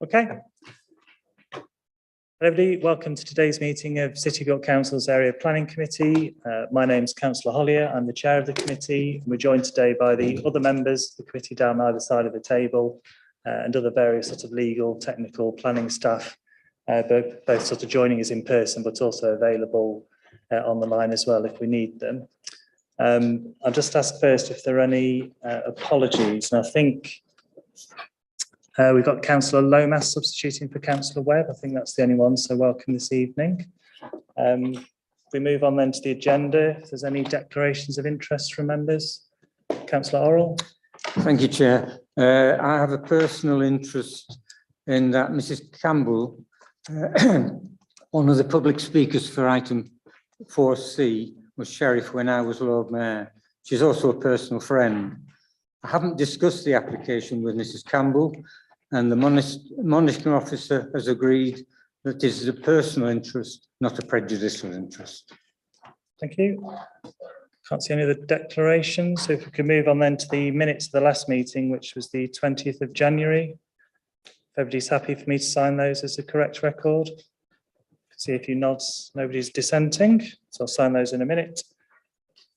Okay. Everybody, welcome to today's meeting of City of York Council's Area Planning Committee. My name is Councillor Hollier. I'm the chair of the committee. We're joined today by the other members of the committee down either side of the table and other various sort of legal, technical, planning staff, both sort of joining us in person, but also available on the line as well if we need them. I'll just ask first if there are any apologies, and I think we've got Councillor Lomas substituting for Councillor Webb. I think that's the only one, so welcome this evening. If we move on then to the agenda, if there's any declarations of interest from members. Councillor Orrell. Thank you, Chair. I have a personal interest in that Mrs. Campbell, one of the public speakers for item 4C, was Sheriff when I was Lord Mayor. She's also a personal friend. I haven't discussed the application with Mrs. Campbell, and the monitoring officer has agreed that this is a personal interest, not a prejudicial interest. Thank you. Can't see any other declarations. So if we can move on then to the minutes of the last meeting, which was the 20th of January. If everybody's happy for me to sign those as a correct record. See a few nods, nobody's dissenting, so I'll sign those in a minute.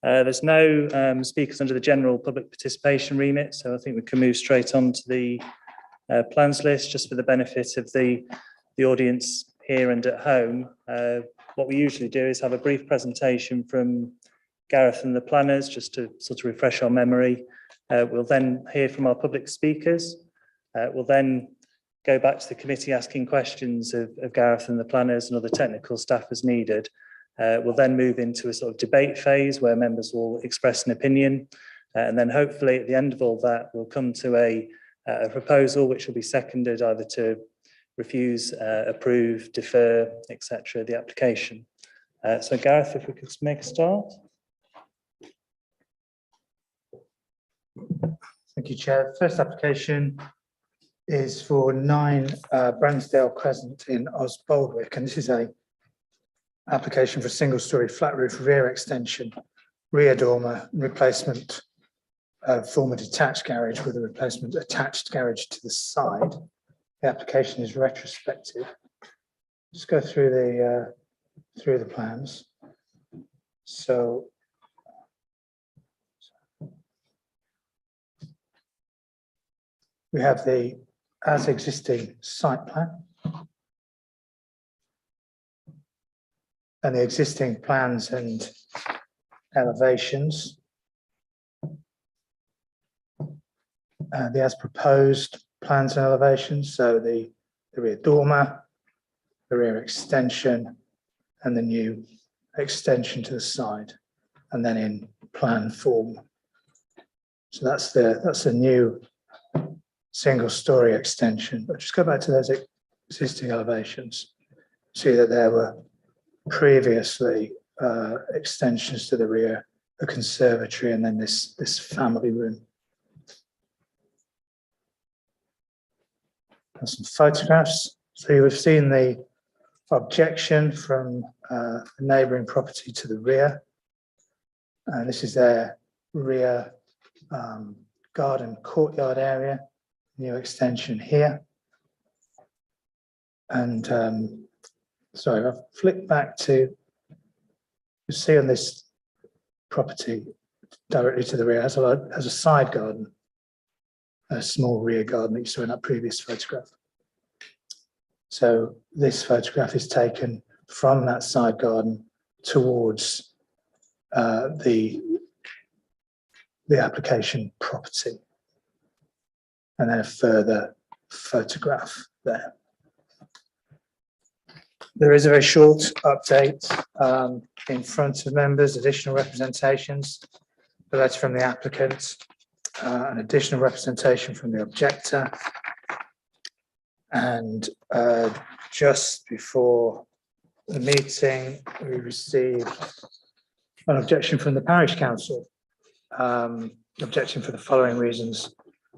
There's no speakers under the general public participation remit, so I think we can move straight on to the plans list, just for the benefit of the audience here and at home. What we usually do is have a brief presentation from Gareth and the planners, just to sort of refresh our memory. We'll then hear from our public speakers. We'll then go back to the committee asking questions of Gareth and the planners and other technical staff as needed. We'll then move into a sort of debate phase where members will express an opinion. And then hopefully at the end of all that, we'll come to a proposal which will be seconded either to refuse, approve, defer, etc. the application. So Gareth, if we could make a start. Thank you, Chair. First application is for 9 Bransdale Crescent in Osbaldwick, and this is a application for single-storey flat roof rear extension, rear dormer, replacement former detached garage with a replacement attached garage to the side. The application is retrospective. Just go through the plans. So we have the as existing site plan and the existing plans and elevations. The as proposed plans and elevations, so the rear dormer, the rear extension, and the new extension to the side, and then in plan form. So that's the new single-storey extension. But just go back to those existing elevations. See that there were previously extensions to the rear, a conservatory, and then this family room. And some photographs. So you have seen the objection from a neighbouring property to the rear. And this is their rear garden courtyard area, new extension here. And sorry, I've flipped back to, you see on this property directly to the rear has a side garden, a small rear garden that you saw in that previous photograph. So this photograph is taken from that side garden towards the application property, and then a further photograph there. There is a very short update in front of members, additional representations, a letter from the applicant, an additional representation from the objector, and just before the meeting we received an objection from the parish council. Objection for the following reasons.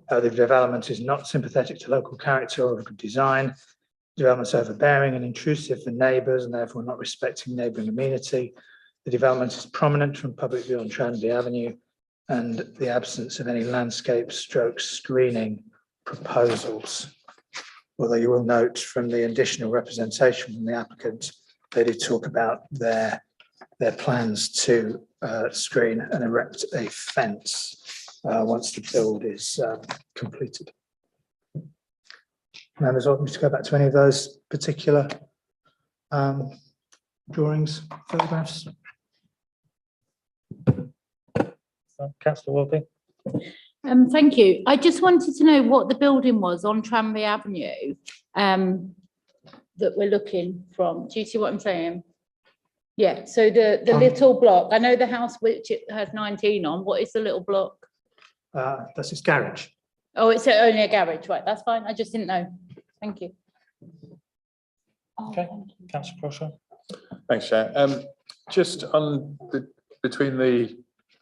The development is not sympathetic to local character or good design. Development's overbearing and intrusive for neighbours and therefore not respecting neighbouring amenity. The development is prominent from public view on Tranby Avenue, and the absence of any landscape stroke screening proposals although you will note from the additional representation from the applicant, they did talk about their plans to screen and erect a fence once the build is completed. Members want me to go back to any of those particular drawings, photographs? Councillor Wilby. Thank you. I just wanted to know what the building was on Tranmere Avenue that we're looking from. Do you see what I'm saying? Yeah, so the little block, I know the house which it has 19 on, what is the little block? That's its garage. Oh, it's only a garage, right, that's fine, I just didn't know. Thank you. Oh, Okay. thank you. Councillor Crawshaw. Thanks, Chair. Just on between the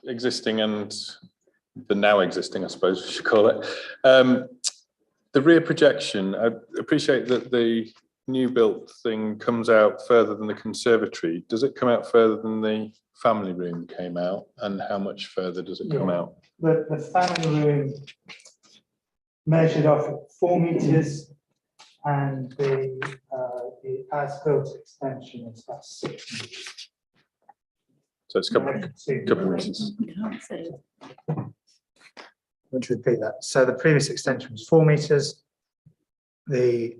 existing and the now existing, I suppose we should call it, the rear projection, I appreciate that the new built thing comes out further than the conservatory. Does it come out further than the family room came out? And how much further does it come out? The family room measured off at 4 metres, and the as-built extension is about 6 metres. So it's a couple of metres. I can't see it. Would you repeat that? So the previous extension was 4 metres. The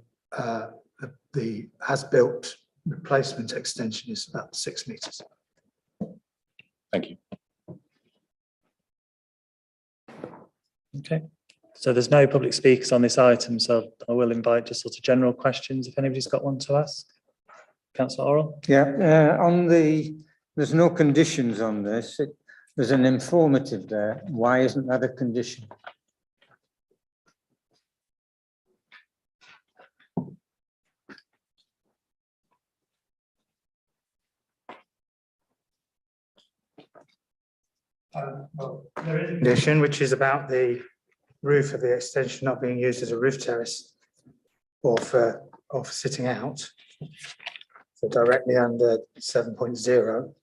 as-built replacement extension is about 6 metres. Thank you. Okay, so there's no public speakers on this item, so I will invite just sort of general questions if anybody's got one to ask. Councillor Orrell. Yeah, there's no conditions on this. There's an informative there. Why isn't that a condition? There is a condition which is about the roof of the extension not being used as a roof terrace or for sitting out. So directly under 7.0.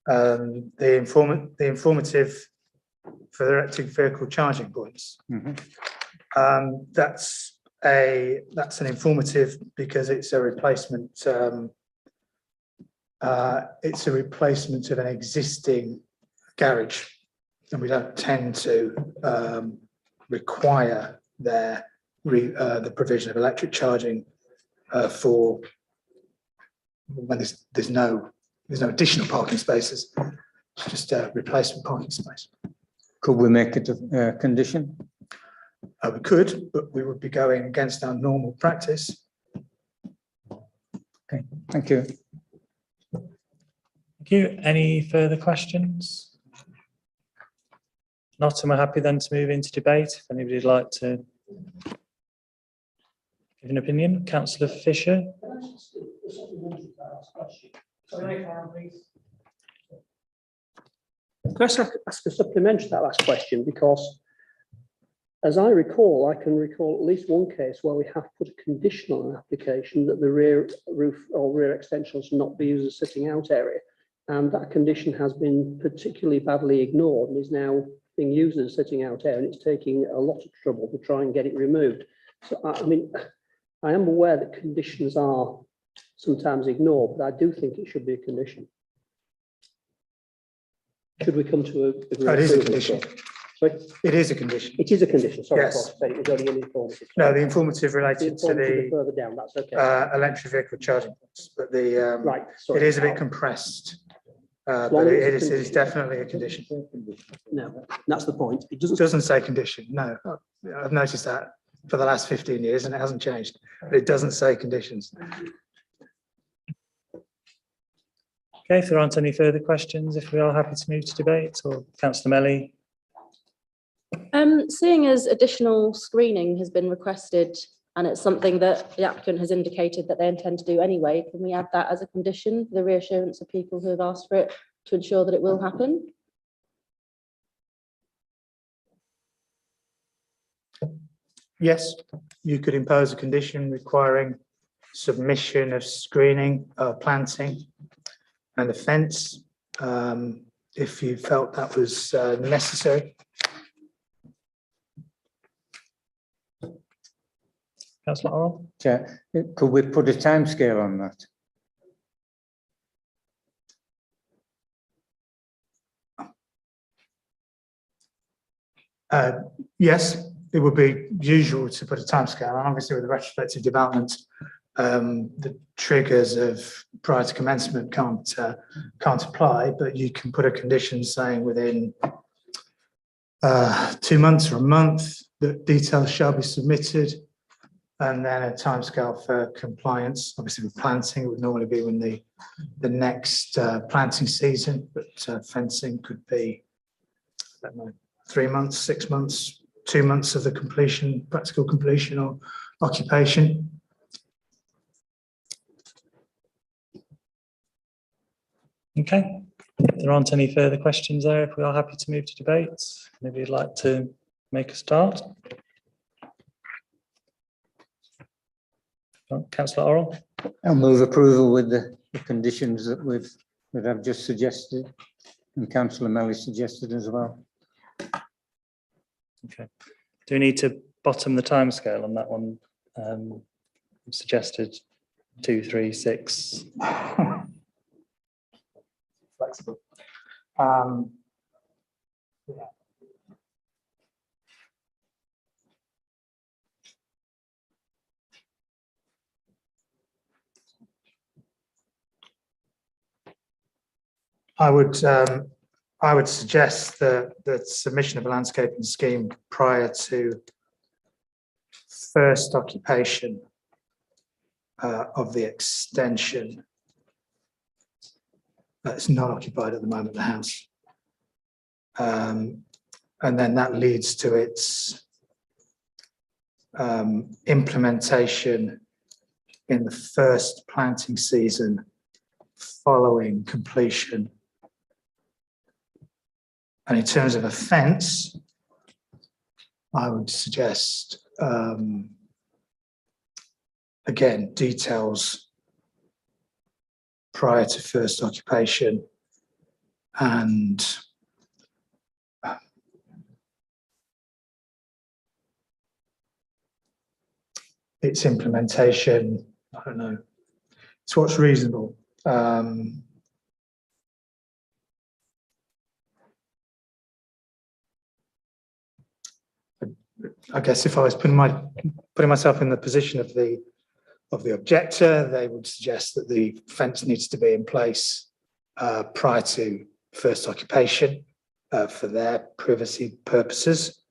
The informative for the electric vehicle charging points. That's an informative because it's a replacement. It's a replacement of an existing garage, and we don't tend to require the provision of electric charging for when there's no additional parking spaces. It's just a replacement parking space. Could we make it a condition? We could, but we would be going against our normal practice. Okay, thank you. Thank you. Any further questions? Not, and we're happy then to move into debate. If anybody would like to give an opinion. Councillor Fisher. Can I ask a supplementary to that last question? Because as I recall, I can recall at least one case where we have put a condition on an application that the rear roof or rear extensions not be used as a sitting out area. And that condition has been particularly badly ignored and is now being used as a sitting out area, and it's taking a lot of trouble to try and get it removed. So, I mean, I am aware that conditions are sometimes ignored, but I do think it should be a condition. Should we come to a It is a condition. Sorry? It is a condition. It is a condition. Sorry, Yes. I thought it was only an informative. No, the informative related to informative the further down. That's okay. electric vehicle charging points, but the Right. Sorry. it is a bit compressed. But long as it it's a is definitely a condition. No, that's the point. It It doesn't. doesn't say condition, no. I've noticed that for the last 15 years and it hasn't changed, but it doesn't say conditions. Okay, if there aren't any further questions, if we are happy to move to debate, or Councillor Melly. Seeing as additional screening has been requested and it's something that the applicant has indicated that they intend to do anyway, can we add that as a condition, the reassurance of people who have asked for it to ensure that it will happen? Yes, you could impose a condition requiring submission of screening, planting and a fence, if you felt that was necessary. Councillor Orrell? Chair, could we put a timescale on that? Yes, it would be usual to put a timescale, and obviously with the retrospective development, the triggers of prior to commencement can't apply, but you can put a condition saying within 2 months or a month that details shall be submitted, and then a timescale for compliance. Obviously with planting, it would normally be when the next planting season, but fencing could be, I don't know, 3 months, 6 months, 2 months of the completion, practical completion or occupation. Okay, if there aren't any further questions there, if we are happy to move to debates, maybe you'd like to make a start. Councillor Orrell? I'll move approval with the conditions that I've just suggested, and Councillor Melly suggested as well. Okay. Do we need to bottom the timescale on that one? Suggested 2, 3, 6. Flexible. Yeah. I would suggest that the submission of a landscaping scheme prior to first occupation of the extension. It's not occupied at the moment, the house. And then that leads to its implementation in the first planting season following completion. And in terms of a fence, I would suggest, again, details prior to first occupation and its implementation. I don't know. It's what's reasonable. I guess if I was putting myself in the position of the objector, they would suggest that the fence needs to be in place prior to first occupation for their privacy purposes.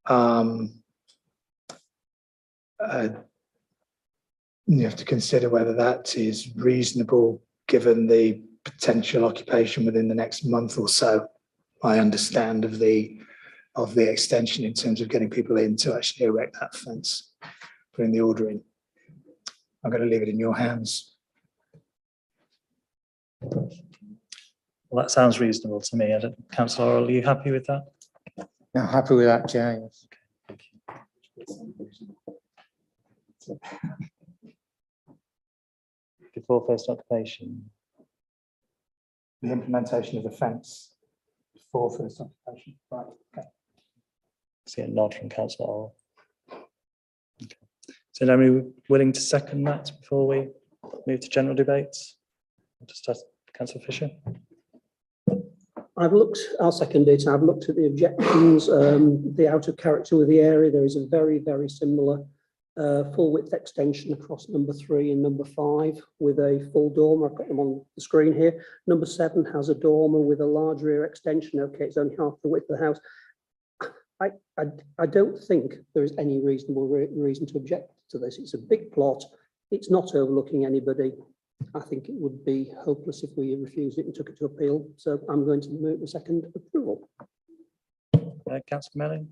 You have to consider whether that is reasonable given the potential occupation within the next month or so. I understand of the extension in terms of getting people in to actually erect that fence, putting the order in. I'm going to leave it in your hands. Well, that sounds reasonable to me. Councillor Orrell, are you happy with that? I'm happy with that, Chair. Yes. Thank you. Before first occupation. The implementation of the fence before first occupation. Right. Okay. See a nod from Councillor Orrell. Okay. So, are we willing to second that before we move to general debates? Just ask Councillor Fisher. I'll second it. I've looked at the objections, the out of character with the area. There is a very, very similar full width extension across number 3 and number 5 with a full dormer. I've got them on the screen here. Number 7 has a dormer with a large rear extension. Okay, it's only half the width of the house. I don't think there is any reasonable reason to object to this. It's a big plot. It's not overlooking anybody. I think it would be hopeless if we refused it and took it to appeal. So I'm going to move the second approval. Councillor Melling.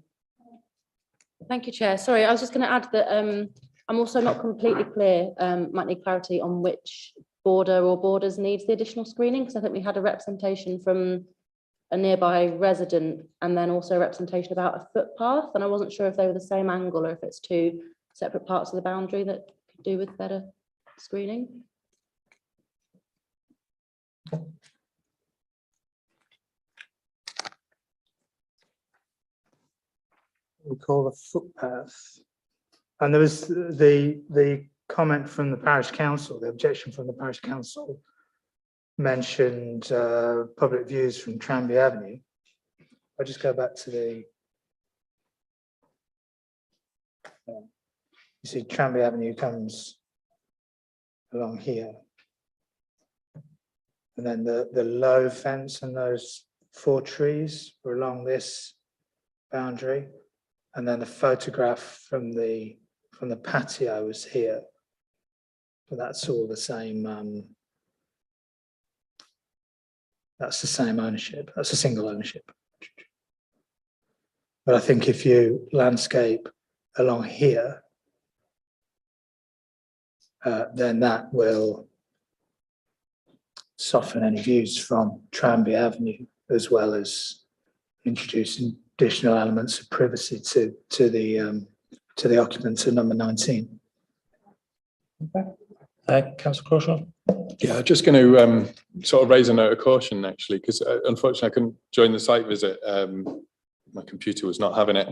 Thank you, Chair. Sorry, I was just going to add that I'm also not completely clear, might need clarity on which border or borders needs the additional screening, because I think we had a representation from a nearby resident and then also a representation about a footpath, and I wasn't sure if they were the same angle or if it's 2 separate parts of the boundary that could do with better screening. We call a footpath. And there was the comment from the parish council, the objection from the parish council mentioned public views from Tranby Avenue. I'll just go back to the, you see Tranby Avenue comes along here. And then the low fence and those 4 trees were along this boundary. And then the photograph from the patio was here. But that's all the same. That's the same ownership. That's a single ownership. But I think if you landscape along here, then that will soften any views from Tranby Avenue, as well as introducing additional elements of privacy to the occupants of number 19. Councillor Crawshaw. Yeah, just going to sort of raise a note of caution actually, because unfortunately I couldn't join the site visit. My computer was not having it.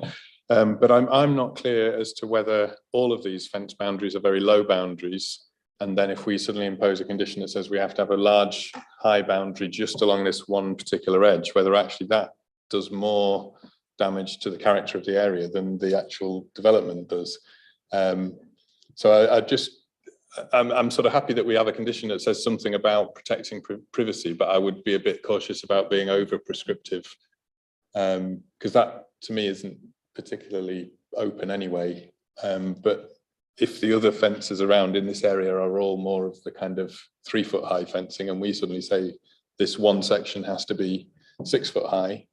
But I'm not clear as to whether all of these fence boundaries are very low boundaries. And then if we suddenly impose a condition that says we have to have a large high boundary just along this one particular edge, whether actually that does more damage to the character of the area than the actual development does. So I'm sort of happy that we have a condition that says something about protecting privacy, but I would be a bit cautious about being over prescriptive, because that to me isn't particularly open anyway. But if the other fences around in this area are all more of the kind of 3 foot high fencing, and we suddenly say this one section has to be 6 foot high,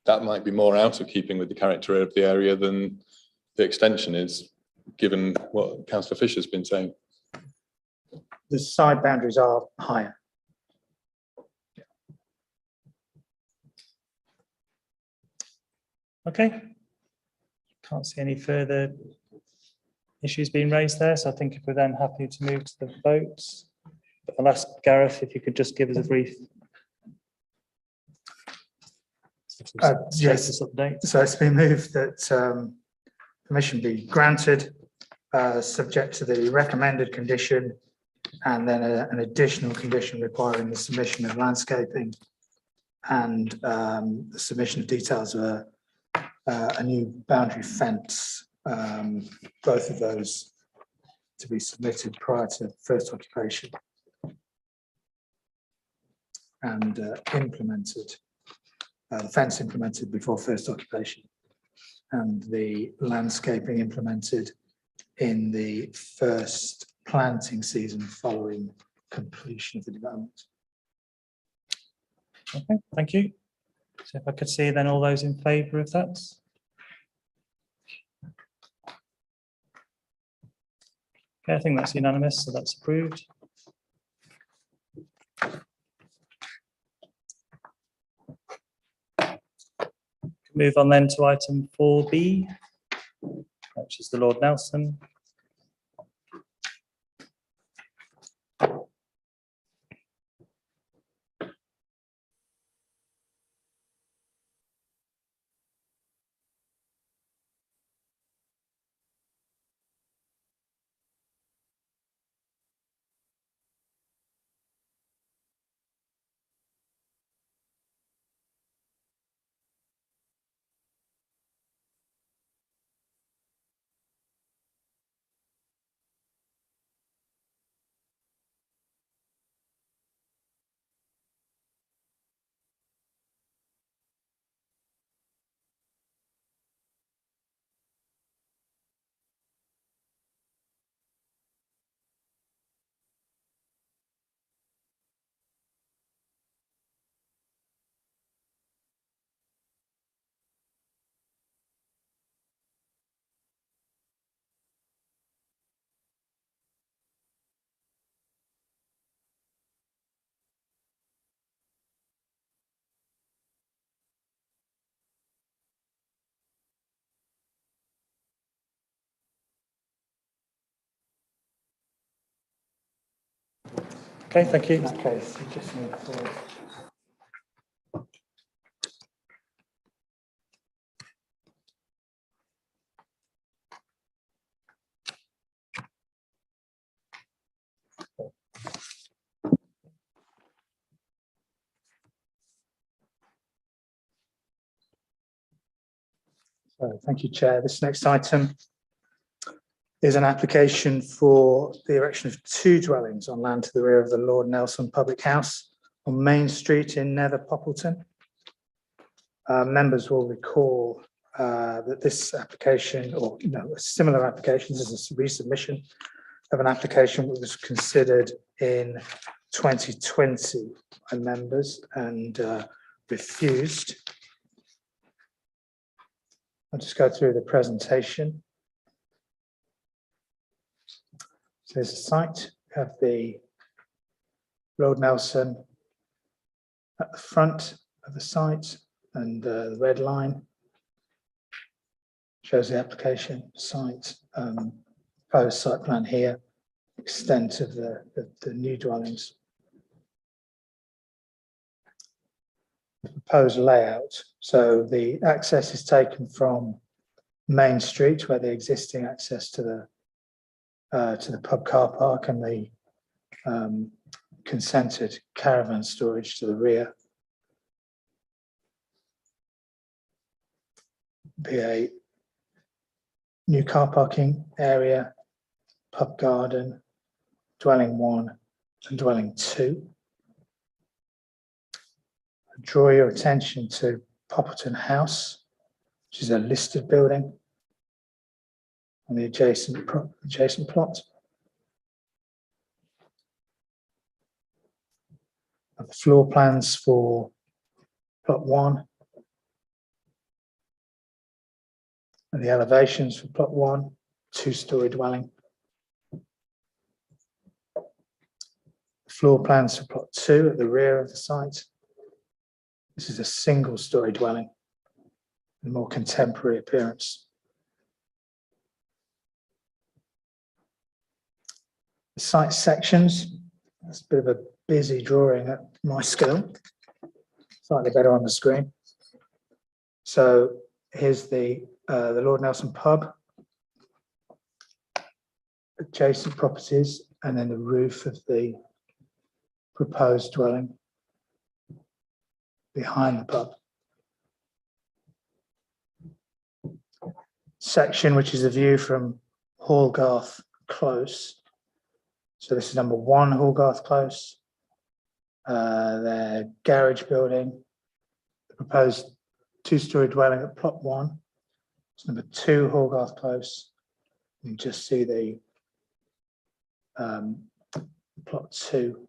that might be more out of keeping with the character of the area than the extension is, given what Councillor Fisher's been saying. The side boundaries are higher. Okay. Can't see any further issues being raised there, so I think if we're then happy to move to the votes. But I'll ask Gareth if you could just give us a brief Yes. status update. So it's been moved that permission be granted, subject to the recommended condition, and then an additional condition requiring the submission of landscaping and the submission of details of a new boundary fence. Both of those to be submitted prior to first occupation and implemented. The fence implemented before first occupation, and the landscaping implemented in the first planting season following completion of the development. Okay, thank you. So if I could see then all those in favour of that. Okay, I think that's unanimous, so that's approved. Move on then to item 4B, which is the Lord Nelson. Okay, thank you. In that case, you just need to. So, thank you, Chair. This next item is an application for the erection of 2 dwellings on land to the rear of the Lord Nelson Public House on Main Street in Nether, Poppleton. Members will recall that this application, or a similar application, this is a resubmission of an application that was considered in 2020 by members and refused. I'll just go through the presentation. So there's a site, we have the Lord Nelson at the front of the site, and the red line shows the application site, proposed site plan here, extent of the new dwellings. Proposed layout. So the access is taken from Main Street, where the existing access to the pub car park and the consented caravan storage to the rear. Be a new car parking area, pub garden, dwelling 1 and dwelling 2. Draw your attention to Poppleton House, which is a listed building on the adjacent plot. The floor plans for plot 1 and the elevations for plot 1, 2-storey dwelling. Floor plans for plot 2 at the rear of the site. This is a 1-storey dwelling, a more contemporary appearance. The site sections, that's a bit of a busy drawing at my scale, slightly better on the screen. So here's the Lord Nelson pub, adjacent properties, and then the roof of the proposed dwelling behind the pub. Section, which is a view from Hallgarth Close. So this is number 1 Hallgarth Close. Their garage building, the proposed 2-storey dwelling at plot 1. It's number 2 Hallgarth Close. You can just see the plot 2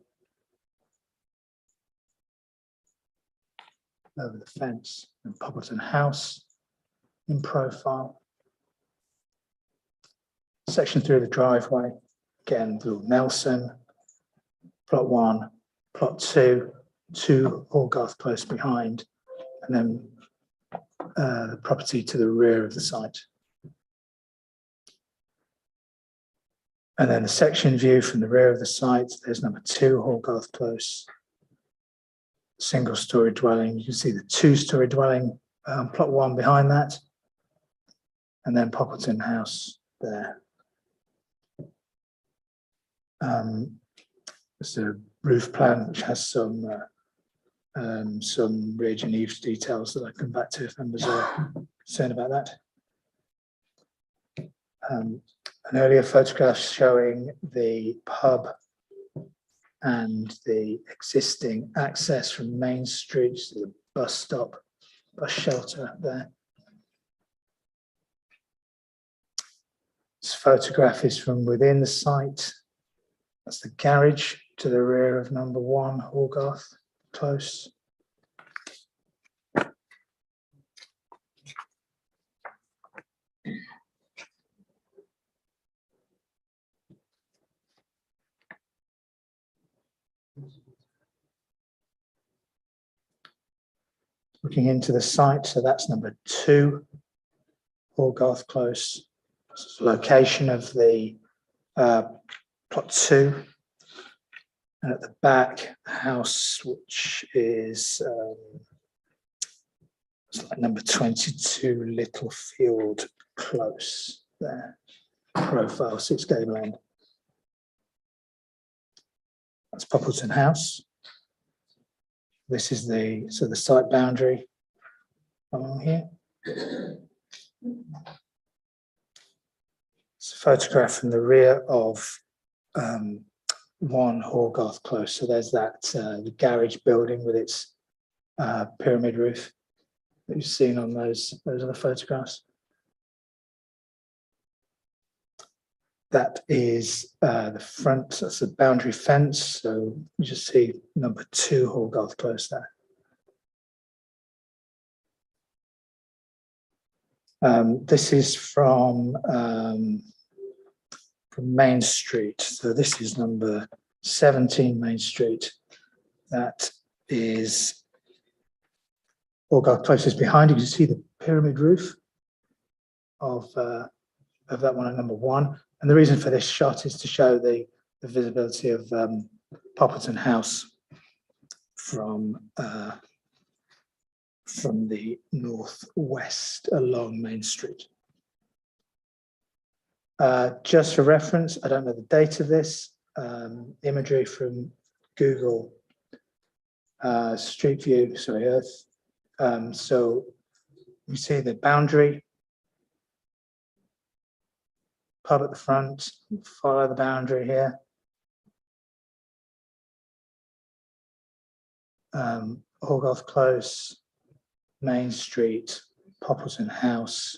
over the fence, and Poppleton House in profile. Section through the driveway, again, Lord Nelson, plot 1, plot 2, 2 Hallgarth Close behind, and then the property to the rear of the site. And then the section view from the rear of the site, there's number 2 Hallgarth Close, 1-storey dwelling. You can see the 2-storey dwelling, plot 1 behind that, and then Poppleton House there. There's a roof plan which has some ridge and eaves details that I come back to if members are concerned about that. An earlier photograph showing the pub and the existing access from Main Street to the bus stop, bus shelter there. This photograph is from within the site. That's the garage to the rear of number 1 Hallgarth Close. Looking into the site, so that's number 2 Hallgarth Close. This is the location of the plot 2, and at the back, the house, which is it's like number 22 Littlefield Close there, profile 6 Gable End. That's Poppleton House. This is the site boundary along here. photograph from the rear of 1 Horgarth Close. So there's that the garage building with its pyramid roof that you've seen on those other photographs. That is the front, that's the boundary fence. So you just see number 2 Horgarth Close there. This is from Main Street. So this is number 17 Main Street. That is Horgarth Close is behind. You can see the pyramid roof of that one at number 1. And the reason for this shot is to show the visibility of Poppleton House from the northwest along Main Street. Just for reference, I don't know the date of this, imagery from Google Street View, sorry, Earth. So you see the boundary, pub at the front, follow the boundary here. Horgarth Close, Main Street, Poppleton House.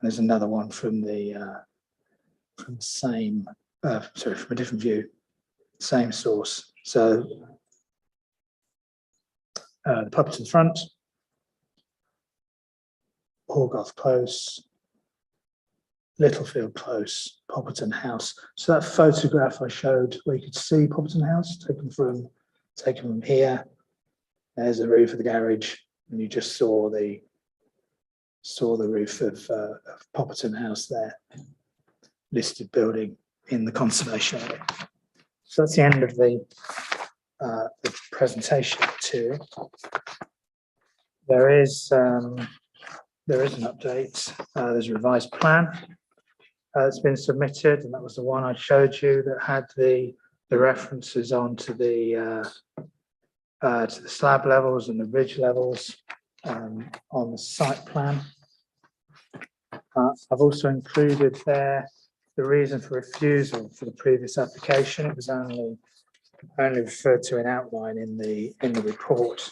There's another one from the same, sorry, from a different view, same source. So the pub to the front, Horgarth Close, Littlefield Close, Poppleton House. So that photograph I showed where you could see Poppleton House taken from here. There's the roof of the garage, and you just saw the roof of Poppleton House there, listed building in the conservation area. So that's the end of the presentation material. There is an update. There's a revised plan that's been submitted, and that was the one I showed you that had the references onto the slab levels and the ridge levels on the site plan. I've also included there the reason for refusal for the previous application. It was only referred to in outline in the report.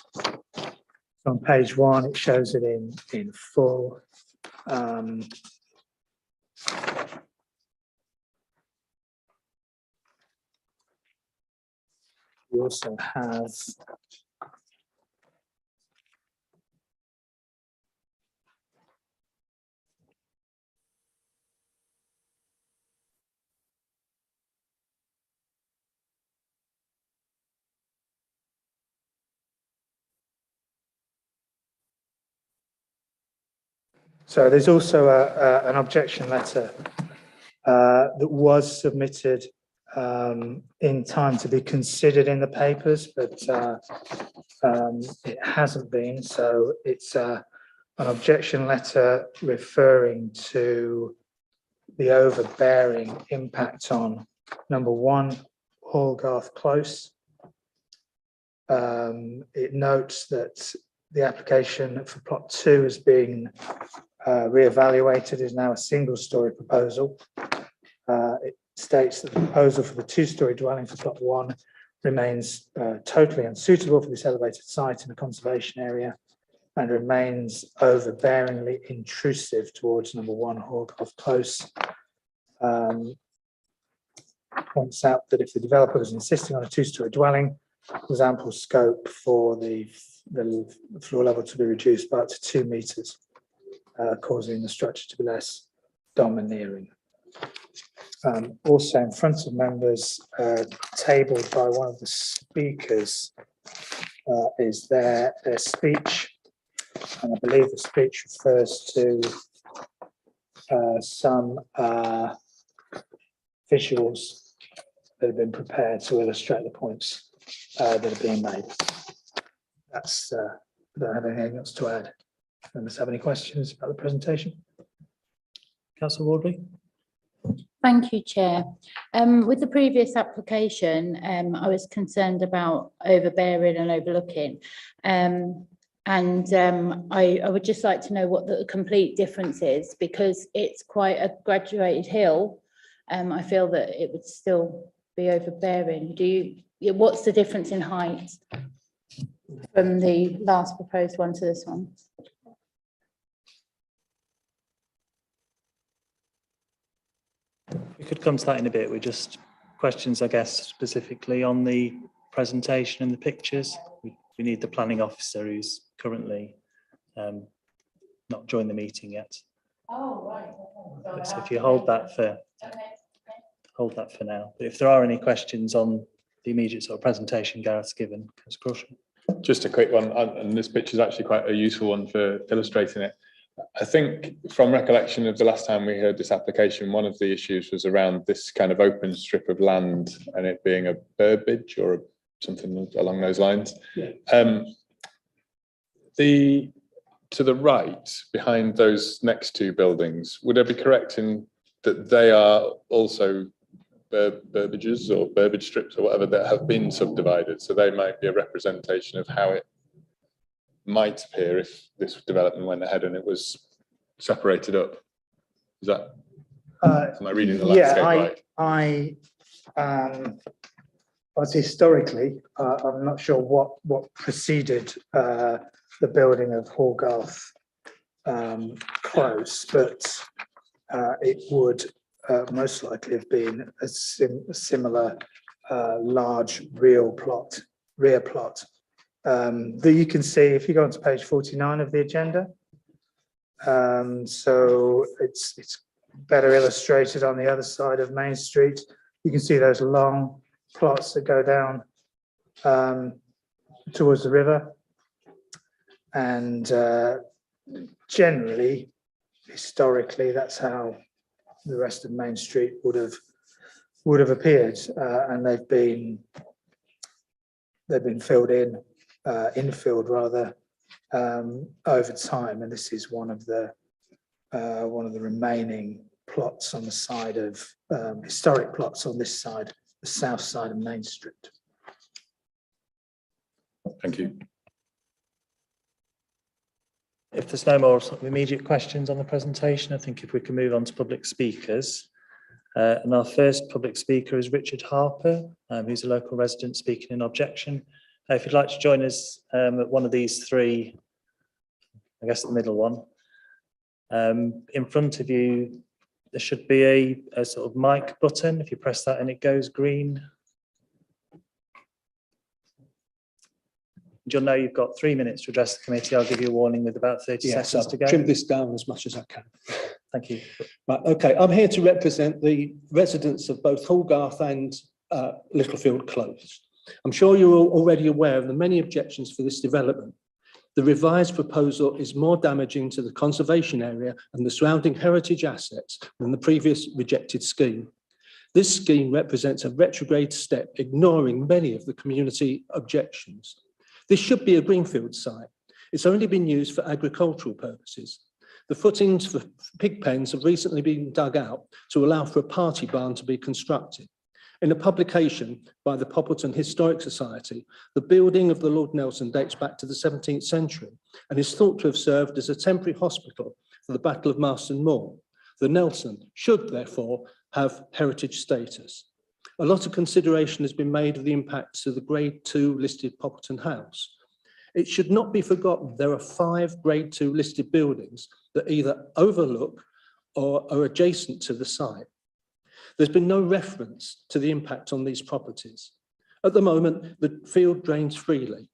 On page 1, it shows it in full. We also have so there's also an objection letter that was submitted in time to be considered in the papers, but it hasn't been. So it's an objection letter referring to the overbearing impact on number 1, Horgarth Close. It notes that the application for plot 2 is being re-evaluated, is now a single-storey proposal. It states that the proposal for the 2-storey dwelling for plot 1 remains totally unsuitable for this elevated site in a conservation area and remains overbearingly intrusive towards number 1 Horgarth Close. Points out that if the developer was insisting on a 2-storey dwelling, there's ample scope for the floor level to be reduced by up to 2 metres, causing the structure to be less domineering. Also in front of members, tabled by one of the speakers, is their speech, and I believe the speech refers to some visuals that have been prepared to illustrate the points that are being made. That's I don't have anything else to add. Members have any questions about the presentation? Councillor Wardley? Thank you, Chair. With the previous application, I was concerned about overbearing and overlooking. And I would just like to know what the complete difference is, because it's quite a graduated hill. I feel that it would still be overbearing. What's the difference in height from the last proposed one to this one? We could come to that in a bit. We just questions, I guess, specifically on the presentation and the pictures. We need the planning officer who's currently not joined the meeting yet. Oh, right. So if you hold that for now. But if there are any questions on the immediate sort of presentation Gareth's given, it's crucial. Just a quick one, and this picture is actually quite a useful one for illustrating it. I think from recollection of the last time we heard this application, one of the issues was around this kind of open strip of land and it being a burbage or something along those lines. Yeah. To the right, behind those next two buildings, would I be correct in that they are also burbages or burbage strips or whatever that have been subdivided? So they might be a representation of how it might appear if this development went ahead and it was separated up. Is that, am I reading the landscape right? But historically, I'm not sure what preceded the building of Hallgarth Close, but it would most likely have been a similar large rear plot that you can see if you go on to page 49 of the agenda. So it's better illustrated on the other side of Main Street. You can see those long plots that go down towards the river, and generally, historically, that's how the rest of Main Street would have appeared, and they've been filled in, infilled rather, over time, and this is one of the remaining plots on the side of historic plots on this side, the south side of Main Street. Thank you. If there's no more sort of immediate questions on the presentation, I think if we can move on to public speakers. And our first public speaker is Richard Harper, who's a local resident speaking in objection. If you'd like to join us at one of these three, I guess the middle one. In front of you, there should be a sort of mic button. If you press that and it goes green. You'll know you've got 3 minutes to address the committee. I'll give you a warning with about 30 seconds to go. Trim this down as much as I can. Thank you. Right, okay, I'm here to represent the residents of both Hallgarth and Littlefield Close. I'm sure you're already aware of the many objections for this development. The revised proposal is more damaging to the conservation area and the surrounding heritage assets than the previous rejected scheme. This scheme represents a retrograde step, ignoring many of the community objections. This should be a greenfield site. It's only been used for agricultural purposes. The footings for pig pens have recently been dug out to allow for a party barn to be constructed. In a publication by the Poppleton Historic Society, the building of the Lord Nelson dates back to the 17th century and is thought to have served as a temporary hospital for the Battle of Marston Moor. The Nelson should therefore have heritage status. A lot of consideration has been made of the impacts to the Grade 2 listed Poppleton House. It should not be forgotten there are 5 Grade 2 listed buildings that either overlook or are adjacent to the site. There's been no reference to the impact on these properties. At the moment, the field drains freely.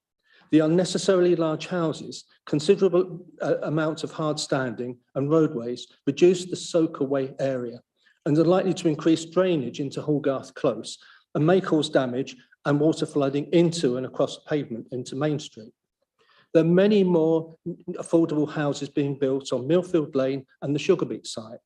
The unnecessarily large houses, considerable amounts of hard standing and roadways reduce the soak-away area and are likely to increase drainage into Hallgarth Close and may cause damage and water flooding into and across the pavement into Main Street. There are many more affordable houses being built on Millfield Lane and the Sugarbeet site.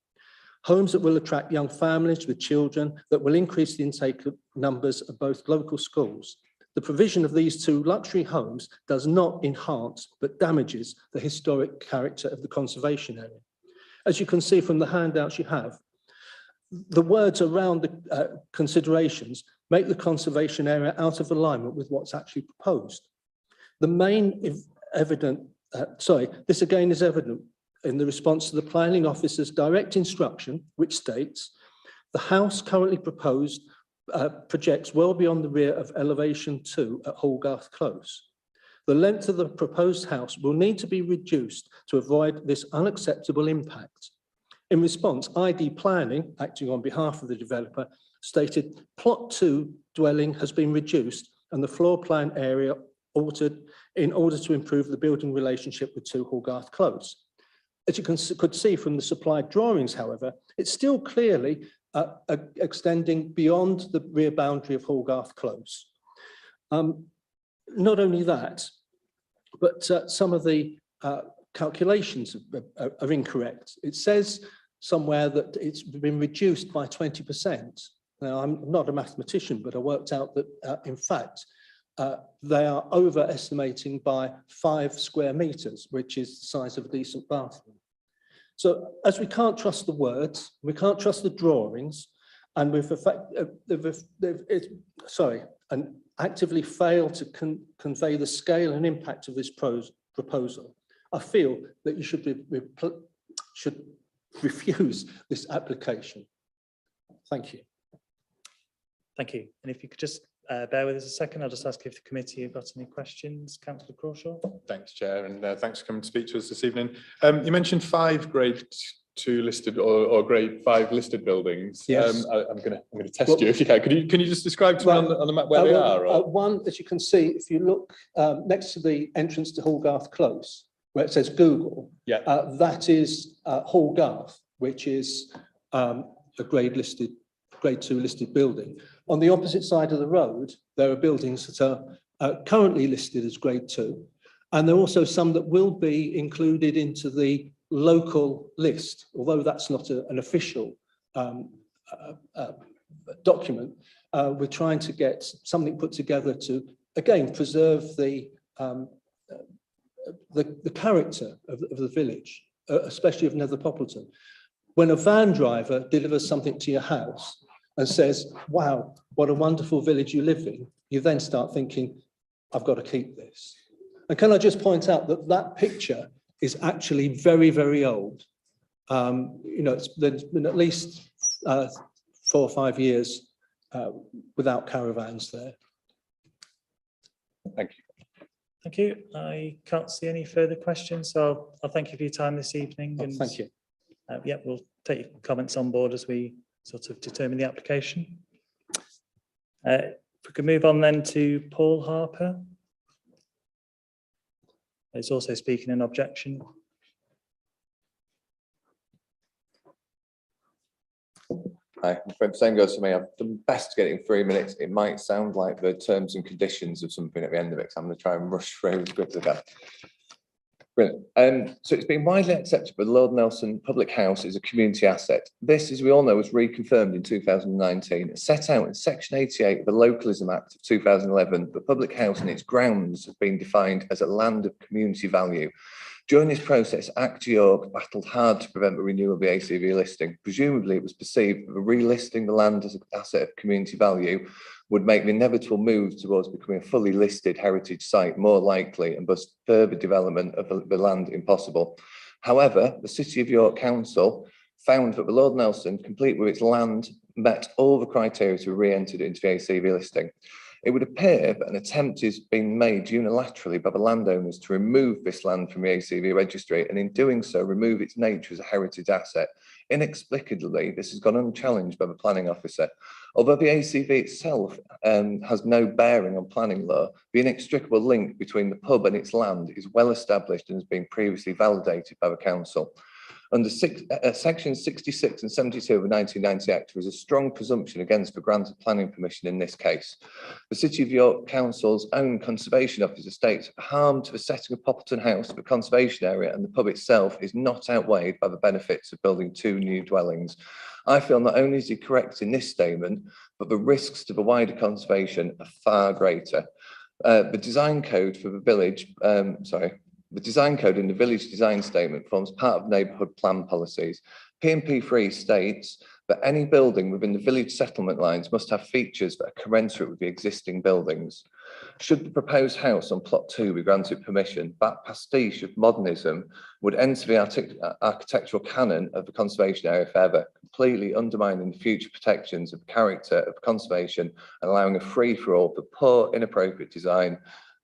Homes that will attract young families with children that will increase the intake numbers of both local schools. The provision of these 2 luxury homes does not enhance but damages the historic character of the conservation area. As you can see from the handouts you have, the words around the considerations make the conservation area out of alignment with what's actually proposed. The main evident This again is evident in the response to the planning officer's direct instruction, which states, the house currently proposed projects well beyond the rear of elevation 2 at Hallgarth Close. The length of the proposed house will need to be reduced to avoid this unacceptable impact. In response, ID Planning, acting on behalf of the developer, stated plot 2 dwelling has been reduced and the floor plan area altered in order to improve the building relationship with 2 Hallgarth Close. As you could see from the supplied drawings, however, it's still clearly extending beyond the rear boundary of Hallgarth Close. Not only that, but some of the calculations are incorrect. It says somewhere that it's been reduced by 20%. Now, I'm not a mathematician, but I worked out that, in fact, they are overestimating by 5 square meters, which is the size of a decent bathroom. So as we can't trust the words, we can't trust the drawings, and and actively failed to convey the scale and impact of this proposal, I feel that you should refuse this application. Thank you. Thank you. And if you could just bear with us a second, I'll just ask if the committee have got any questions. Councillor Crawshaw. Thanks, Chair, and thanks for coming to speak to us this evening. You mentioned 5 grade 2 listed or grade 5 listed buildings. Yes. I'm going to test you if you can. Can you just describe to me on the map where they are? Or? One, as you can see, if you look next to the entrance to Hallgarth Close, where it says Google, Yeah. That is Hallgarth, which is a grade 2 listed building. On the opposite side of the road, there are buildings that are currently listed as grade 2, and there are also some that will be included into the local list, although that's not an official document. We're trying to get something put together to, again, preserve the character of the village, especially of Nether Poppleton. When a van driver delivers something to your house and says, wow, what a wonderful village you live in, you then start thinking, I've got to keep this. And can I just point out that that picture is actually very, very old. You know, there's been at least 4 or 5 years without caravans there. Thank you. Thank you. I can't see any further questions, so I'll thank you for your time this evening. Oh, thank you. Yeah, we'll take your comments on board as we sort of determine the application. If we could move on then to Paul Harper. He's also speaking in objection. Hi, I'm afraid the same goes for me. I've done best getting 3 minutes. It might sound like the terms and conditions of something at the end of it, so I'm going to try and rush through as quick as I can. Brilliant. So it's been widely accepted by the Lord Nelson Public House as a community asset. This, as we all know, was reconfirmed in 2019, set out in Section 88 of the Localism Act of 2011. The public house and its grounds have been defined as a land of community value. During this process, Act York battled hard to prevent the renewal of the ACV listing. Presumably, it was perceived that relisting the land as an asset of community value would make the inevitable move towards becoming a fully listed heritage site more likely and thus further development of the land impossible. However, the City of York Council found that the Lord Nelson, complete with its land, met all the criteria to be re-entered into the ACV listing. It would appear that an attempt is being made unilaterally by the landowners to remove this land from the ACV registry, and in doing so, remove its nature as a heritage asset. Inexplicably, this has gone unchallenged by the planning officer. Although the ACV itself has no bearing on planning law, the inextricable link between the pub and its land is well established and has been previously validated by the council. Under sections 66 and 72 of the 1990 Act, there is a strong presumption against the grant of planning permission in this case. The City of York Council's own conservation officer states harm to the setting of Poppleton House, the conservation area and the pub itself is not outweighed by the benefits of building 2 new dwellings. I feel not only is he correct in this statement, but the risks to the wider conservation are far greater. The design code for the village, the design code in the village design statement forms part of neighbourhood plan policies. P&P3 states that any building within the village settlement lines must have features that are commensurate with the existing buildings. Should the proposed house on plot 2 be granted permission, that pastiche of modernism would enter the architectural canon of the conservation area further, completely undermining the future protections of the character of conservation and allowing a free-for-all for poor, inappropriate design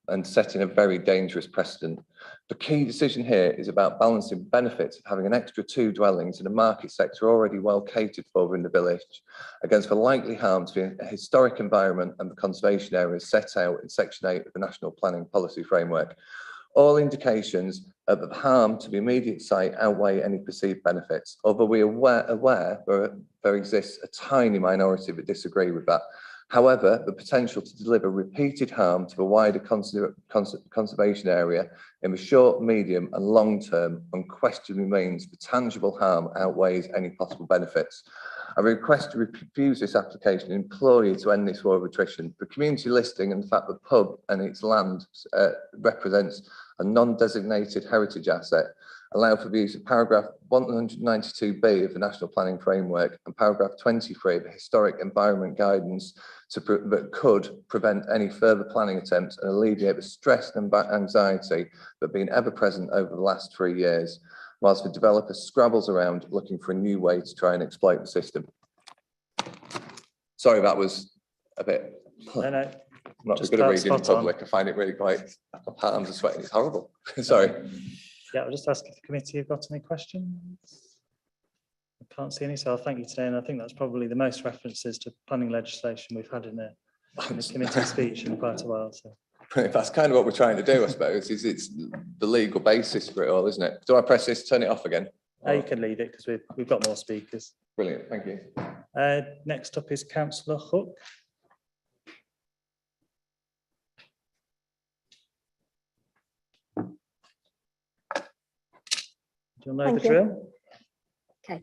and setting a very dangerous precedent. The key decision here is about balancing benefits of having an extra 2 dwellings in a market sector already well catered for in the village against the likely harm to the historic environment and the conservation areas set out in Section 8 of the National Planning Policy Framework. All indications of the harm to the immediate site outweigh any perceived benefits, although we are aware there exists a tiny minority that disagree with that. However, the potential to deliver repeated harm to the wider conservation area in the short, medium and long term unquestionably means the tangible harm outweighs any possible benefits. I request to refuse this application and implore you to end this war of attrition. The community listing and the fact the pub and its land represents a non-designated heritage asset allow for the use of paragraph 192B of the National Planning Framework and paragraph 23 of the Historic Environment Guidance that could prevent any further planning attempts and alleviate the stress and anxiety that have been ever present over the last 3 years, whilst the developer scrabbles around looking for a new way to try and exploit the system. Sorry, that was a bit... No, no. I'm not Just good at about reading in spot on. public. I find it really quite... My palms are sweating. It's horrible. Sorry. Yeah, I'll just ask if the committee have got any questions. I can't see any, so I'll thank you today. And I think that's probably the most references to planning legislation we've had in a committee speech in quite a while. So That's kind of what we're trying to do, I suppose, is it's the legal basis for it all, isn't it? Do I press this, turn it off again? now you can leave it because we've got more speakers. Brilliant, thank you. Next up is Councillor Hook. Do you know Thank the you. drill? Okay.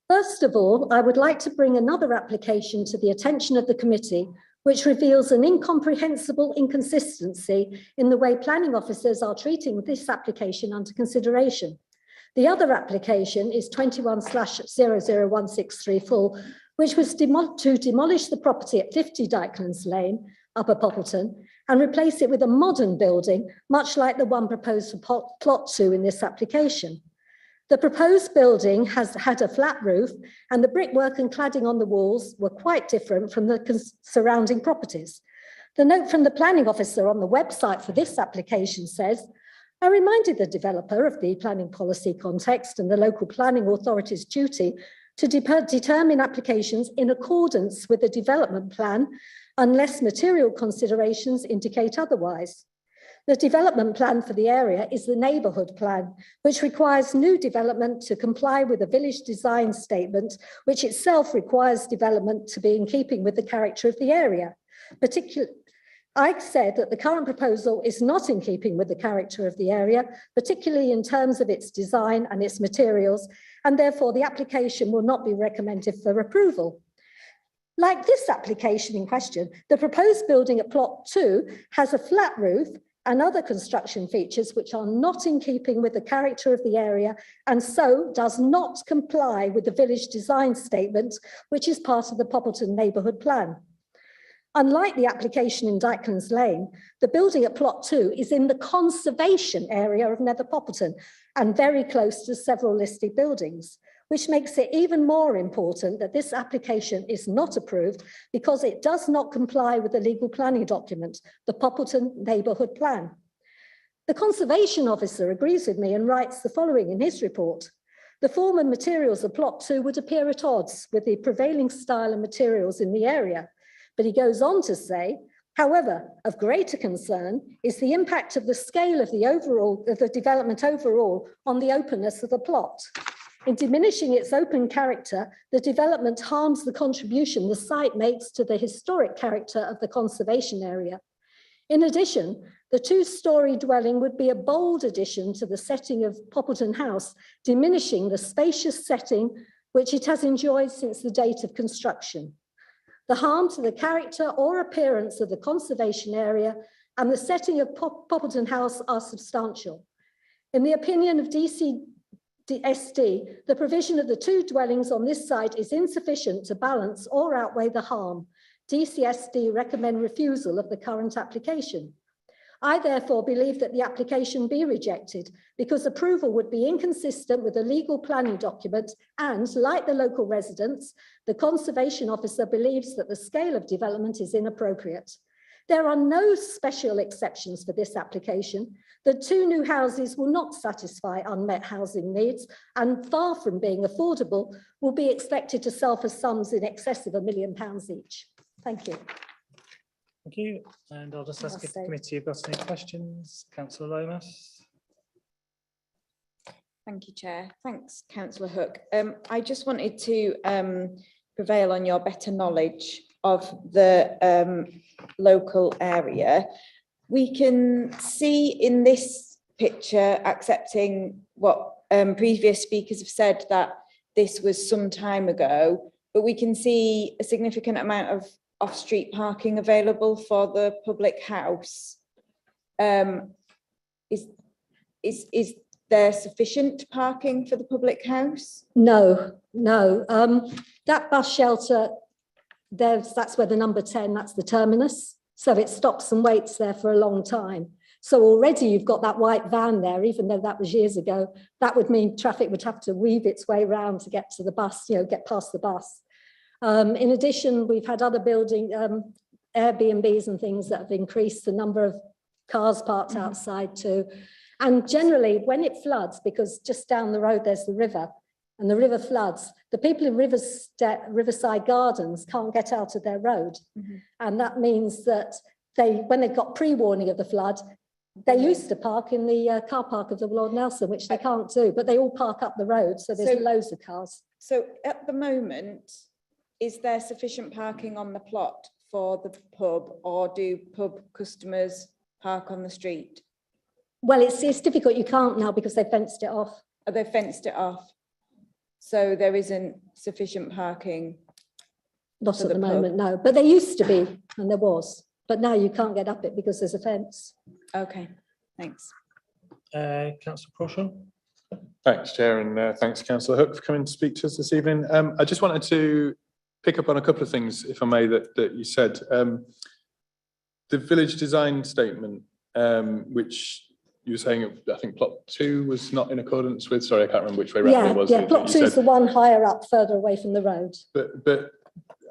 First of all, I would like to bring another application to the attention of the committee, which reveals an incomprehensible inconsistency in the way planning officers are treating this application under consideration. The other application is 21/00163 FUL, which was to demolish the property at 50 Dykelands Lane, Upper Poppleton, and replace it with a modern building, much like the one proposed for plot 2 in this application. The proposed building has had a flat roof, and the brickwork and cladding on the walls were quite different from the surrounding properties. The note from the planning officer on the website for this application says, I reminded the developer of the planning policy context and the local planning authority's duty to determine applications in accordance with the development plan unless material considerations indicate otherwise. The development plan for the area is the neighbourhood plan, which requires new development to comply with a village design statement, which itself requires development to be in keeping with the character of the area. I said that the current proposal is not in keeping with the character of the area, particularly in terms of its design and its materials, and therefore the application will not be recommended for approval. Like this application in question, the proposed building at plot 2 has a flat roof and other construction features which are not in keeping with the character of the area and so does not comply with the village design statement, which is part of the Poppleton neighbourhood plan. Unlike the application in Dykelands Lane, the building at plot 2 is in the conservation area of Nether Poppleton and very close to several listed buildings, which makes it even more important that this application is not approved because it does not comply with the legal planning document, the Poppleton Neighbourhood Plan. The Conservation Officer agrees with me and writes the following in his report. The form and materials of plot 2 would appear at odds with the prevailing style and materials in the area. But he goes on to say, however, of greater concern is the impact of the scale of the development overall on the openness of the plot. In diminishing its open character, the development harms the contribution the site makes to the historic character of the conservation area. In addition, the 2-storey dwelling would be a bold addition to the setting of Poppleton House, diminishing the spacious setting which it has enjoyed since the date of construction. The harm to the character or appearance of the conservation area and the setting of Poppleton House are substantial. In the opinion of DCSD, the provision of the 2 dwellings on this site is insufficient to balance or outweigh the harm. DCSD recommend refusal of the current application. I therefore believe that the application be rejected because approval would be inconsistent with the legal planning document and, like the local residents, the Conservation Officer believes that the scale of development is inappropriate. There are no special exceptions for this application. The 2 new houses will not satisfy unmet housing needs and, far from being affordable, will be expected to sell for sums in excess of £1 million each. Thank you. Thank you. And I'll just ask if the I'll say. committee have got any questions. Councillor Lomas. Thank you, Chair. Thanks, Councillor Hook. I just wanted to prevail on your better knowledge of the local area. We can see in this picture, accepting what previous speakers have said, that this was some time ago, but we can see a significant amount of off-street parking available for the public house. Is there sufficient parking for the public house? No. That bus shelter, that's where the number 10, that's the terminus. So it stops and waits there for a long time. So already you've got that white van there, even though that was years ago. That would mean traffic would have to weave its way around to get to the bus, get past the bus. In addition, we've had other building Airbnbs and things that have increased the number of cars parked outside too. And generally, when it floods, because just down the road there's the river, and the river floods, the people in Riverside Gardens can't get out of their road. And that means that when they've got pre-warning of the flood, they used to park in the car park of the Lord Nelson, which they can't do, but they all park up the road, so there's loads of cars. So at the moment, is there sufficient parking on the plot for the pub, or do pub customers park on the street? Well, it's difficult. You can't now because they fenced it off. Oh, they fenced it off. So there isn't sufficient parking? Not for at the pub? moment, no. But there used to be, and there was. But now you can't get up it because there's a fence. Okay, thanks. Councillor Crawshaw. Thanks, Chair, and thanks, Councillor Hook, for coming to speak to us this evening. I just wanted to pick up on a couple of things, if I may, that you said. The village design statement, which you were saying, I think plot 2 was not in accordance with, sorry, I can't remember which way round it was. Yeah, plot 2 is the one higher up, further away from the road. But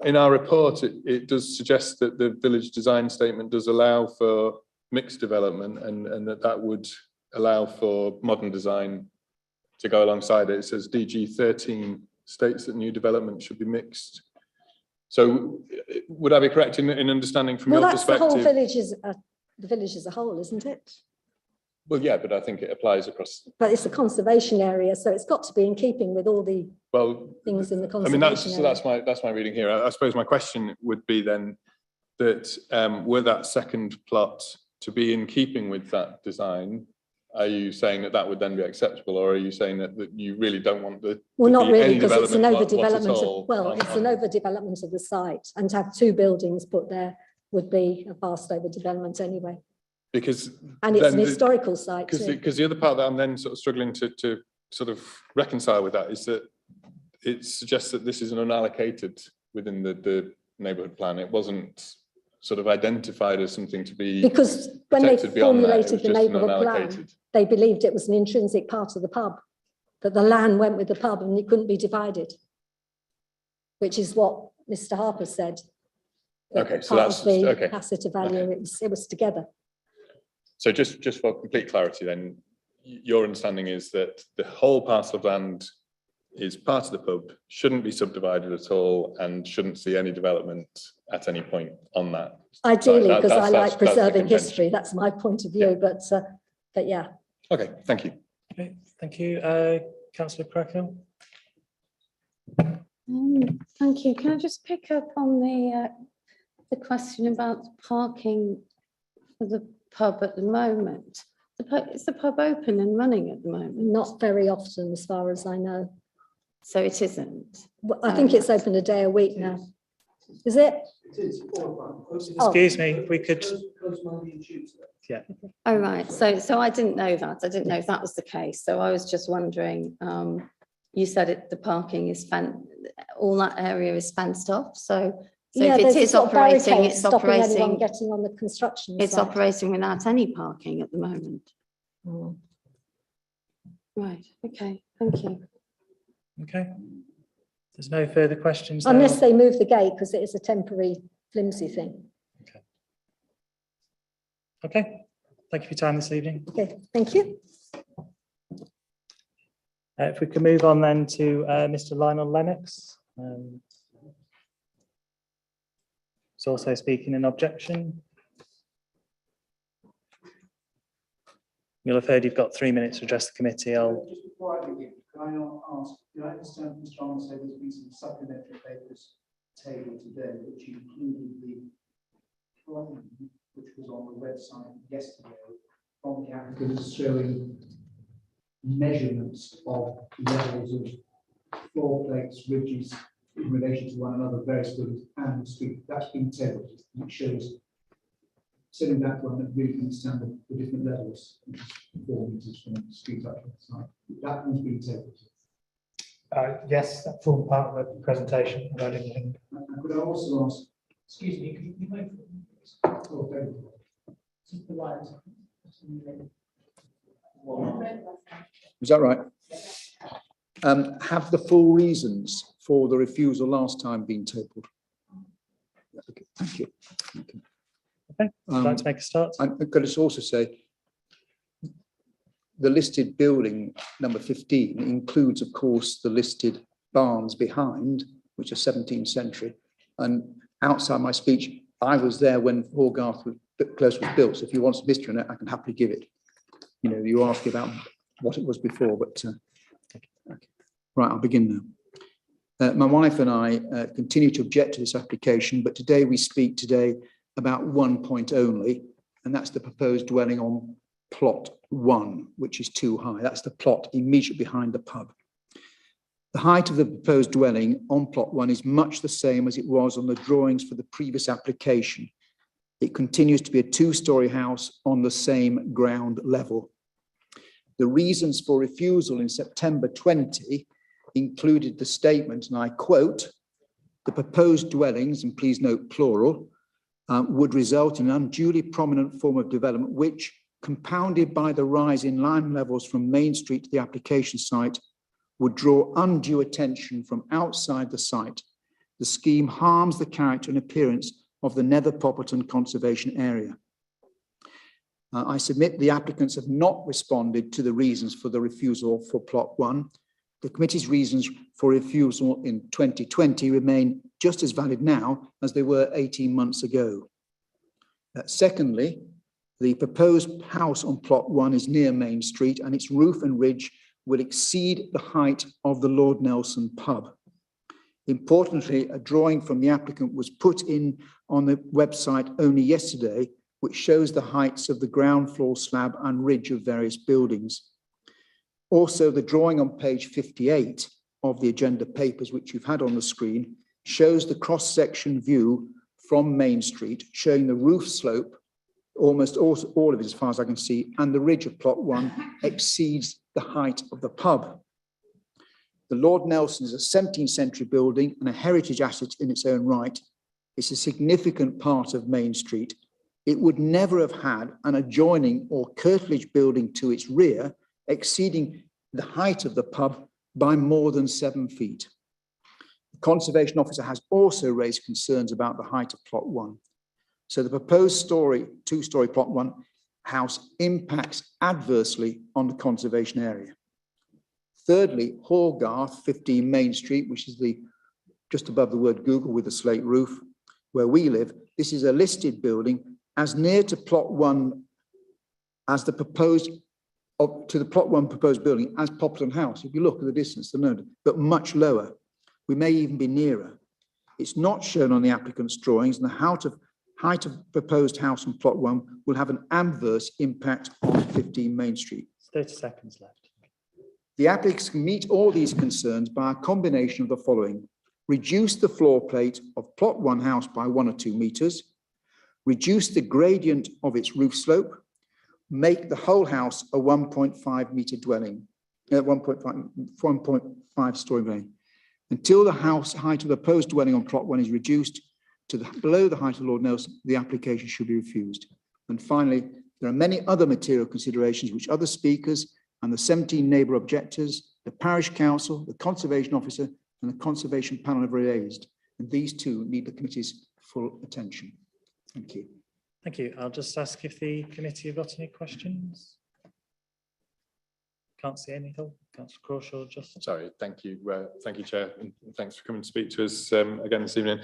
in our report, it does suggest that the village design statement does allow for mixed development, and that would allow for modern design to go alongside it. It says DG 13 states that new development should be mixed. So would I be correct in understanding from your perspective? Well, that's the whole the village as a whole, isn't it? Well, yeah, but I think it applies across. But it's a conservation area, so it's got to be in keeping with all the things in the conservation area. That's my reading here. I suppose my question would be then that were that second plot to be in keeping with that design, are you saying that would then be acceptable, or are you saying that you really don't want the? Well, not really, because it's an overdevelopment. It's an overdevelopment of the site, and to have 2 buildings put there would be a vast overdevelopment anyway. And it's an historical site too. Because the other part that I'm then sort of struggling to sort of reconcile with that is that it suggests that this is an unallocated within the neighbourhood plan. It wasn't sort of identified as something to be because when they formulated the neighbourhood plan, they believed it was an intrinsic part of the pub, that the land went with the pub and it couldn't be divided, which is what Mr. Harper said. Okay, so that's okay. Asset of value, okay. It was together. So just for complete clarity, then your understanding is that the whole parcel of land is part of the pub, shouldn't be subdivided at all, and shouldn't see any development at any point on that. Ideally, because I like preserving history. That's my point of view. Yeah. But yeah. Okay, thank you. Okay, thank you, Councillor Cracknell. Thank you. Can I just pick up on the question about parking for the pub at the moment? Is the pub open and running at the moment? Not very often, as far as I know. So it isn't? Well, I think it's open a day a week now. Is it? It is. Excuse me, if we could. Yeah. Oh, right. So I didn't know that. I didn't know if that was the case. So I was just wondering, you said the parking is all that area is fenced off. So So Yeah, if it there's a is sort of operating, barricade it's stopping anyone operating, getting on the construction it's site. operating without any parking at the moment. Mm. Right, okay, thank you. Okay. There's no further questions. Unless now. they move the gate, because it is a temporary flimsy thing. Okay. Thank you for your time this evening. Okay, thank you. If we can move on then to Mr. Lionel Lennox. He's also speaking in objection. You'll have heard you've got 3 minutes to address the committee. Just before I begin, can I not ask, did I understand Mr. Strong say there's been some supplementary papers tabled today, which included the plan, which was on the website yesterday, from the applicants showing measurements of levels of floor plates, ridges in relation to one another, various buildings and the street. That's been tabled. It shows, setting that one, that really can understand the different levels, which is 4 meters from the street up to the side. That one's been tabled. Yes, that formed part of the presentation. I didn't. And could I also ask, excuse me, can you wait for me? Oh, there we go. Just the light. Is that right? Have the full reasons for the refusal last time been tabled? Okay, thank you. Okay. Okay, would you like to make a start? I'm going to also say the listed building number 15 includes, of course, the listed barns behind, which are 17th century. And outside my speech, I was there when Hogarth Close was built. So if you want some history on it, I can happily give it. You know, you ask about what it was before, but okay. Right, I'll begin now. My wife and I continue to object to this application, but today we speak about one point only, and that's the proposed dwelling on plot 1, which is too high. That's the plot immediately behind the pub. The height of the proposed dwelling on plot 1 is much the same as it was on the drawings for the previous application. It continues to be a 2-storey house on the same ground level. The reasons for refusal in September 20 included the statement, and I quote, "The proposed dwellings," and please note plural, "would result in an unduly prominent form of development which, compounded by the rise in line levels from Main Street to the application site, would draw undue attention from outside the site. The scheme harms the character and appearance of the Nether Poppleton Conservation Area." I submit the applicants have not responded to the reasons for the refusal for plot 1. The committee's reasons for refusal in 2020 remain just as valid now as they were 18 months ago. Secondly, the proposed house on plot 1 is near Main Street and its roof and ridge will exceed the height of the Lord Nelson pub. Importantly, a drawing from the applicant was put in on the website only yesterday, which shows the heights of the ground floor slab and ridge of various buildings. Also, the drawing on page 58 of the agenda papers, which you've had on the screen, shows the cross-section view from Main Street, showing the roof slope, almost all of it as far as I can see, and the ridge of plot 1 exceeds the height of the pub. The Lord Nelson is a 17th century building and a heritage asset in its own right. It's a significant part of Main Street. It would never have had an adjoining or curtilage building to its rear exceeding the height of the pub by more than 7 feet. The Conservation Officer has also raised concerns about the height of plot 1. So the proposed 2-storey plot 1 house impacts adversely on the conservation area. Thirdly, Hogarth 15 Main Street, which is just above the word Google with a slate roof, where we live. This is a listed building as near to plot 1 as the proposed to the plot 1 proposed building as Poppleton House. If you look at the distance, but much lower. We may even be nearer. It's not shown on the applicant's drawings, and the height of proposed house on plot 1 will have an adverse impact on 15 Main Street. 30 seconds left. The applicants can meet all these concerns by a combination of the following: reduce the floor plate of plot 1 house by 1 or 2 meters, reduce the gradient of its roof slope, make the whole house a 1.5 meter dwelling, 1.5 story dwelling. Until the house height of the proposed dwelling on plot 1 is reduced, below the height of Lord Nelson, the application should be refused. And finally, there are many other material considerations which other speakers and the 17 neighbour objectors, the parish council, the conservation officer and the conservation panel have raised. And these two need the committee's full attention. Thank you. Thank you. I'll just ask if the committee have got any questions. Can't see anything. Councillor Crawshaw, just. Sorry, thank you, Chair, and thanks for coming to speak to us again this evening.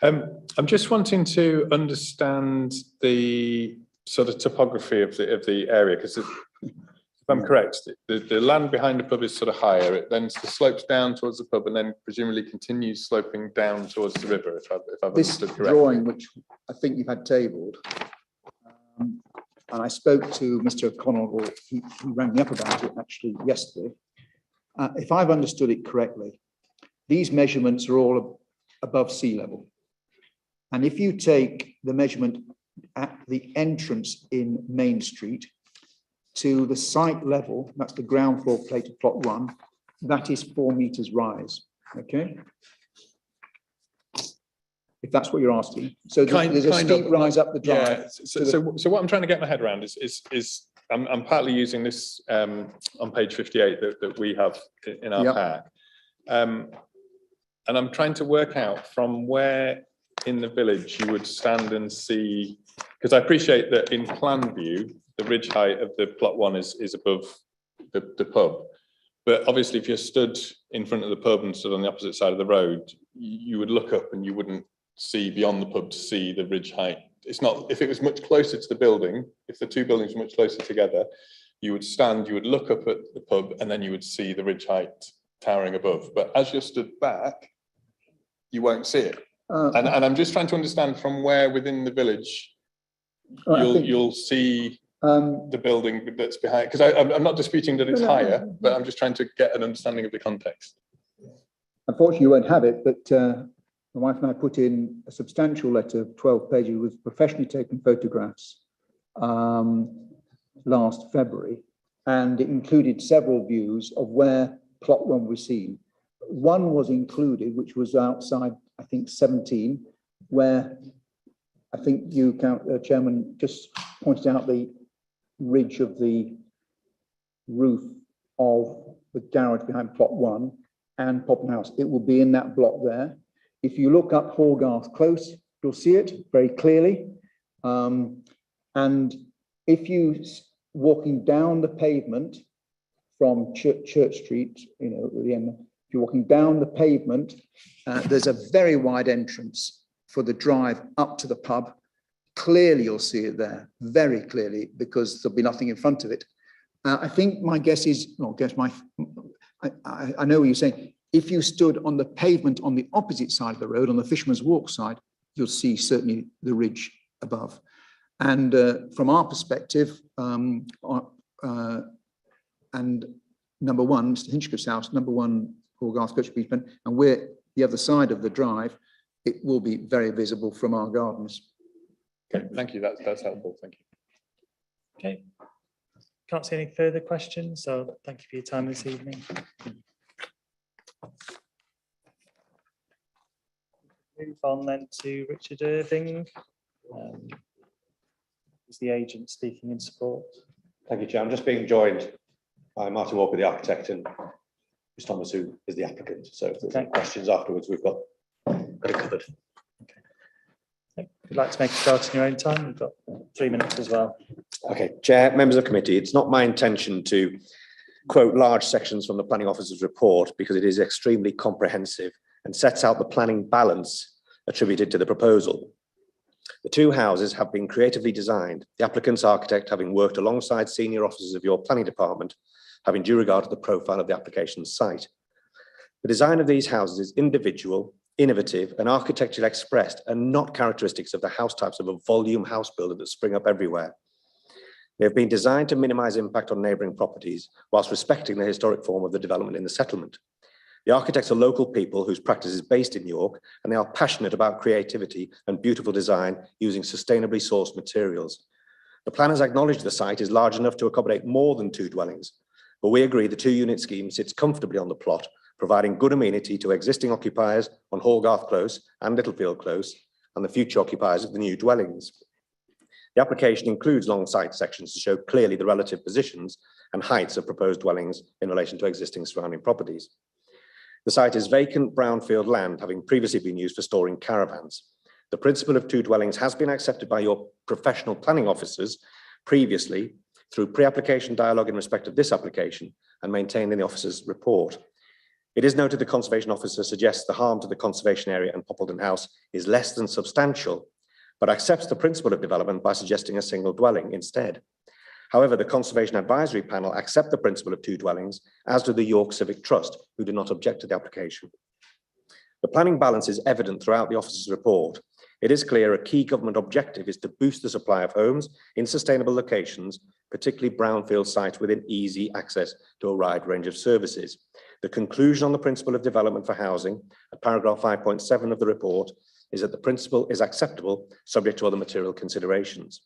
I'm just wanting to understand the sort of topography of the area, because if I'm correct, the land behind the pub is sort of higher. It then slopes down towards the pub and then presumably continues sloping down towards the river. If I've This understood correctly. drawing, which I think you've had tabled, and I spoke to Mr. Connaught, or he rang me up about it actually yesterday. If I've understood it correctly, these measurements are all above sea level. And if you take the measurement at the entrance in Main Street to the site level, that's the ground floor plate of plot 1, that is 4 meters rise, okay? If that's what you're asking. So there's a steep rise up the drive. Yeah. So what I'm trying to get my head around is I'm partly using this on page 58 that we have in our pack. And I'm trying to work out from where in the village you would stand and see, because I appreciate that in plan view, the ridge height of the plot 1 is above the pub. But obviously if you're stood in front of the pub and stood on the opposite side of the road, you would look up and you wouldn't see beyond the pub to see the ridge height. It's not, if it was much closer to the building, if the two buildings were much closer together, you would stand, you would look up at the pub and then you would see the ridge height towering above. But as you're stood back, you won't see it. And I'm just trying to understand from where within the village you'll see the building that's behind, because I'm not disputing that it's higher, but I'm just trying to get an understanding of the context. Unfortunately, you won't have it, but my wife and I put in a substantial letter of 12 pages with professionally taken photographs last February, and it included several views of where plot 1 was seen. One was included, which was outside, I think, 17, where I think you, Chairman, just pointed out the ridge of the roof of the garage behind plot 1 and Poppleton House. It will be in that block there. If you look up Hallgarth Close, you'll see it very clearly. And if you walking down the pavement from Church Street, you know, at the end, if you're walking down the pavement, there's a very wide entrance for the drive up to the pub. Clearly, you'll see it there, very clearly, because there'll be nothing in front of it. I think my guess is, not guess, I know what you're saying. If you stood on the pavement on the opposite side of the road, on the Fisherman's Walk side, you'll see certainly the ridge above. And from our perspective, and number 1, Mr. Hinchcliffe's house, number 1, Hallgarth Close, and we're the other side of the drive, it will be very visible from our gardens. Okay, thank you. That's helpful. Thank you. Okay. Can't see any further questions, so thank you for your time this evening. Move on then to Richard Irving. Is the agent speaking in support? Thank you, Chair. I'm just being joined by Martin Walker, the architect, and Chris Thomas, who is the applicant. So if there's any questions afterwards, we've got it covered. If you'd like to make a start in your own time, we've got 3 minutes as well. Okay, Chair, members of the committee, it's not my intention to quote large sections from the planning officer's report because it is extremely comprehensive and sets out the planning balance attributed to the proposal. The two houses have been creatively designed, the applicant's architect having worked alongside senior officers of your planning department, having due regard to the profile of the application site. The design of these houses is individual, innovative and architecturally expressed and not characteristics of the house types of a volume house builder that spring up everywhere. They have been designed to minimize impact on neighbouring properties whilst respecting the historic form of the development in the settlement. The architects are local people whose practice is based in York and they are passionate about creativity and beautiful design using sustainably sourced materials. The planners acknowledge the site is large enough to accommodate more than 2 dwellings, but we agree the 2-unit scheme sits comfortably on the plot, providing good amenity to existing occupiers on Hallgarth Close and Littlefield Close, and the future occupiers of the new dwellings. The application includes long site sections to show clearly the relative positions and heights of proposed dwellings in relation to existing surrounding properties. The site is vacant brownfield land, having previously been used for storing caravans. The principle of 2 dwellings has been accepted by your professional planning officers previously through pre-application dialogue in respect of this application and maintained in the officer's report. It is noted the conservation officer suggests the harm to the conservation area and Poppleton House is less than substantial, but accepts the principle of development by suggesting a single dwelling instead. However, the Conservation Advisory Panel accept the principle of 2 dwellings, as do the York Civic Trust, who do not object to the application. The planning balance is evident throughout the officer's report. It is clear a key government objective is to boost the supply of homes in sustainable locations, particularly brownfield sites within easy access to a wide range of services. The conclusion on the principle of development for housing, at paragraph 5.7 of the report, is that the principle is acceptable, subject to other material considerations.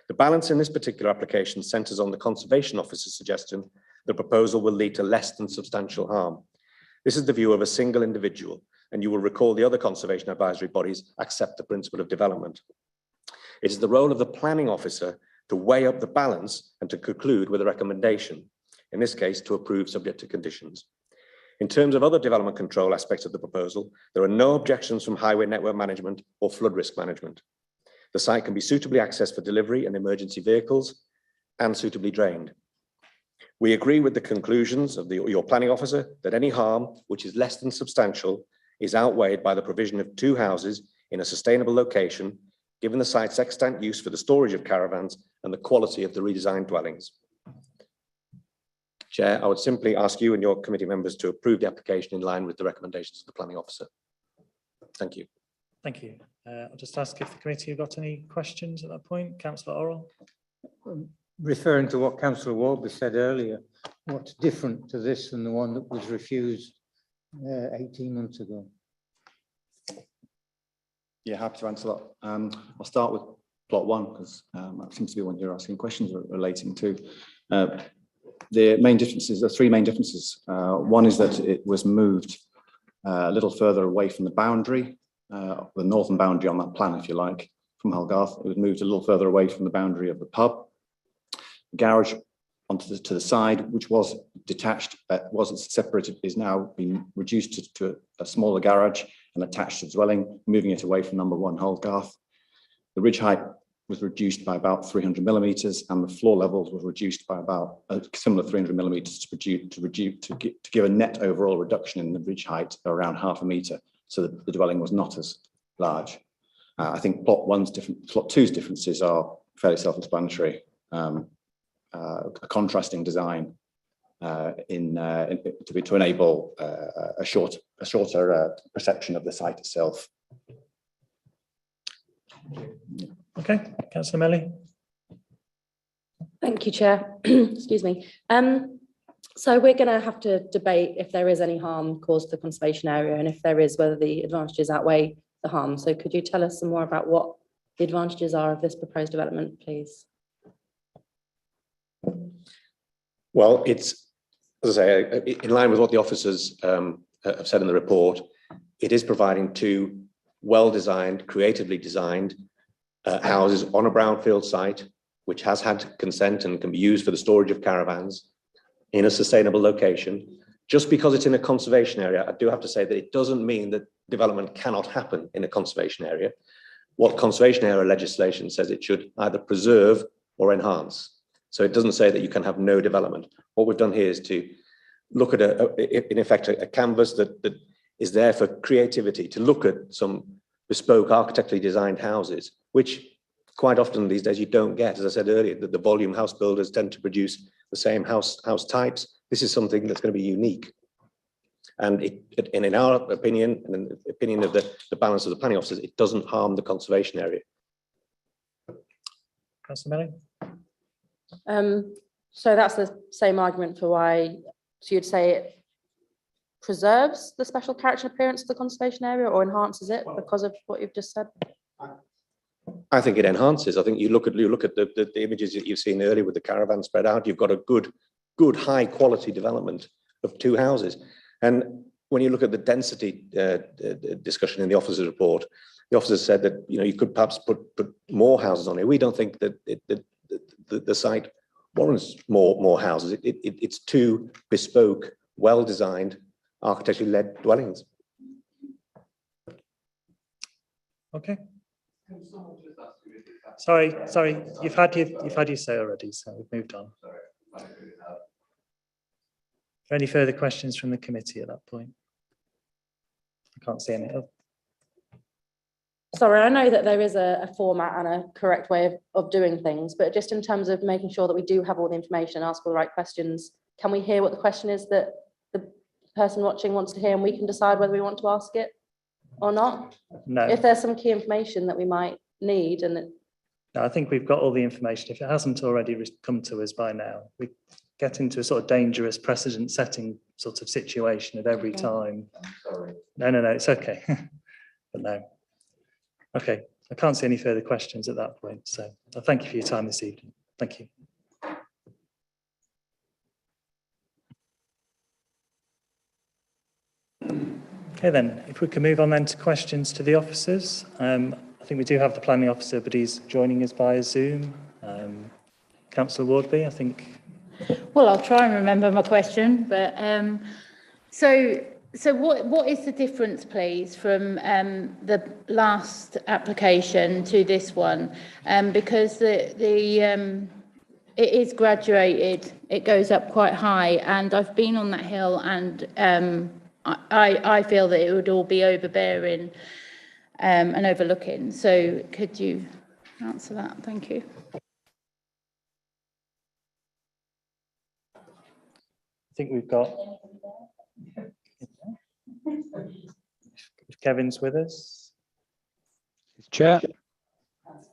The balance in this particular application centres on the Conservation Officer's suggestion the proposal will lead to less than substantial harm. This is the view of a single individual, and you will recall the other conservation advisory bodies accept the principle of development. It is the role of the planning officer to weigh up the balance and to conclude with a recommendation, in this case to approve subject to conditions. In terms of other development control aspects of the proposal, there are no objections from highway network management or flood risk management. The site can be suitably accessed for delivery and emergency vehicles and suitably drained. We agree with the conclusions of your planning officer that any harm which is less than substantial is outweighed by the provision of 2 houses in a sustainable location, given the site's extant use for the storage of caravans and the quality of the redesigned dwellings. Chair, I would simply ask you and your committee members to approve the application in line with the recommendations of the planning officer. Thank you. Thank you. I'll just ask if the committee have got any questions at that point. Councillor Orrell. Referring to what Councillor Walby said earlier, what's different to this than the one that was refused 18 months ago? Yeah, happy to answer that. I'll start with plot 1 because that seems to be one you're asking questions relating to. The main differences, the 3 main differences. One is that it was moved a little further away from the boundary, the northern boundary on that plan, if you like, from Hellgarth. It was moved a little further away from the boundary of the pub. The garage to the side, which was detached, wasn't separated, is now been reduced to a smaller garage and attached to the dwelling, moving it away from number 1 Hellgarth. The ridge height was reduced by about 300 millimetres, and the floor levels was reduced by about a similar 300 millimetres to give a net overall reduction in the ridge height of around half a metre, so that the dwelling was not as large. I think plot 2's differences are fairly self-explanatory. A contrasting design to enable a shorter perception of the site itself. Okay, Councillor Melly. Thank you, Chair. Excuse me. So we're going to have to debate if there is any harm caused to the conservation area, and if there is, whether the advantages outweigh the harm. So could you tell us some more about what the advantages are of this proposed development, please? Well, it's, as I say, in line with what the officers have said in the report, it is providing 2 well-designed, creatively designed houses on a brownfield site, which has had consent and can be used for the storage of caravans in a sustainable location. Just because it's in a conservation area, I do have to say that it doesn't mean that development cannot happen in a conservation area. What conservation area legislation says, it should either preserve or enhance. So it doesn't say that you can have no development. What we've done here is to look at, in effect, a canvas that is there for creativity, to look at some bespoke architecturally designed houses, which quite often these days you don't get. As I said earlier, that the volume house builders tend to produce the same house types. This is something that's going to be unique. And in our opinion, and in the opinion of the balance of the planning officers, it doesn't harm the conservation area. Councillor Melly. So that's the same argument for why, so you'd say it preserves the special character and appearance of the conservation area or enhances it because of what you've just said? I think it enhances. I think you look at the images that you've seen earlier with the caravan spread out, you've got a good high quality development of 2 houses. And when you look at the density discussion in the officers' report, the officers said that, you know, you could perhaps put more houses on it. We don't think that the site warrants more houses. It's two bespoke, well-designed, architecturally led dwellings. Okay. Sorry, you've had your say already, so we've moved on. Any further questions from the committee at that point? I can't see any. Sorry, I know that there is a format and a correct way of doing things, but just in terms of making sure that we do have all the information and ask all the right questions, can we hear what the question is that the person watching wants to hear, and we can decide whether we want to ask it or not? No. If there's some key information that we might need, and No, I think we've got all the information. If it hasn't already come to us by now, we get into a sort of dangerous precedent setting sort of situation at every time. No, it's okay. But no. Okay, I can't see any further questions at that point. So I thank you for your time this evening. Thank you. Okay then, if we can move on then to questions to the officers. I think we do have the planning officer, but he's joining us via Zoom. Councillor Wardby, I think. Well, I'll try and remember my question, but so what is the difference, please, from the last application to this one? Because it is graduated, it goes up quite high, and I've been on that hill, and I feel that it would all be overbearing and overlooking. So could you answer that? Thank you. I think we've got Kevin's with us. Chair.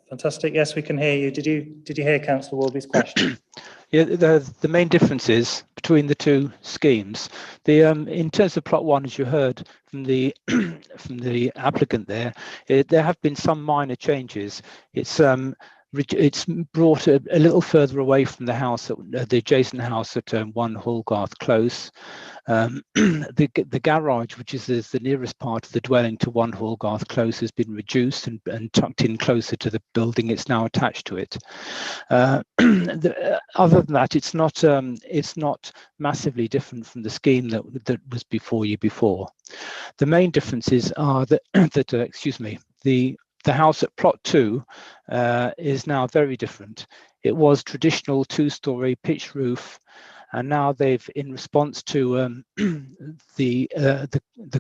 Fantastic. Yes, we can hear you. Did you hear Councillor Warby's question? Yeah, the main differences between the two schemes. In terms of plot one, as you heard from the from the applicant there have been some minor changes. It's brought a little further away from the house, the adjacent house at 1 Hallgarth Close. The garage, which is the nearest part of the dwelling to 1 Hallgarth Close, has been reduced and tucked in closer to the building it's now attached to it. Other than that, it's not massively different from the scheme that was before you before. The main differences are that the house at plot 2 is now very different. It was traditional 2-storey pitch roof, and now they've, in response to the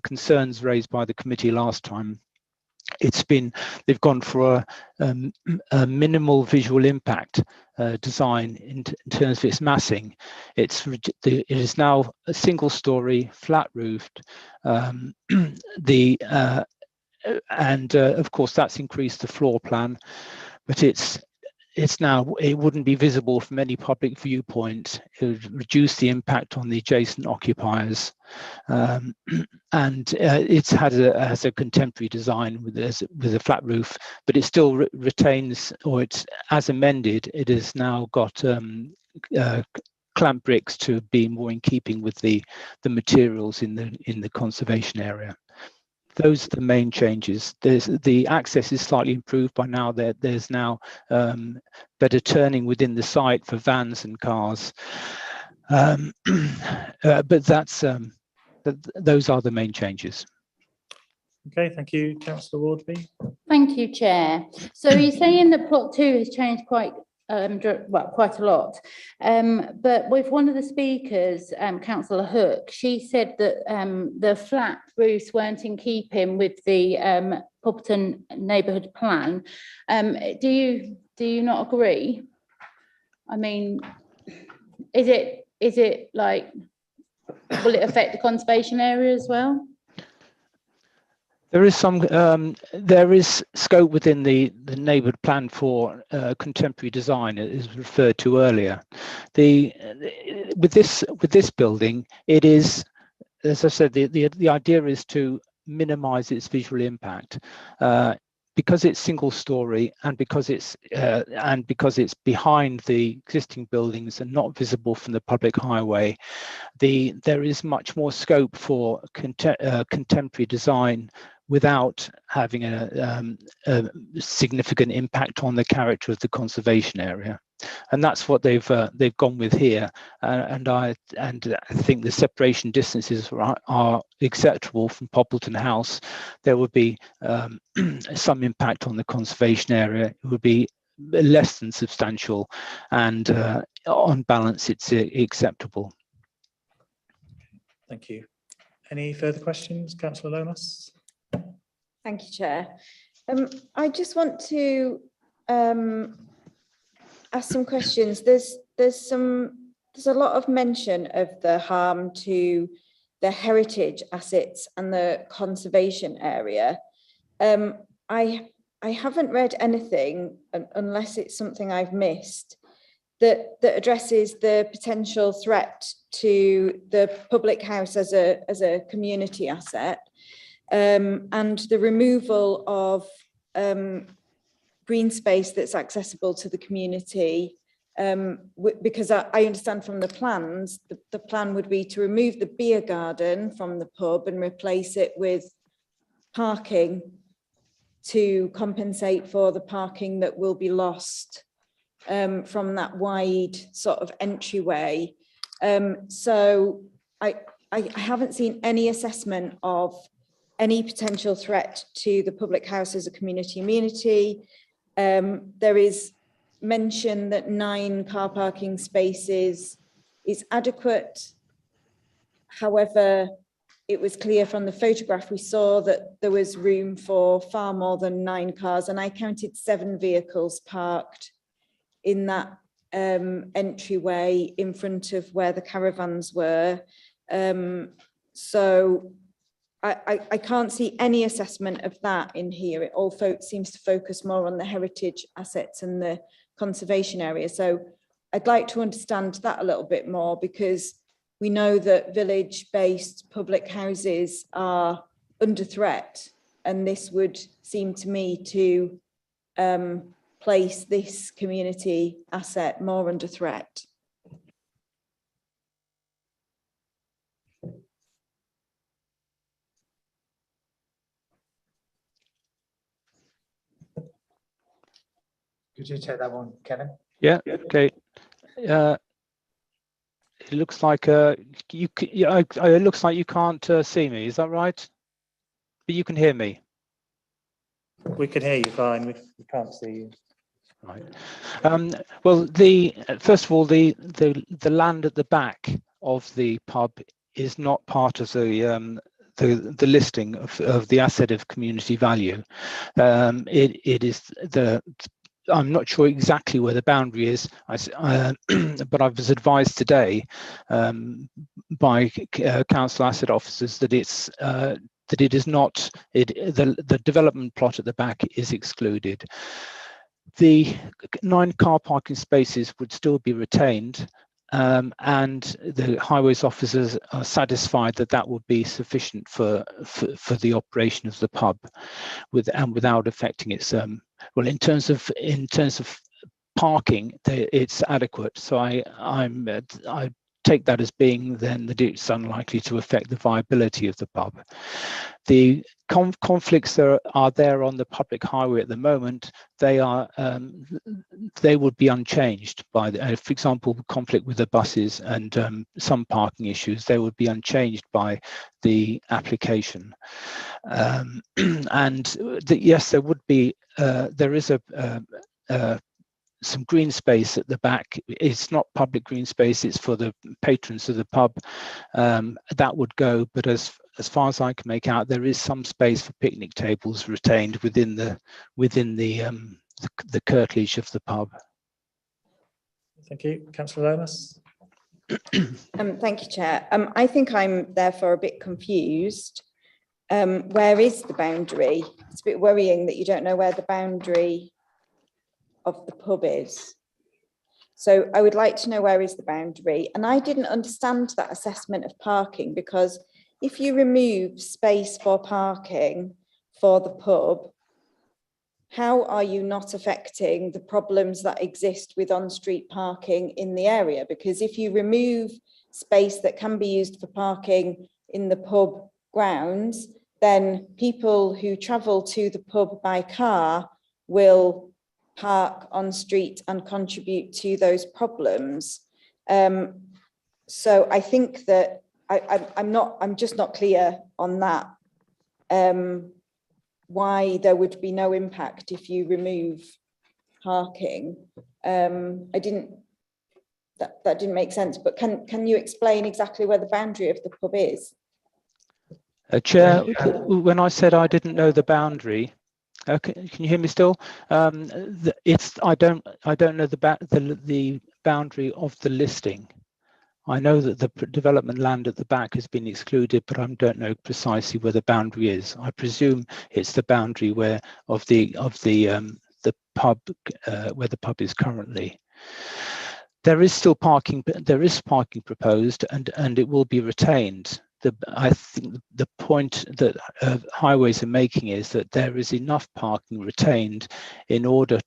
concerns raised by the committee last time, they've gone for a minimal visual impact design in terms of its massing. It is now a 1-storey flat roofed. And of course that's increased the floor plan, but it wouldn't be visible from any public viewpoint. It would reduce the impact on the adjacent occupiers, and it has a contemporary design with a flat roof, but it still retains, or it's as amended, it has now got clamp bricks to be more in keeping with the materials in the conservation area. Those are the main changes. The access is slightly improved by now. There's now better turning within the site for vans and cars. But those are the main changes. Okay, thank you, Councillor Wardby. Thank you, Chair. So you're saying that plot 2 has changed quite a lot. But with one of the speakers, Councillor Hook, she said that the flat roofs weren't in keeping with the Poppleton neighbourhood plan. Do you not agree? I mean, is it like, will it affect the conservation area as well? There is scope within the neighbourhood plan for contemporary design, as referred to earlier. With this building, it is, as I said, the idea is to minimise its visual impact. because it's single story and because it's behind the existing buildings and not visible from the public highway, there is much more scope for contemporary design without having a significant impact on the character of the conservation area. And that's what they've gone with here, and I think the separation distances are acceptable from Poppleton House. There would be some impact on the conservation area. It would be less than substantial, and on balance, it's acceptable. Thank you. Any further questions, Councillor Lomas? Thank you, Chair. I just want to ask some questions. There's a lot of mention of the harm to the heritage assets and the conservation area. I haven't read anything, unless it's something I've missed, that addresses the potential threat to the public house as a community asset, and the removal of green space that's accessible to the community, because I understand from the plans, the plan would be to remove the beer garden from the pub and replace it with parking to compensate for the parking that will be lost from that wide sort of entryway. So I haven't seen any assessment of any potential threat to the public house as a community amenity. There is mention that 9 car parking spaces is adequate. However, it was clear from the photograph we saw that there was room for far more than 9 cars, and I counted 7 vehicles parked in that entryway in front of where the caravans were. So I can't see any assessment of that in here. It all seems to focus more on the heritage assets and the conservation area. So I'd like to understand that a little bit more, because we know that village-based public houses are under threat, and this would seem to me to place this community asset more under threat. Could you take that one, Kevin? Yeah. Okay. It looks like it looks like you can't see me. Is that right? But you can hear me. We can hear you fine. We can't see you. Right. Well, first of all, the land at the back of the pub is not part of the listing of the asset of community value. It is I'm not sure exactly where the boundary is, but I was advised today by council asset officers that it is not. The development plot at the back is excluded. The 9 car parking spaces would still be retained, and the highways officers are satisfied that that would be sufficient for the operation of the pub, without affecting its well, in terms of parking, it's adequate. So I take that as being then that it's unlikely to affect the viability of the pub. The conflicts that are there on the public highway at the moment, they would be unchanged by for example, conflict with the buses and some parking issues. They would be unchanged by the application. And yes, there would be. There is some green space at the back. It's not public green space, it's for the patrons of the pub. That would go, but as far as I can make out, there is some space for picnic tables retained within the curtilage of the pub. Thank you. Councillor Lomas. Thank you, Chair. I think I'm therefore a bit confused. Where is the boundary? It's a bit worrying that you don't know where the boundary of the pub is. So I would like to know where is the boundary. And I didn't understand that assessment of parking, because if you remove space for parking for the pub, how are you not affecting the problems that exist with on-street parking in the area? Because if you remove space that can be used for parking in the pub grounds, then people who travel to the pub by car will park on street and contribute to those problems. So I think that I'm just not clear on that. Why there would be no impact if you remove parking. That didn't make sense, but can you explain exactly where the boundary of the pub is? Chair, when I said I didn't know the boundary, can you hear me still? I don't know the boundary of the listing. I know that the development land at the back has been excluded, but I don't know precisely where the boundary is. I presume it's the boundary of the pub where the pub is currently. There is still parking. There is parking proposed, and it will be retained. I think the point that highways are making is that there is enough parking retained in order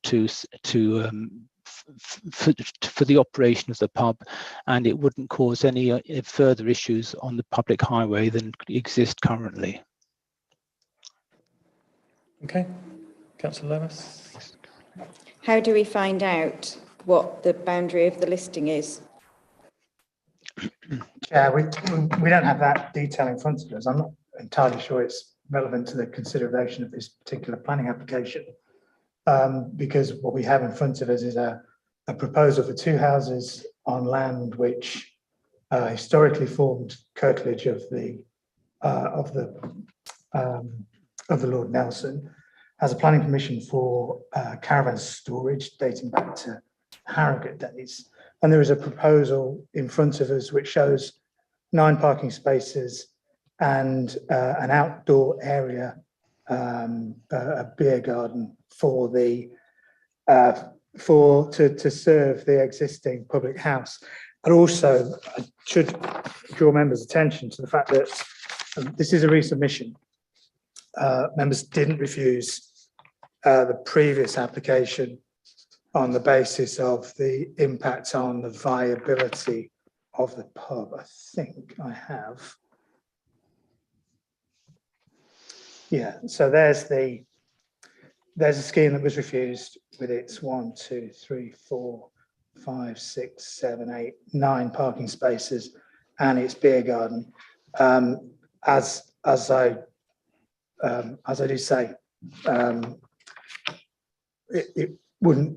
for the operation of the pub, and it wouldn't cause any further issues on the public highway than exist currently. Okay, Councillor Levis. How do we find out what the boundary of the listing is? Yeah, we don't have that detail in front of us. I'm not entirely sure it's relevant to the consideration of this particular planning application, because what we have in front of us is a proposal for two houses on land which historically formed curtilage of the Lord Nelson, has a planning permission for caravan storage dating back to Harrogate days. And there is a proposal in front of us which shows 9 parking spaces and an outdoor area, a beer garden for to serve the existing public house. And also, I should draw members' attention to the fact that this is a resubmission. Members didn't refuse the previous application on the basis of the impact on the viability of the pub. I think I have. Yeah, so there's a scheme that was refused with its 1, 2, 3, 4, 5, 6, 7, 8, 9 parking spaces and its beer garden. As I do say,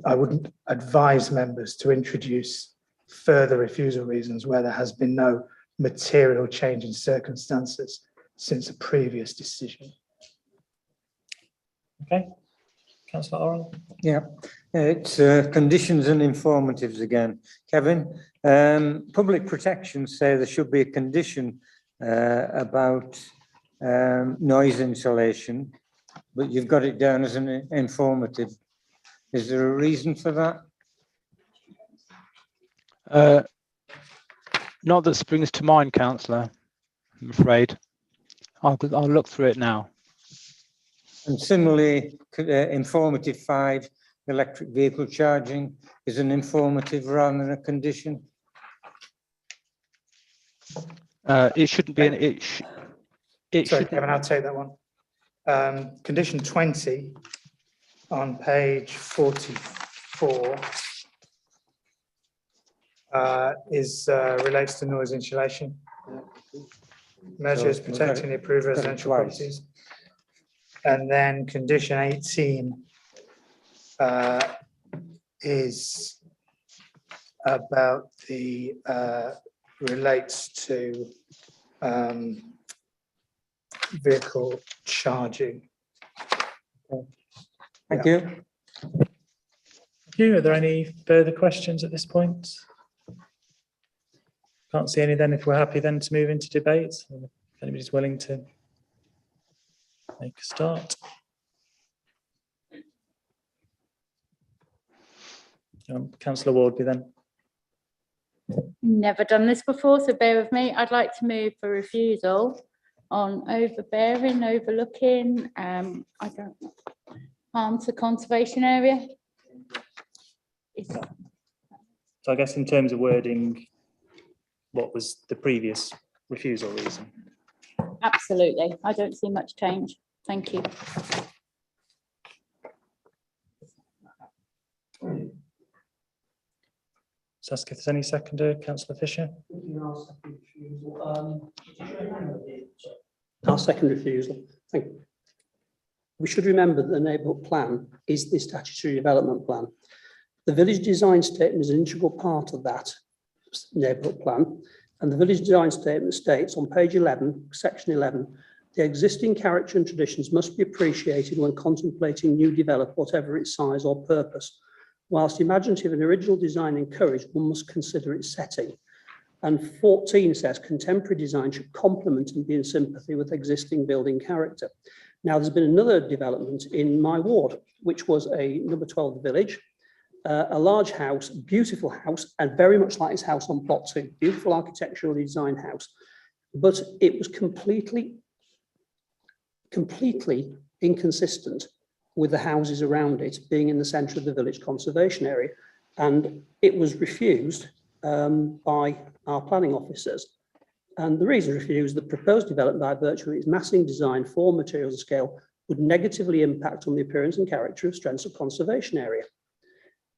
I wouldn't advise members to introduce further refusal reasons where there has been no material change in circumstances since a previous decision. Okay, Councillor Oral. Yeah, it's conditions and informatives again. Kevin, public protection say there should be a condition about noise insulation, but you've got it down as an informative. Is there a reason for that? Not that springs to mind, Councillor, I'm afraid. I'll look through it now. And similarly, informative 5, electric vehicle charging is an informative rather than a condition. It shouldn't be an Sorry, Kevin, I'll take that one. Condition 20 on page 44 relates to noise insulation. Measures protecting the approved residential properties. And then condition 18 is about the relates to vehicle charging. Thank you. Thank you. Are there any further questions at this point? Can't see any then. If we're happy then to move into debate, if anybody's willing to make a start. Councillor Wardley then. Never done this before, so bear with me. I'd like to move for refusal on overbearing, overlooking. I don't harm to conservation area? So I guess in terms of wording, what was the previous refusal reason? Absolutely. I don't see much change. Thank you. So ask if there's any seconder, councillor Fisher. Our second refusal. Thank you. We should remember that the neighbourhood plan is the statutory development plan. The village design statement is an integral part of that neighbourhood plan. And the village design statement states on page 11, section 11, the existing character and traditions must be appreciated when contemplating new development, whatever its size or purpose. Whilst imaginative and original design encouraged, one must consider its setting. And 14 says contemporary design should complement and be in sympathy with existing building character. Now, there's been another development in my ward, which was a number 12 village, a large house, beautiful house, and very much like his house on plot 2, beautiful architecturally designed house. But it was completely inconsistent with the houses around it being in the centre of the village conservation area. And it was refused by our planning officers. And the reason refused, the proposed development by virtue of its massing design, form, materials and scale would negatively impact on the appearance and character of strengths of conservation area.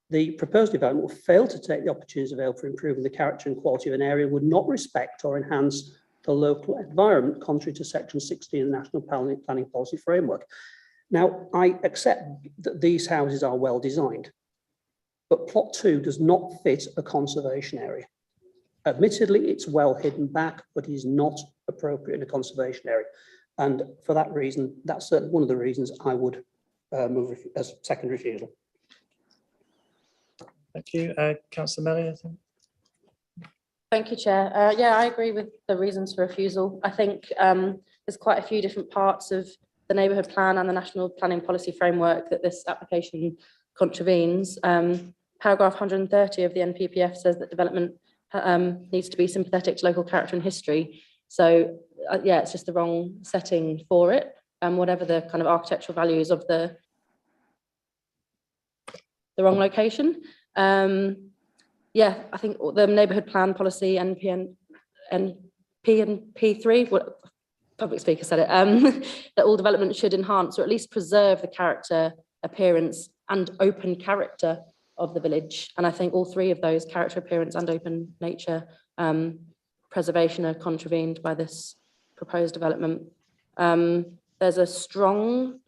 The proposed development will fail to take the opportunities available for improving the character and quality of an area, would not respect or enhance the local environment, contrary to section 16 of the National Planning Policy Framework. Now, I accept that these houses are well designed, but plot 2 does not fit a conservation area. Admittedly, it's well hidden back, but is not appropriate in a conservation area. And for that reason, that's one of the reasons I would move as second refusal. Thank you. Councillor Melly, I think. Thank you, Chair. Yeah, I agree with the reasons for refusal. I think there's quite a few different parts of the neighbourhood plan and the National Planning Policy Framework that this application contravenes. Paragraph 130 of the NPPF says that development needs to be sympathetic to local character and history. So yeah, it's just the wrong setting for it. And whatever the kind of architectural values of the wrong location. Yeah, I think the neighbourhood plan policy and P3, what public speaker said it, that all development should enhance or at least preserve the character, appearance and open character of the village. And I think all three of those, character, appearance and open nature preservation, are contravened by this proposed development. There's a strong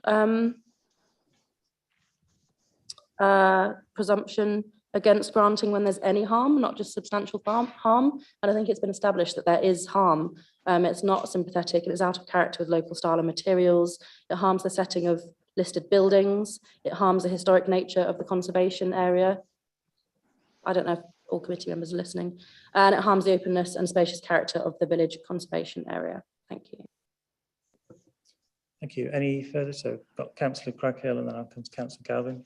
presumption against granting when there's any harm, not just substantial harm. And I think it's been established that there is harm. It's not sympathetic, it is out of character with local style and materials. It harms the setting of listed buildings. It harms the historic nature of the conservation area. I don't know if all committee members are listening. And it harms the openness and spacious character of the village conservation area. Thank you. Thank you. Any further? So got Councillor Crackhill and then I'll come to Councillor Galvin.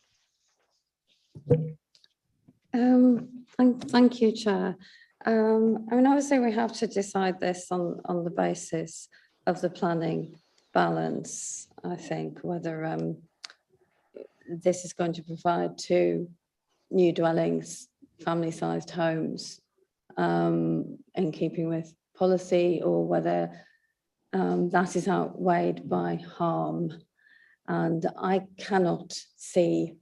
Thank you, Chair. I mean, obviously we have to decide this on the basis of the planning balance, I think, whether this is going to provide 2 new dwellings, family-sized homes, in keeping with policy, or whether that is outweighed by harm. And I cannot see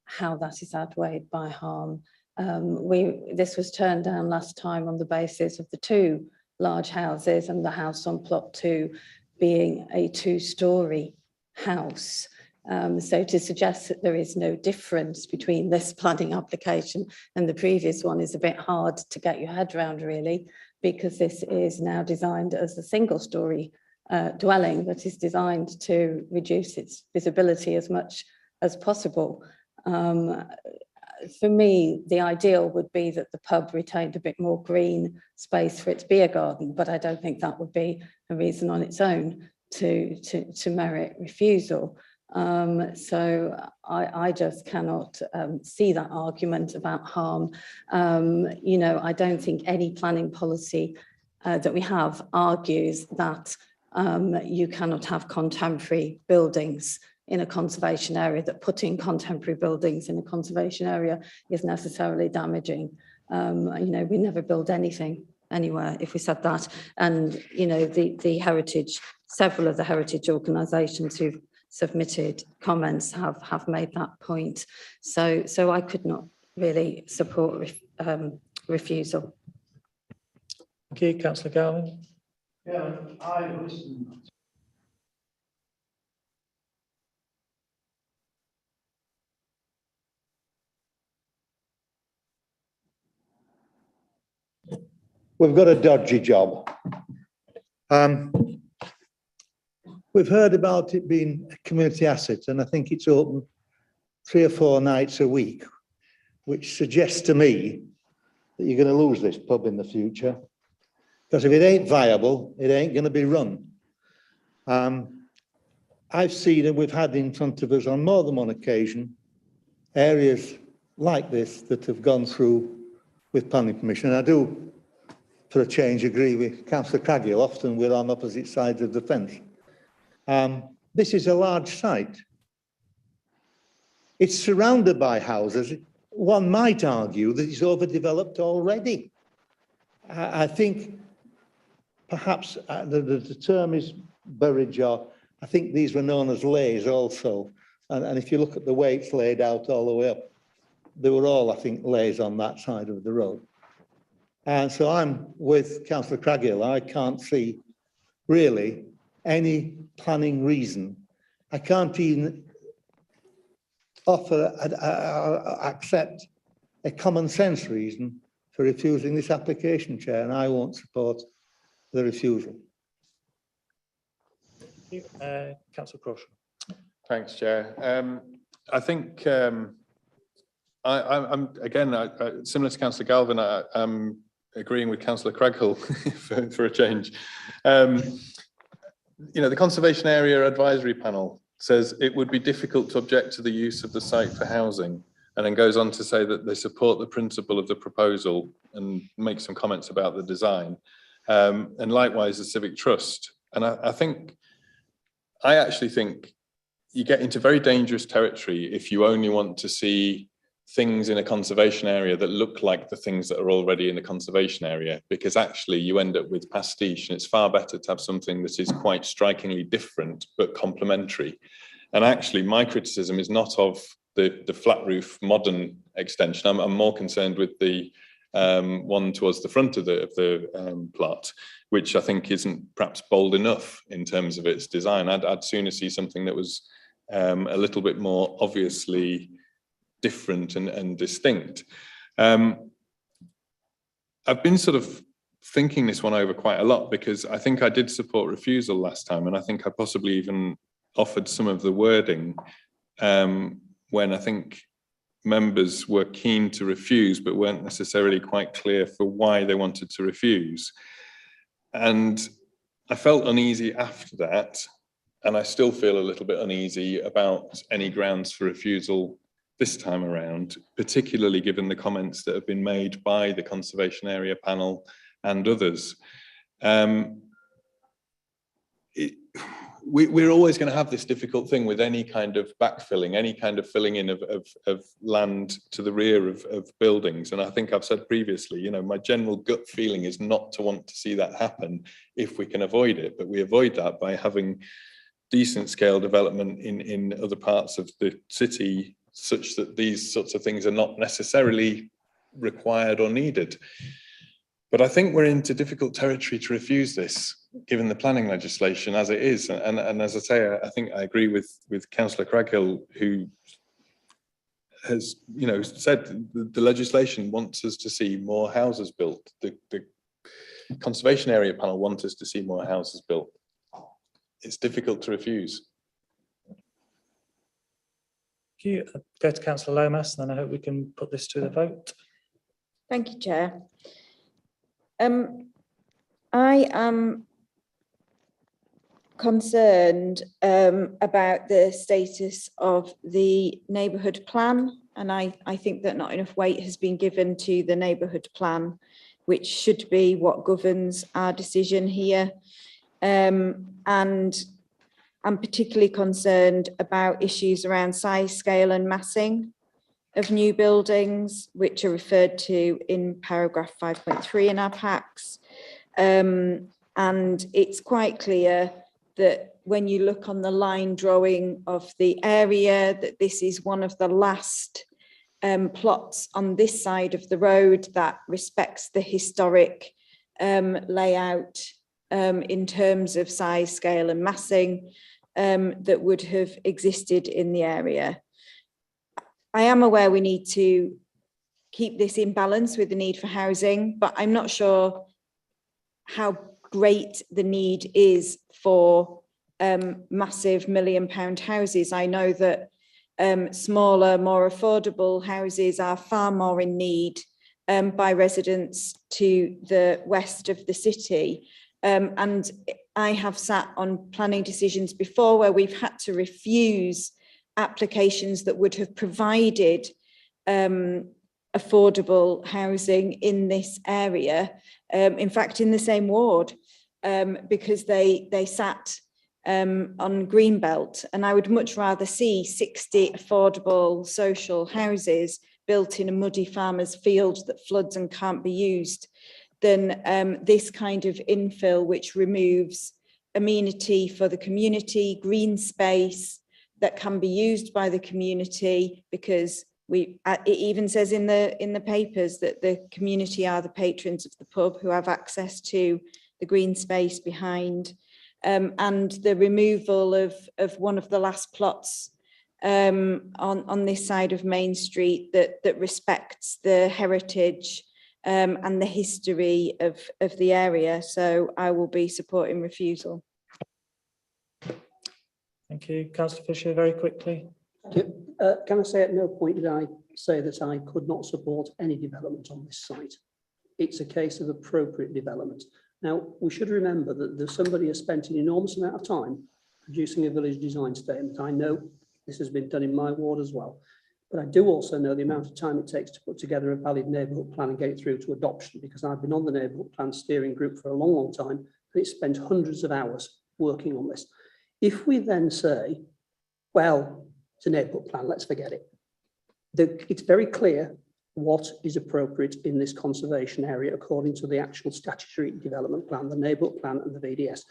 how that is outweighed by harm. This was turned down last time on the basis of the 2 large houses and the house on plot 2 being a 2-storey house. So to suggest that there is no difference between this planning application and the previous one is a bit hard to get your head around, really, because this is now designed as a single-storey dwelling that is designed to reduce its visibility as much as possible. For me, the ideal would be that the pub retained a bit more green space for its beer garden, but I don't think that would be a reason on its own to merit refusal. So I just cannot see that argument about harm. You know, I don't think any planning policy that we have argues that you cannot have contemporary buildings in a conservation area, that putting contemporary buildings in a conservation area is necessarily damaging. You know, we never build anything anywhere if we said that. And, you know, the heritage, several of the heritage organisations who've submitted comments have made that point. So I could not really support refusal. Thank you, Councillor Galvin. Yeah, I listen. We've got a dodgy job. We've heard about it being a community asset, and I think it's open 3 or 4 nights a week, which suggests to me that you're going to lose this pub in the future. Because if it ain't viable, it ain't going to be run. I've seen, and we've had in front of us on more than one occasion, areas like this that have gone through with planning permission. I do, for a change, agree with Councillor Craggill. Often we're on opposite sides of the fence. This is a large site. It's surrounded by houses. One might argue that it's overdeveloped already. I think perhaps the term is burridge, or I think these were known as lays also. And if you look at the way it's laid out all the way up, they were all, I think, lays on that side of the road. And so I'm with Councillor Craggill. I can't see really any planning reason. I can't even offer, accept a common sense reason for refusing this application, Chair, and I won't support the refusal. Thank you. Councillor Crush. Thanks, Chair. I think I'm again, similar to Councillor Galvin, I'm agreeing with Councillor Craghill for a change. You know, the Conservation Area Advisory Panel says it would be difficult to object to the use of the site for housing, and then goes on to say that they support the principle of the proposal and make some comments about the design. And likewise, the Civic Trust. And I actually think you get into very dangerous territory if you only want to see things in a conservation area that look like the things that are already in a conservation area, because actually you end up with pastiche, and it's far better to have something that is quite strikingly different but complementary. And actually my criticism is not of the flat roof modern extension. I'm more concerned with the one towards the front of the plot, which I think isn't perhaps bold enough in terms of its design. I'd sooner see something that was a little bit more obviously different and distinct. I've been sort of thinking this one over quite a lot, because I think I did support refusal last time, and I think I possibly even offered some of the wording when I think members were keen to refuse but weren't necessarily quite clear for why they wanted to refuse. And I felt uneasy after that, and I still feel a little bit uneasy about any grounds for refusal this time around, particularly given the comments that have been made by the Conservation Area Panel and others. We're always going to have this difficult thing with any kind of backfilling, any kind of filling in of land to the rear of buildings. And I think I've said previously, you know, my general gut feeling is not to want to see that happen if we can avoid it, but we avoid that by having decent scale development in other parts of the city, such that these sorts of things are not necessarily required or needed. But I think we're into difficult territory to refuse this, given the planning legislation as it is. And as I say, I think I agree with Councillor Craghill, who has, you know, said the legislation wants us to see more houses built. The Conservation Area Panel wants us to see more houses built. It's difficult to refuse. Thank you. I'll go to Councillor Lomas, and then I hope we can put this to the vote. Thank you, Chair. I am concerned about the status of the neighbourhood plan, and I think that not enough weight has been given to the neighbourhood plan, which should be what governs our decision here. And I'm particularly concerned about issues around size, scale and massing of new buildings, which are referred to in paragraph 5.3 in our packs. And it's quite clear that when you look on the line drawing of the area, that this is one of the last plots on this side of the road that respects the historic layout in terms of size, scale and massing that would have existed in the area. I am aware we need to keep this in balance with the need for housing, but I'm not sure how great the need is for massive £1 million houses. I know that smaller, more affordable houses are far more in need by residents to the west of the city. And I have sat on planning decisions before where we've had to refuse applications that would have provided affordable housing in this area, in fact, in the same ward, because they sat on Greenbelt. And I would much rather see 60 affordable social houses built in a muddy farmer's field that floods and can't be used than this kind of infill, which removes amenity for the community, green space that can be used by the community, because it even says in the papers that the community are the patrons of the pub who have access to the green space behind, and the removal of one of the last plots on this side of Main Street that respects the heritage and the history of the area. So I will be supporting refusal. Thank you. Councillor Fisher, very quickly. Can I say at no point did I say that I could not support any development on this site? It's a case of appropriate development. Now, we should remember that somebody has spent an enormous amount of time producing a village design statement. I know this has been done in my ward as well, but I do also know the amount of time it takes to put together a valid neighbourhood plan and get it through to adoption, because I've been on the neighbourhood plan steering group for a long, long time, and it's spent hundreds of hours working on this. If we then say, well, it's a neighbourhood plan, let's forget it. It's very clear what is appropriate in this conservation area according to the actual statutory development plan, the neighbourhood plan and the VDS.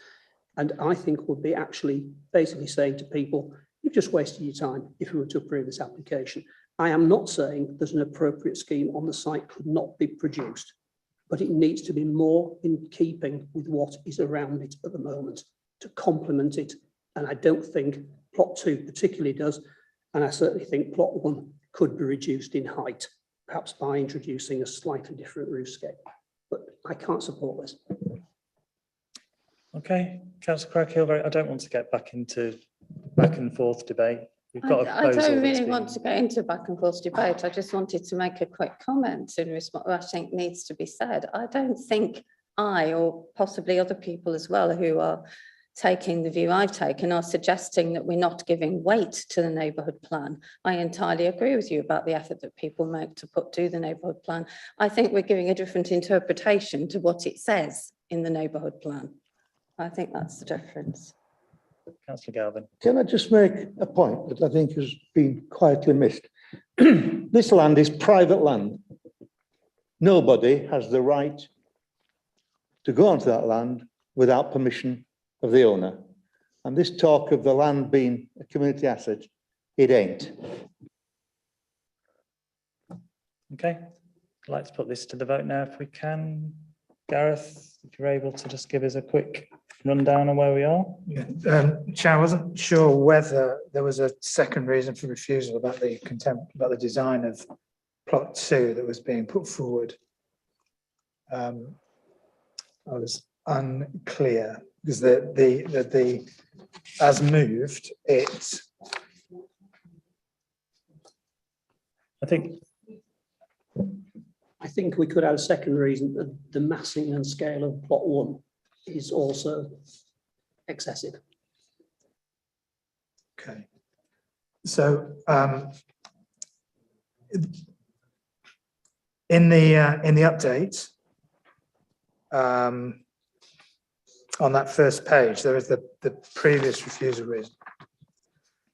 And I think would be actually basically saying to people, you've just wasted your time if we were to approve this application. I am not saying there's an appropriate scheme on the site could not be produced, but it needs to be more in keeping with what is around it at the moment to complement it. And I don't think plot 2 particularly does. And I certainly think plot 1 could be reduced in height, perhaps by introducing a slightly different roof scape. But I can't support this. Okay, Councillor Crackhill, I don't want to get back into back and forth debate. We've got a I proposal don't that's really been- want to get into back and forth debate. I just wanted to make a quick comment in response I think needs to be said. I don't think I, or possibly other people as well who are taking the view I've taken, are suggesting that we're not giving weight to the neighbourhood plan. I entirely agree with you about the effort that people make to put to the neighbourhood plan. I think we're giving a different interpretation to what it says in the neighbourhood plan. I think that's the difference. Councillor Galvin. Can I just make a point that I think has been quietly missed? This land is private land. Nobody has the right to go onto that land without permission of the owner. And this talk of the land being a community asset, it ain't. Okay, I'd like to put this to the vote now if we can. Gareth, if you're able to just give us a quick rundown on where we are. Yeah, Chair, I wasn't sure whether there was a second reason for refusal about the about the design of plot 2 that was being put forward. I was unclear because the as moved it. I think we could add a second reason that the massing and scale of plot 1 is also excessive. Okay, so in the update, on that first page, there is the previous refusal reason.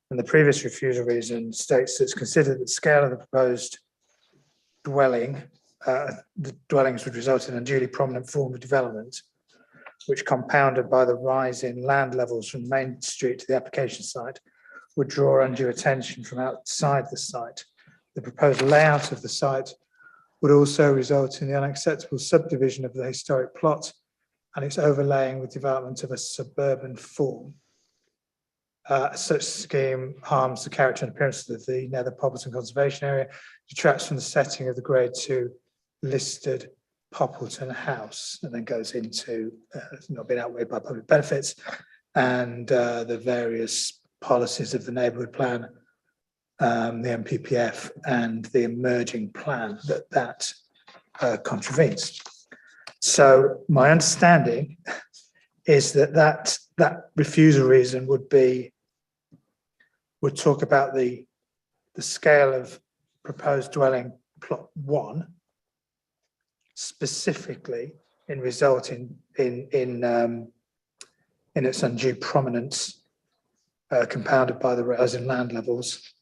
And the previous refusal reason states that it's considered that the scale of the proposed dwelling, the dwellings would result in a unduly prominent form of development, which compounded by the rise in land levels from Main Street to the application site, would draw undue attention from outside the site. The proposed layout of the site would also result in the unacceptable subdivision of the historic plot and its overlaying with development of a suburban form. Such scheme harms the character and appearance of the Nether Poppleton Conservation Area, detracts from the setting of the Grade 2 listed Poppleton House, and then goes into not being outweighed by public benefits and the various policies of the neighbourhood plan, the MPPF, and the emerging plan that contravenes. So my understanding is that refusal reason would talk about the scale of proposed dwelling plot 1, specifically in resulting in its undue prominence, compounded by the rise in land levels,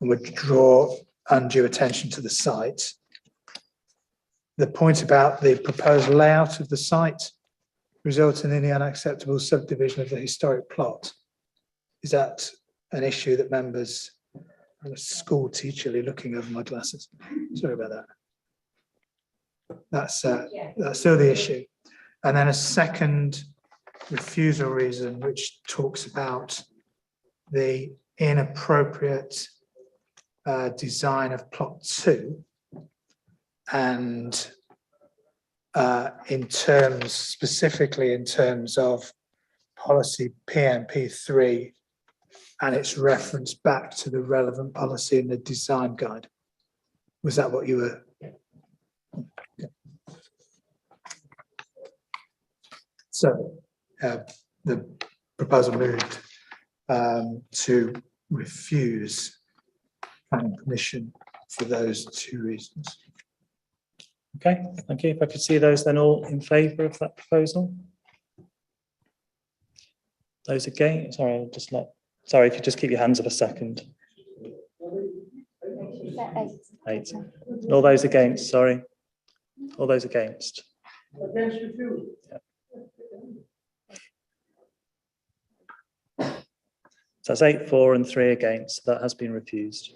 and would draw undue attention to the site. The point about the proposed layout of the site resulting in the unacceptable subdivision of the historic plot, is that an issue that members, I'm a school teacherly looking over my glasses, sorry about that. That's still the issue. And then a second refusal reason, which talks about the inappropriate design of plot 2, and specifically in terms of policy PMP3 and its reference back to the relevant policy in the design guide. Was that what you were? Yeah. So the proposal moved to refuse planning permission for those 2 reasons. Okay, thank you. If I could see those then all in favour of that proposal. Those against, sorry, I'll just sorry, if you just keep your hands up a second. 8. And all those against, sorry. All those against. Against refusal. Yeah. So that's 8 for and 3 against. That has been refused.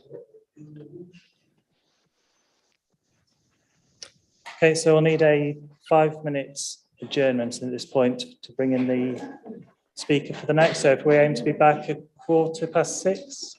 Okay, so I'll need a 5 minutes adjournment at this point to bring in the speaker for the next. So if we aim to be back at 6:15.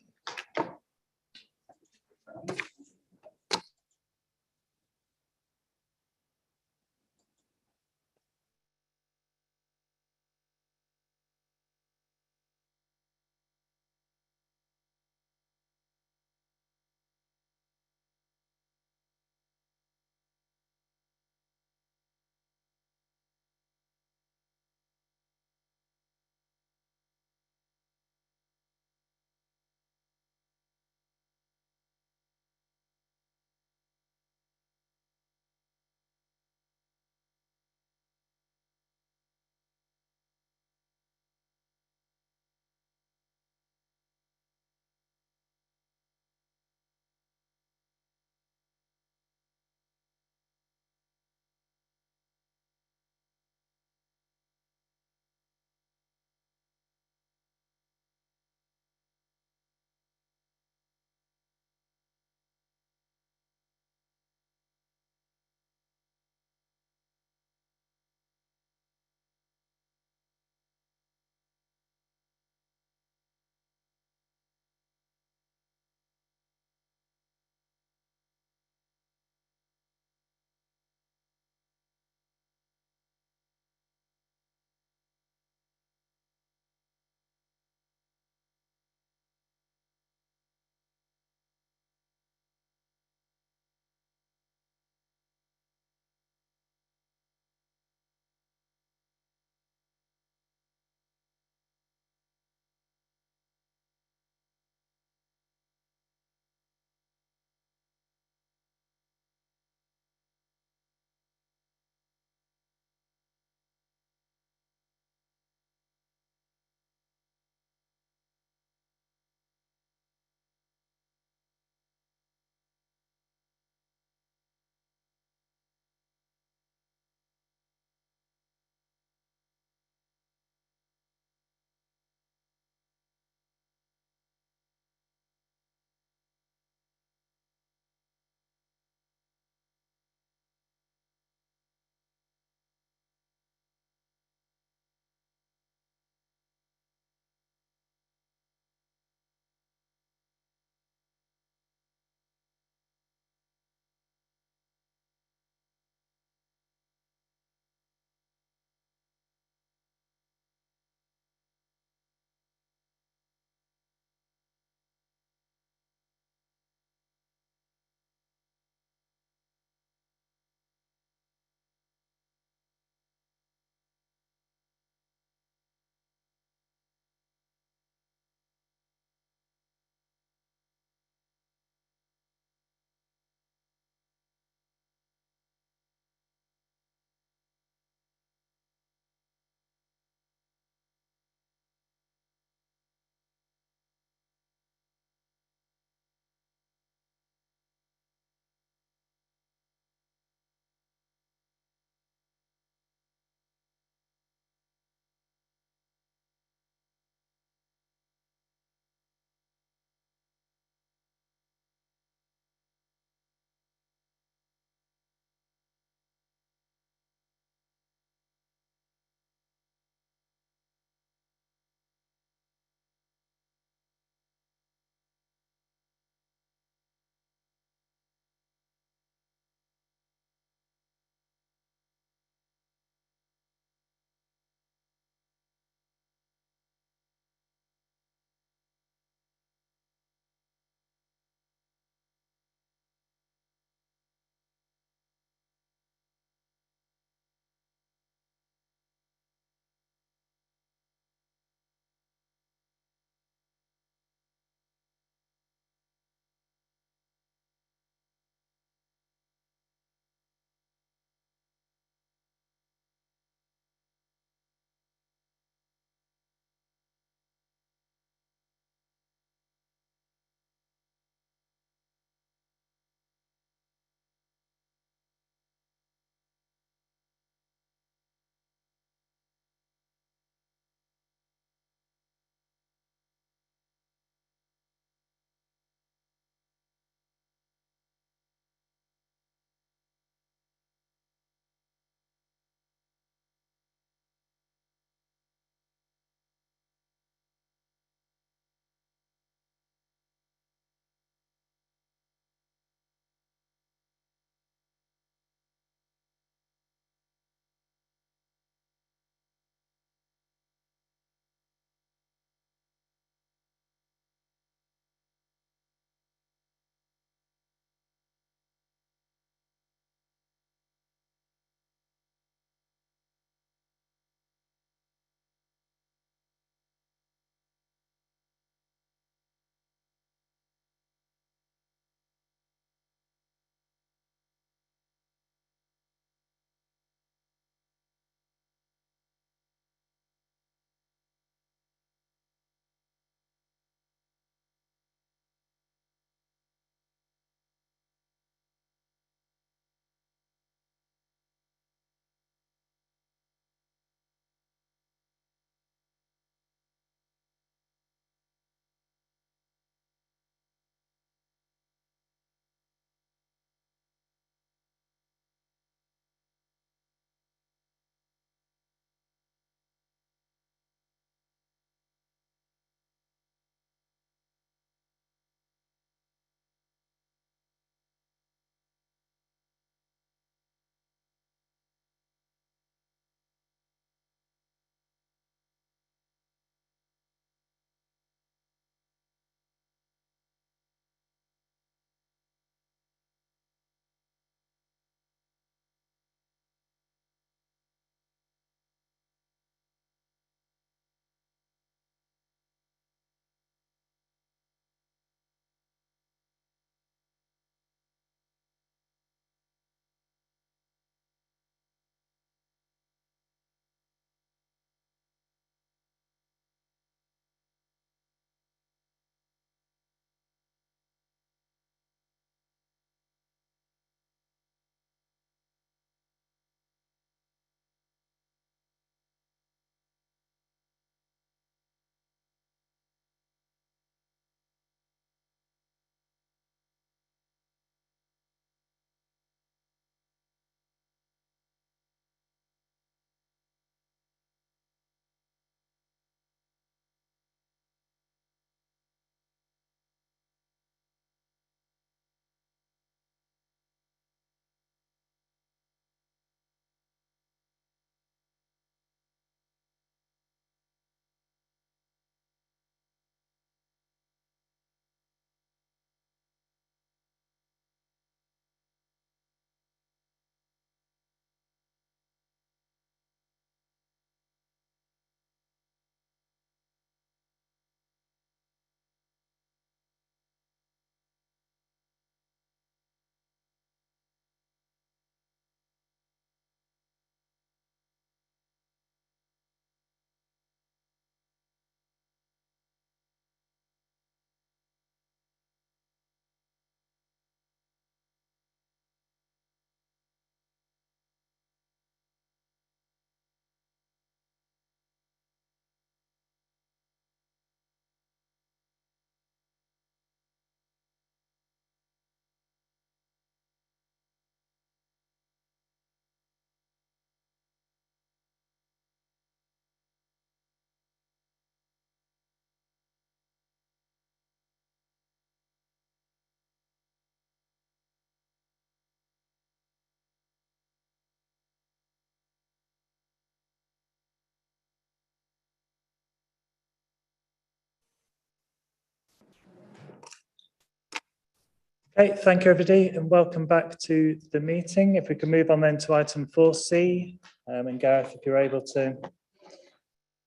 Okay, thank you everybody and welcome back to the meeting. If we can move on then to item 4C, and Gareth, if you're able to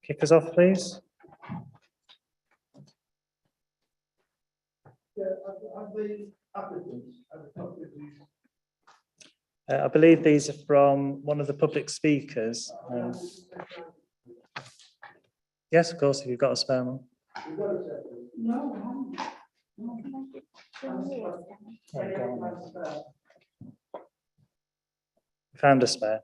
kick us off, please. I believe these are from one of the public speakers. Yes, of course, if you've got a spare one. Found a spare.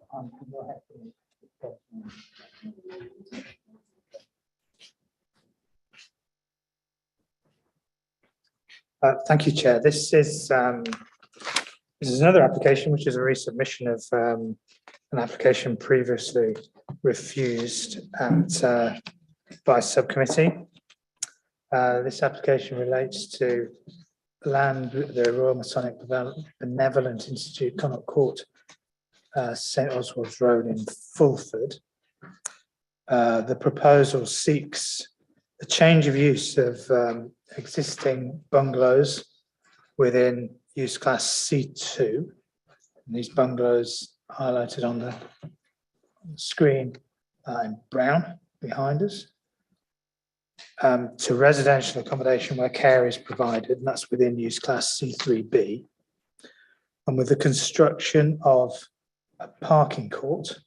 Thank you, Chair. This is another application, which is a resubmission of an application previously refused by subcommittee. This application relates to land, the Royal Masonic Benevolent Institute, Connaught Court, St Oswalds Road in Fulford. The proposal seeks a change of use of existing bungalows within use class C2. And these bungalows highlighted on the screen in brown behind us, to residential accommodation where care is provided, and that's within use class C3B. And with the construction of a parking court,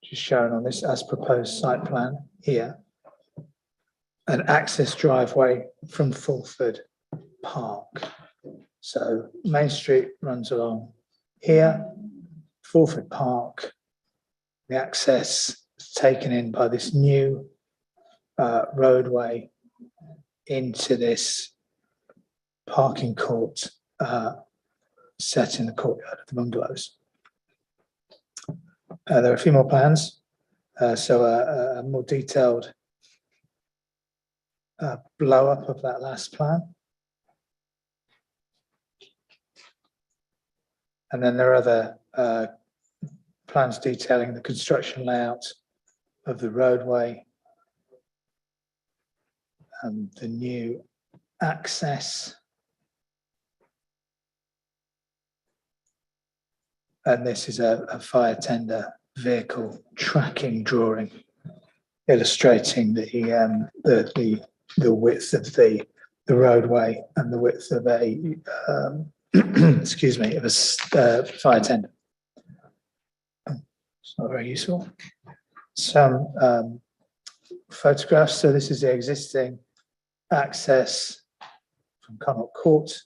which is shown on this as proposed site plan here, an access driveway from Fulford Park. So Main Street runs along here, Fulford Park, the access is taken in by this new roadway into this parking court set in the courtyard of the bungalows. There are a few more plans, so a more detailed blow up of that last plan. And then there are other plans detailing the construction layout of the roadway and the new access. And this is a fire tender vehicle tracking drawing illustrating the width of the roadway and the width of a excuse me, of a fire tender. It's not very useful. Some photographs. So this is the existing access from Connaught Court.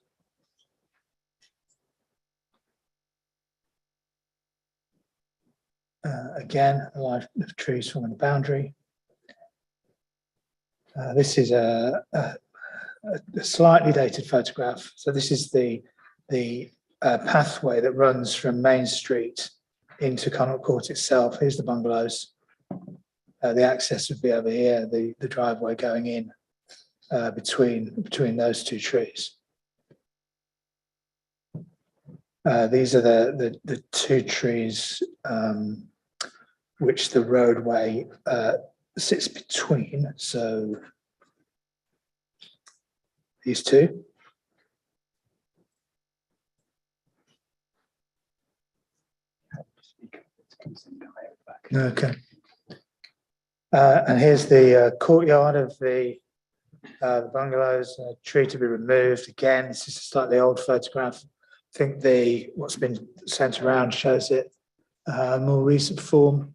Again, a line of trees forming the boundary. This is a slightly dated photograph. So this is the pathway that runs from Main Street into Connaught Court itself. Here's the bungalows. The access would be over here, the driveway going in between those two trees. These are the two trees which the roadway sits between. So these two. Okay. And here's the courtyard of the bungalows. A tree to be removed. Again, this is a slightly old photograph. I think what's been sent around shows it more recent form.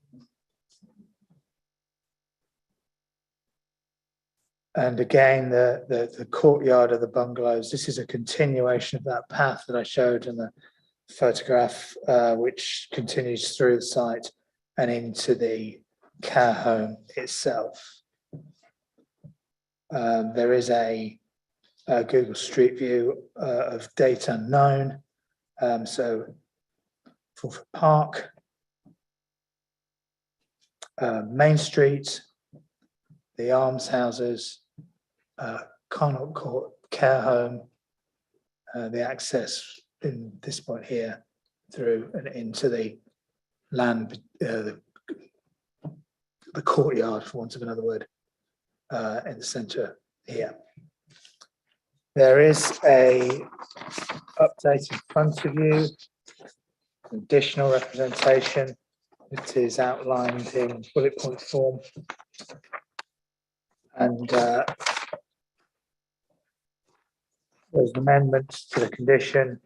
And again, the courtyard of the bungalows. This is a continuation of that path that I showed in the photograph, which continues through the site and into the care home itself. There is a Google Street View of date unknown. So Fulford Park, Main Street, the almshouses, Connaught Court care home, the access in this point here through and into the land, the courtyard, for want of another word, in the centre here. There is a update in front of you, additional representation. It is outlined in bullet point form. And there's an amendment to the condition.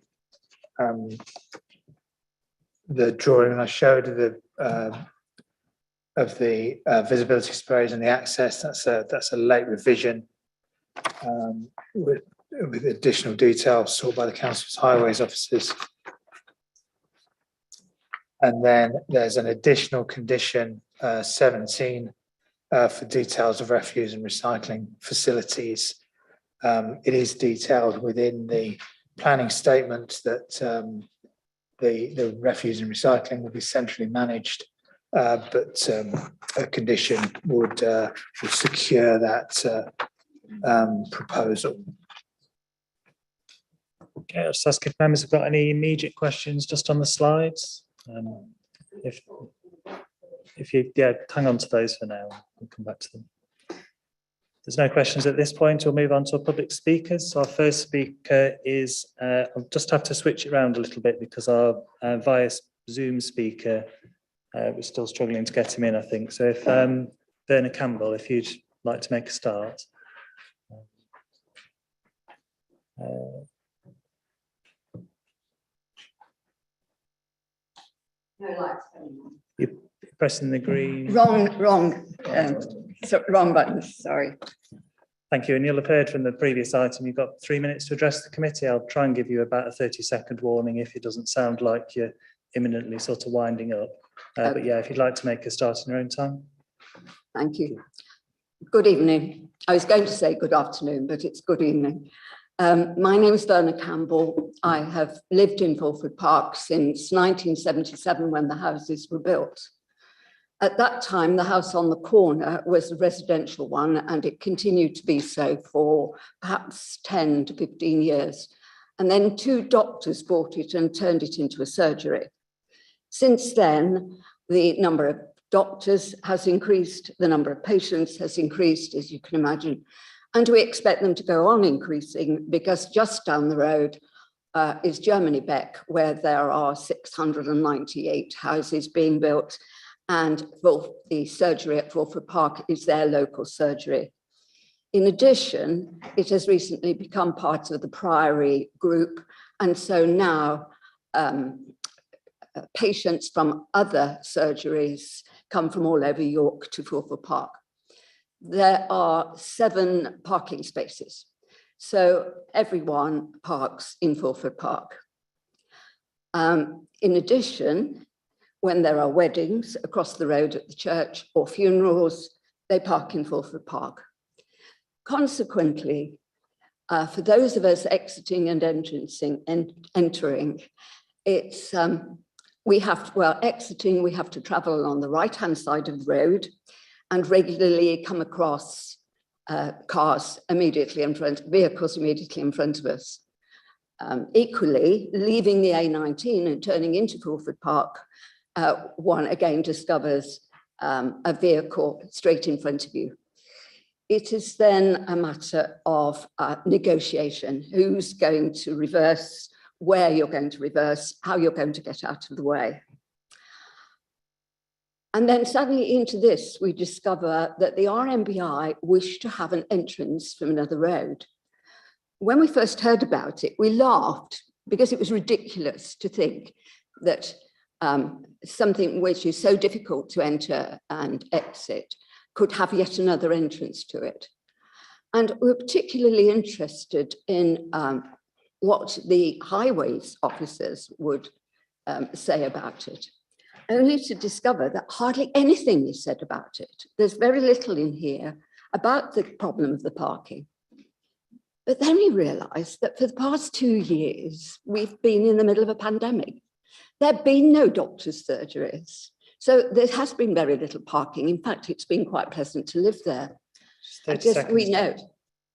The drawing I showed of the visibility sprays and the access, that's a late revision with additional details sought by the council's highways officers. And then there's an additional condition 17 for details of refuse and recycling facilities. It is detailed within the planning statement that the refuse and recycling will be centrally managed, but a condition would secure that proposal. Okay, I'll just ask if members have got any immediate questions just on the slides. If you hang on to those for now, we'll come back to them. There's no questions at this point. We'll move on to our public speakers. So our first speaker is, I'll just have to switch it around a little bit because our via Zoom speaker, we're still struggling to get him in, I think. So if Bernard Campbell, if you'd like to make a start. No lights coming on. You're pressing the green. Wrong button, sorry. Thank you. And you'll have heard from the previous item, you've got 3 minutes to address the committee. I'll try and give you about a 30-second warning if it doesn't sound like you're imminently sort of winding up. But yeah, if you'd like to make a start in your own time. Thank you. Good evening. I was going to say good afternoon, but it's good evening. My name is Bernard Campbell. I have lived in Fulford Park since 1977 when the houses were built. At that time, the house on the corner was a residential one, and it continued to be so for perhaps 10 to 15 years. And then 2 doctors bought it and turned it into a surgery. Since then, the number of doctors has increased, the number of patients has increased, as you can imagine. And we expect them to go on increasing because just down the road is Germany Beck, where there are 698 houses being built, and the surgery at Fulford Park is their local surgery. In addition, it has recently become part of the Priory group, and so now patients from other surgeries come from all over York to Fulford Park. There are 7 parking spaces, so everyone parks in Fulford Park. In addition, when there are weddings across the road at the church or funerals, they park in Fulford Park. Consequently, for those of us exiting and entering, it's exiting, we have to travel along the right-hand side of the road and regularly come across vehicles immediately in front of us. Equally, leaving the A19 and turning into Fulford Park, one again discovers a vehicle straight in front of you. It is then a matter of negotiation. Who's going to reverse, where you're going to reverse, how you're going to get out of the way. And then suddenly into this, we discover that the RMBI wish to have an entrance from another road. When we first heard about it, we laughed because it was ridiculous to think that something which is so difficult to enter and exit could have yet another entrance to it. And we're particularly interested in what the highways officers would say about it, only to discover that hardly anything is said about it. There's very little in here about the problem of the parking. But then we realised that for the past 2 years, we've been in the middle of a pandemic. There have been no doctors' surgeries. So there has been very little parking. In fact, it's been quite pleasant to live there. I guess we know.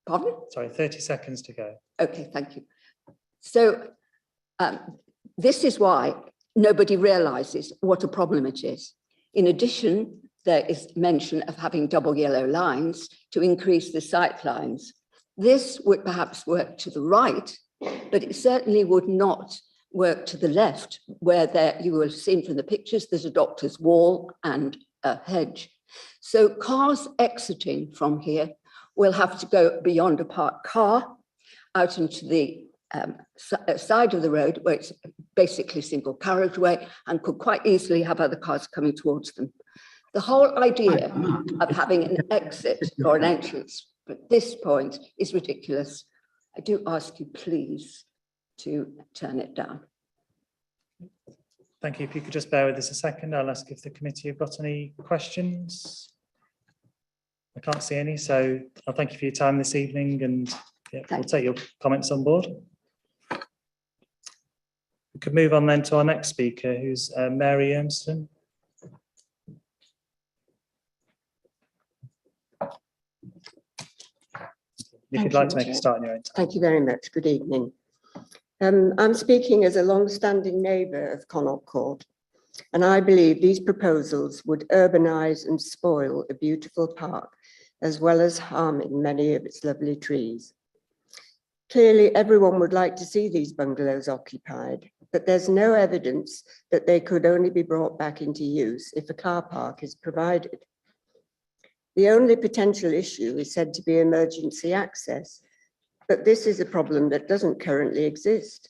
Pardon? Sorry, 30 seconds to go. Okay, thank you. So this is why nobody realises what a problem it is. In addition, there is mention of having double yellow lines to increase the sight lines. This would perhaps work to the right, but it certainly would not work to the left, where there, you will have seen from the pictures, there's a doctor's wall and a hedge. So cars exiting from here will have to go beyond a parked car out into the side of the road where it's basically single carriageway and could quite easily have other cars coming towards them. The whole idea of having an exit or an entrance at this point is ridiculous. I do ask you please to turn it down. Thank you. If you could just bear with us a second, I'll ask if the committee have got any questions. I can't see any, so I'll thank you for your time this evening, and yeah, we'll take your comments on board. We could move on then to our next speaker, who's Mary Ermston. If you'd like to make a start in your own time. Thank you very much. Good evening. I'm speaking as a long-standing neighbour of Connaught Court, and I believe these proposals would urbanise and spoil a beautiful park, as well as harming many of its lovely trees. Clearly, everyone would like to see these bungalows occupied, but there's no evidence that they could only be brought back into use if a car park is provided. The only potential issue is said to be emergency access, but this is a problem that doesn't currently exist.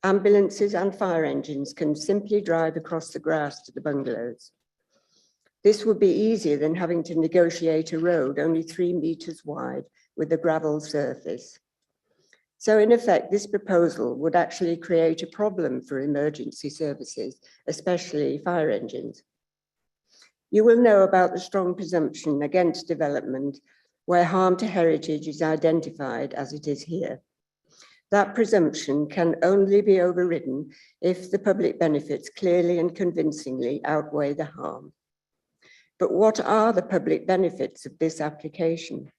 Ambulances and fire engines can simply drive across the grass to the bungalows. This would be easier than having to negotiate a road only 3 meters wide with a gravel surface. So in effect, this proposal would actually create a problem for emergency services, especially fire engines. You will know about the strong presumption against development where harm to heritage is identified as it is here. That presumption can only be overridden if the public benefits clearly and convincingly outweigh the harm. But what are the public benefits of this application?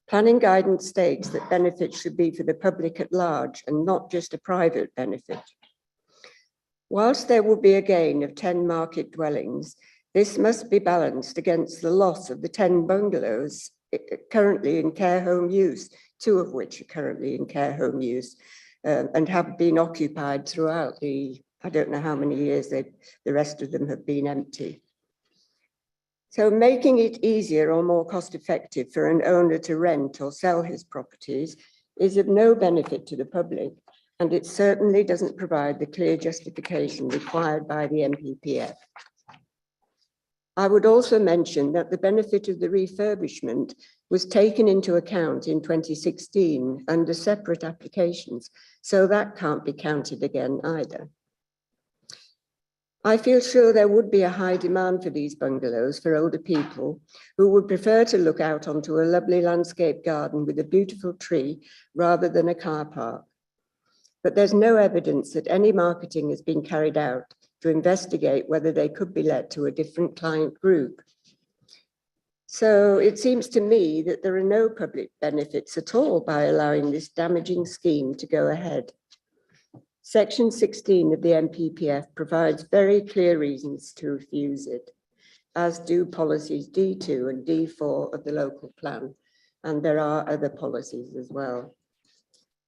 Planning guidance states that benefits should be for the public at large and not just a private benefit. Whilst there will be a gain of 10 market dwellings, this must be balanced against the loss of the 10 bungalows currently in care home use, 2 of which are currently in care home use and have been occupied throughout the, I don't know how many years the rest of them have been empty. So making it easier or more cost effective for an owner to rent or sell his properties is of no benefit to the public, and it certainly doesn't provide the clear justification required by the NPPF. I would also mention that the benefit of the refurbishment was taken into account in 2016 under separate applications, so that can't be counted again either. I feel sure there would be a high demand for these bungalows for older people who would prefer to look out onto a lovely landscape garden with a beautiful tree rather than a car park. But there's no evidence that any marketing has been carried out to investigate whether they could be let to a different client group. So it seems to me that there are no public benefits at all by allowing this damaging scheme to go ahead. Section 16 of the NPPF provides very clear reasons to refuse it, as do policies D2 and D4 of the local plan, and there are other policies as well.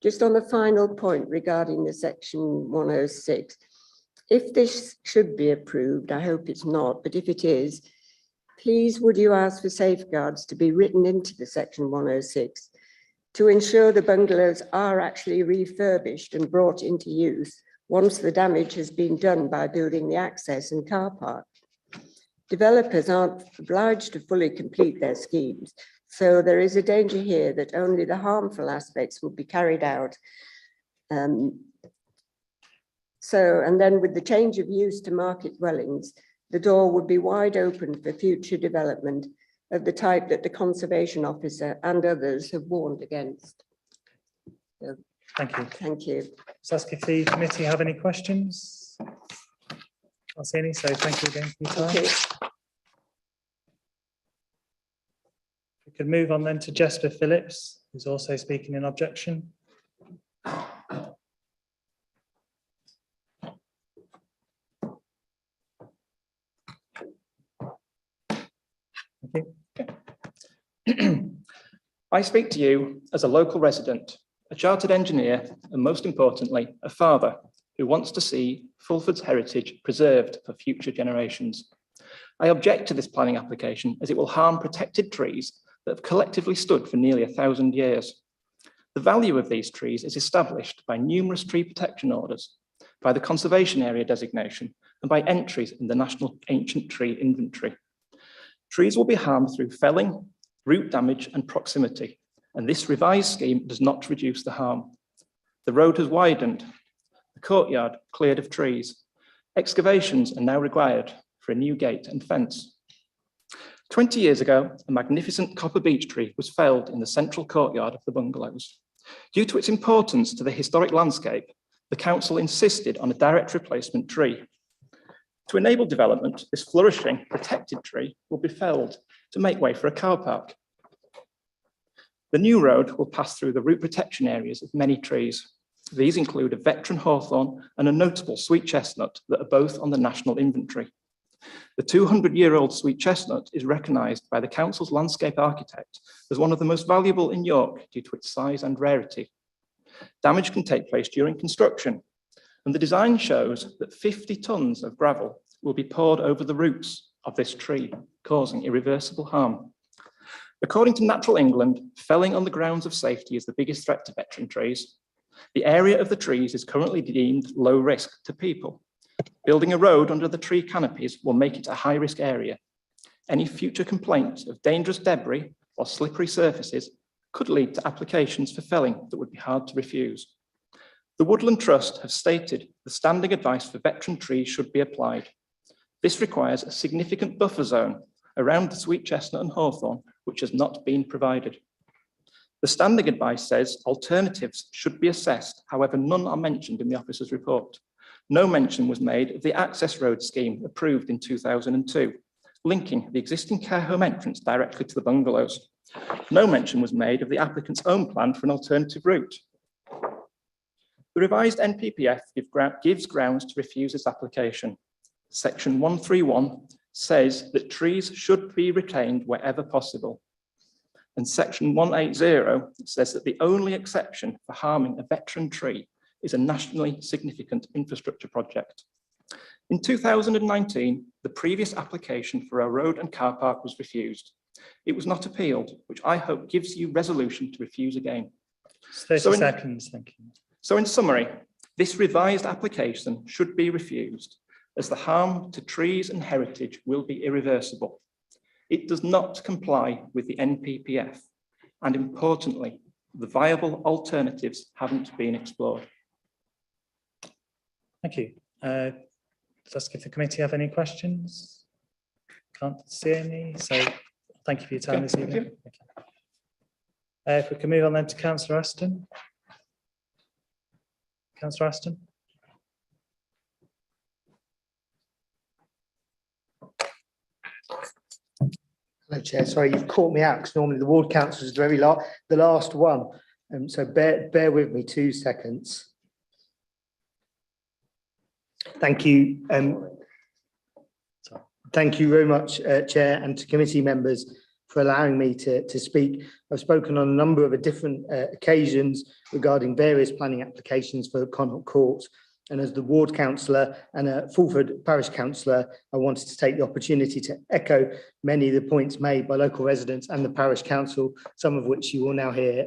Just on the final point regarding the section 106, if this should be approved, I hope it's not, but if it is, please would you ask for safeguards to be written into the section 106 to ensure the bungalows are actually refurbished and brought into use once the damage has been done by building the access and car park. Developers aren't obliged to fully complete their schemes, so there is a danger here that only the harmful aspects will be carried out. And then with the change of use to market dwellings, the door would be wide open for future development of the type that the Conservation Officer and others have warned against. So, thank you. Thank you. Let's ask if the committee have any questions. Can't see any, so thank you again for your time. We could move on then to Jesper Phillips, who's also speaking in objection. I speak to you as a local resident, a chartered engineer, and most importantly, a father who wants to see Fulford's heritage preserved for future generations. I object to this planning application as it will harm protected trees that have collectively stood for nearly 1,000 years. The value of these trees is established by numerous tree protection orders, by the conservation area designation, and by entries in the National Ancient Tree Inventory. Trees will be harmed through felling, root damage, and proximity, and this revised scheme does not reduce the harm. The road has widened, the courtyard cleared of trees. Excavations are now required for a new gate and fence. 20 years ago, a magnificent copper beech tree was felled in the central courtyard of the bungalows. Due to its importance to the historic landscape, the council insisted on a direct replacement tree. To enable development, this flourishing protected tree will be felled to make way for a car park. The new road will pass through the root protection areas of many trees. These include a veteran hawthorn and a notable sweet chestnut that are both on the national inventory. The 200-year-old sweet chestnut is recognised by the council's landscape architect as one of the most valuable in York due to its size and rarity. Damage can take place during construction, and the design shows that 50 tonnes of gravel will be poured over the roots of this tree, causing irreversible harm. According to Natural England, felling on the grounds of safety is the biggest threat to veteran trees. The area of the trees is currently deemed low risk to people. Building a road under the tree canopies will make it a high-risk area. Any future complaints of dangerous debris or slippery surfaces could lead to applications for felling that would be hard to refuse. The Woodland Trust have stated the standing advice for veteran trees should be applied. This requires a significant buffer zone around the sweet chestnut and hawthorn, which has not been provided. The standing advice says alternatives should be assessed, however, none are mentioned in the officer's report. No mention was made of the access road scheme approved in 2002, linking the existing care home entrance directly to the bungalows. No mention was made of the applicant's own plan for an alternative route. The revised NPPF gives grounds to refuse this application. Section 131 says that trees should be retained wherever possible. And section 180 says that the only exception for harming a veteran tree is a nationally significant infrastructure project. In 2019, the previous application for a road and car park was refused. It was not appealed, which I hope gives you resolution to refuse again. 30 seconds, thank you. So in summary, this revised application should be refused as the harm to trees and heritage will be irreversible. It does not comply with the NPPF, and importantly, the viable alternatives haven't been explored. Thank you. Just if the committee have any questions? Can't see any, so thank you for your time this evening. If we can move on then to Councillor Aston. Councillor Aston. Hello, Chair. Sorry, you've caught me out because normally the ward council is the last one. So bear with me 2 seconds. Thank you. Thank you very much, Chair, and to committee members for allowing me to speak. I've spoken on a number of different occasions regarding various planning applications for Connaught Court. And as the ward councillor and a Fulford parish councillor, I wanted to take the opportunity to echo many of the points made by local residents and the parish council, some of which you will now hear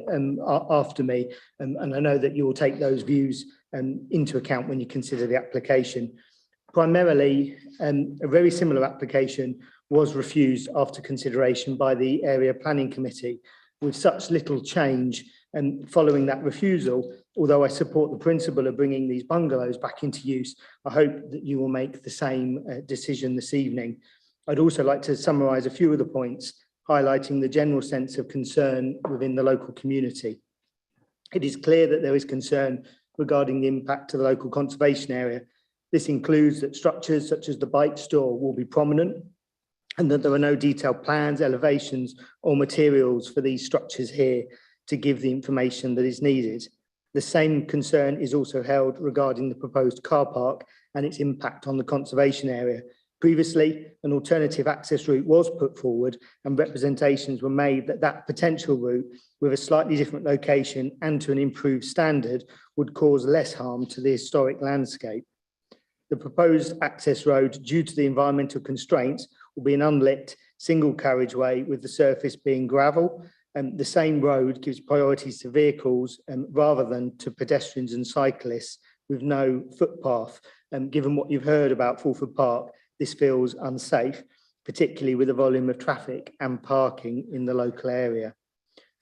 after me. And I know that you will take those views into account when you consider the application. Primarily, a very similar application was refused after consideration by the Area Planning Committee. With such little change and following that refusal, although I support the principle of bringing these bungalows back into use, I hope that you will make the same decision this evening. I'd also like to summarise a few of the points, highlighting the general sense of concern within the local community. It is clear that there is concern regarding the impact to the local conservation area. This includes that structures such as the bike store will be prominent and that there are no detailed plans, elevations or materials for these structures here to give the information that is needed. The same concern is also held regarding the proposed car park and its impact on the conservation area. Previously, an alternative access route was put forward and representations were made that that potential route with a slightly different location and to an improved standard would cause less harm to the historic landscape. The proposed access road, due to the environmental constraints, will be an unlit single carriageway with the surface being gravel. The same road gives priorities to vehicles rather than to pedestrians and cyclists with no footpath. Given what you've heard about Fulford Park, this feels unsafe, particularly with the volume of traffic and parking in the local area.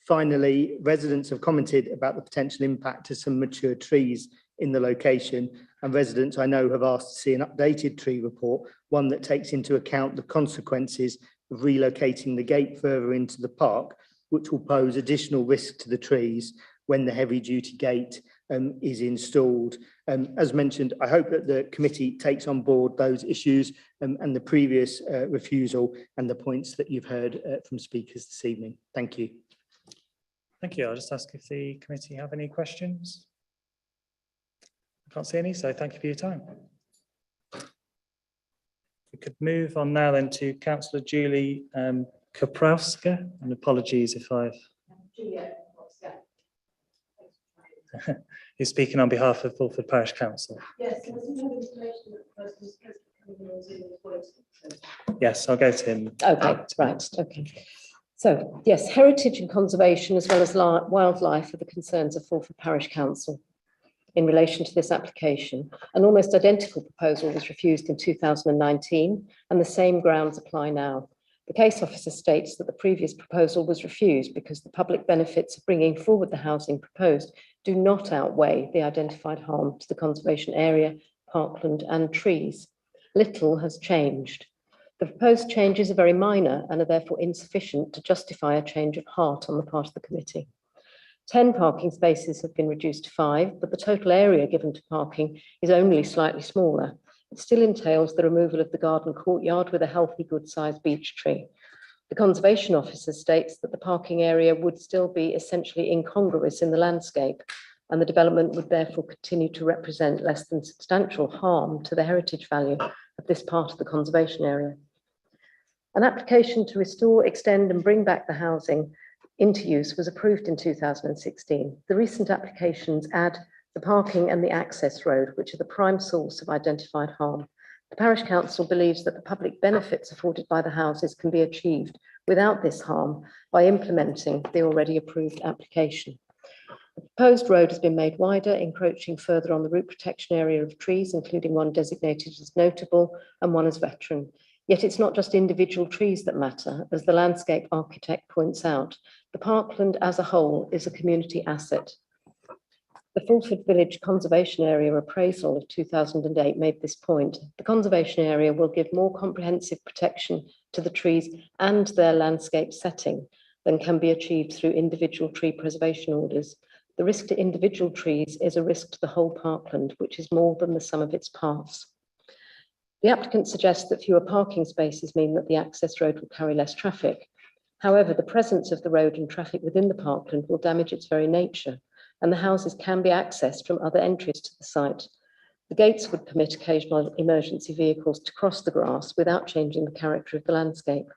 Finally, residents have commented about the potential impact of some mature trees in the location, and residents I know have asked to see an updated tree report, one that takes into account the consequences of relocating the gate further into the park, which will pose additional risk to the trees when the heavy-duty gate is installed. As mentioned, I hope that the committee takes on board those issues and the previous refusal and the points that you've heard from speakers this evening. Thank you. Thank you. I'll just ask if the committee have any questions. I can't see any, so thank you for your time. We could move on now then to Councillor Julie Kaprowska, and apologies if I've... You're speaking on behalf of Fulford Parish Council. Yes, I'll go to him. Okay, right, okay. So, yes, heritage and conservation as well as wildlife are the concerns of Fulford Parish Council in relation to this application. An almost identical proposal was refused in 2019 and the same grounds apply now. The case officer states that the previous proposal was refused because the public benefits of bringing forward the housing proposed do not outweigh the identified harm to the conservation area, parkland and trees. Little has changed. The proposed changes are very minor and are therefore insufficient to justify a change of heart on the part of the committee. 10 parking spaces have been reduced to 5, but the total area given to parking is only slightly smaller. It still entails the removal of the garden courtyard with a healthy, good-sized beech tree. The Conservation Officer states that the parking area would still be essentially incongruous in the landscape, and the development would therefore continue to represent less than substantial harm to the heritage value of this part of the conservation area. An application to restore, extend and bring back the housing into use was approved in 2016. The recent applications add the parking and the access road, which are the prime source of identified harm. The Parish Council believes that the public benefits afforded by the houses can be achieved without this harm by implementing the already approved application. The proposed road has been made wider, encroaching further on the root protection area of trees, including one designated as notable and one as veteran. Yet it's not just individual trees that matter. As the landscape architect points out, the parkland as a whole is a community asset. The Fulford Village Conservation Area appraisal of 2008 made this point. The conservation area will give more comprehensive protection to the trees and their landscape setting than can be achieved through individual tree preservation orders. The risk to individual trees is a risk to the whole parkland, which is more than the sum of its parts. The applicant suggests that fewer parking spaces mean that the access road will carry less traffic. However, the presence of the road and traffic within the parkland will damage its very nature, and the houses can be accessed from other entries to the site. The gates would permit occasional emergency vehicles to cross the grass without changing the character of the landscape.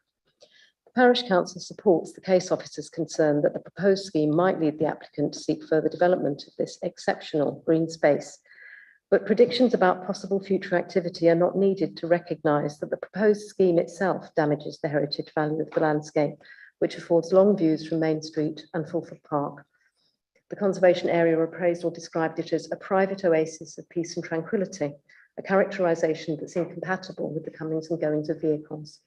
The Parish Council supports the case officer's concern that the proposed scheme might lead the applicant to seek further development of this exceptional green space, but predictions about possible future activity are not needed to recognise that the proposed scheme itself damages the heritage value of the landscape, which affords long views from Main Street and Fulford Park. The conservation area appraisal described it as a private oasis of peace and tranquility, a characterisation that's incompatible with the comings and goings of vehicles.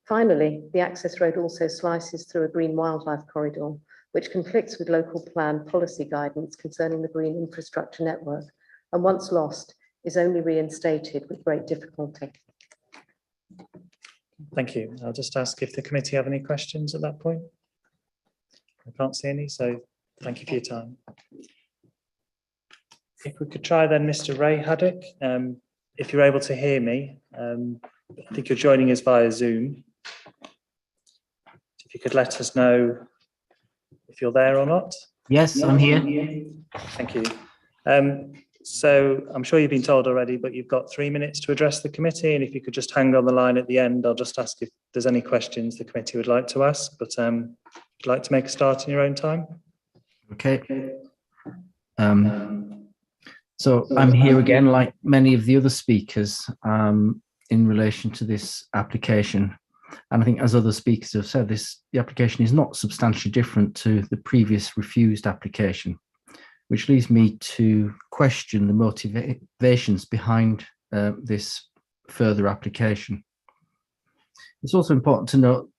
Finally, the access road also slices through a green wildlife corridor, which conflicts with local plan policy guidance concerning the green infrastructure network, and once lost, is only reinstated with great difficulty. Thank you. I'll just ask if the committee have any questions at that point. I can't see any, so thank you for your time. If we could try then Mr. Ray Haddock, if you're able to hear me, I think you're joining us via Zoom. If you could let us know if you're there or not. Yes, I'm here. Thank you. So I'm sure you've been told already, but you've got 3 minutes to address the committee. And if you could just hang on the line at the end, I'll just ask if there's any questions the committee would like to ask. But if you'd like to make a start in your own time. Okay. So I'm here again, like many of the other speakers, in relation to this application. And I think, as other speakers have said, the application is not substantially different to the previous refused application, which leads me to question the motivations behind this further application. It's also important to note,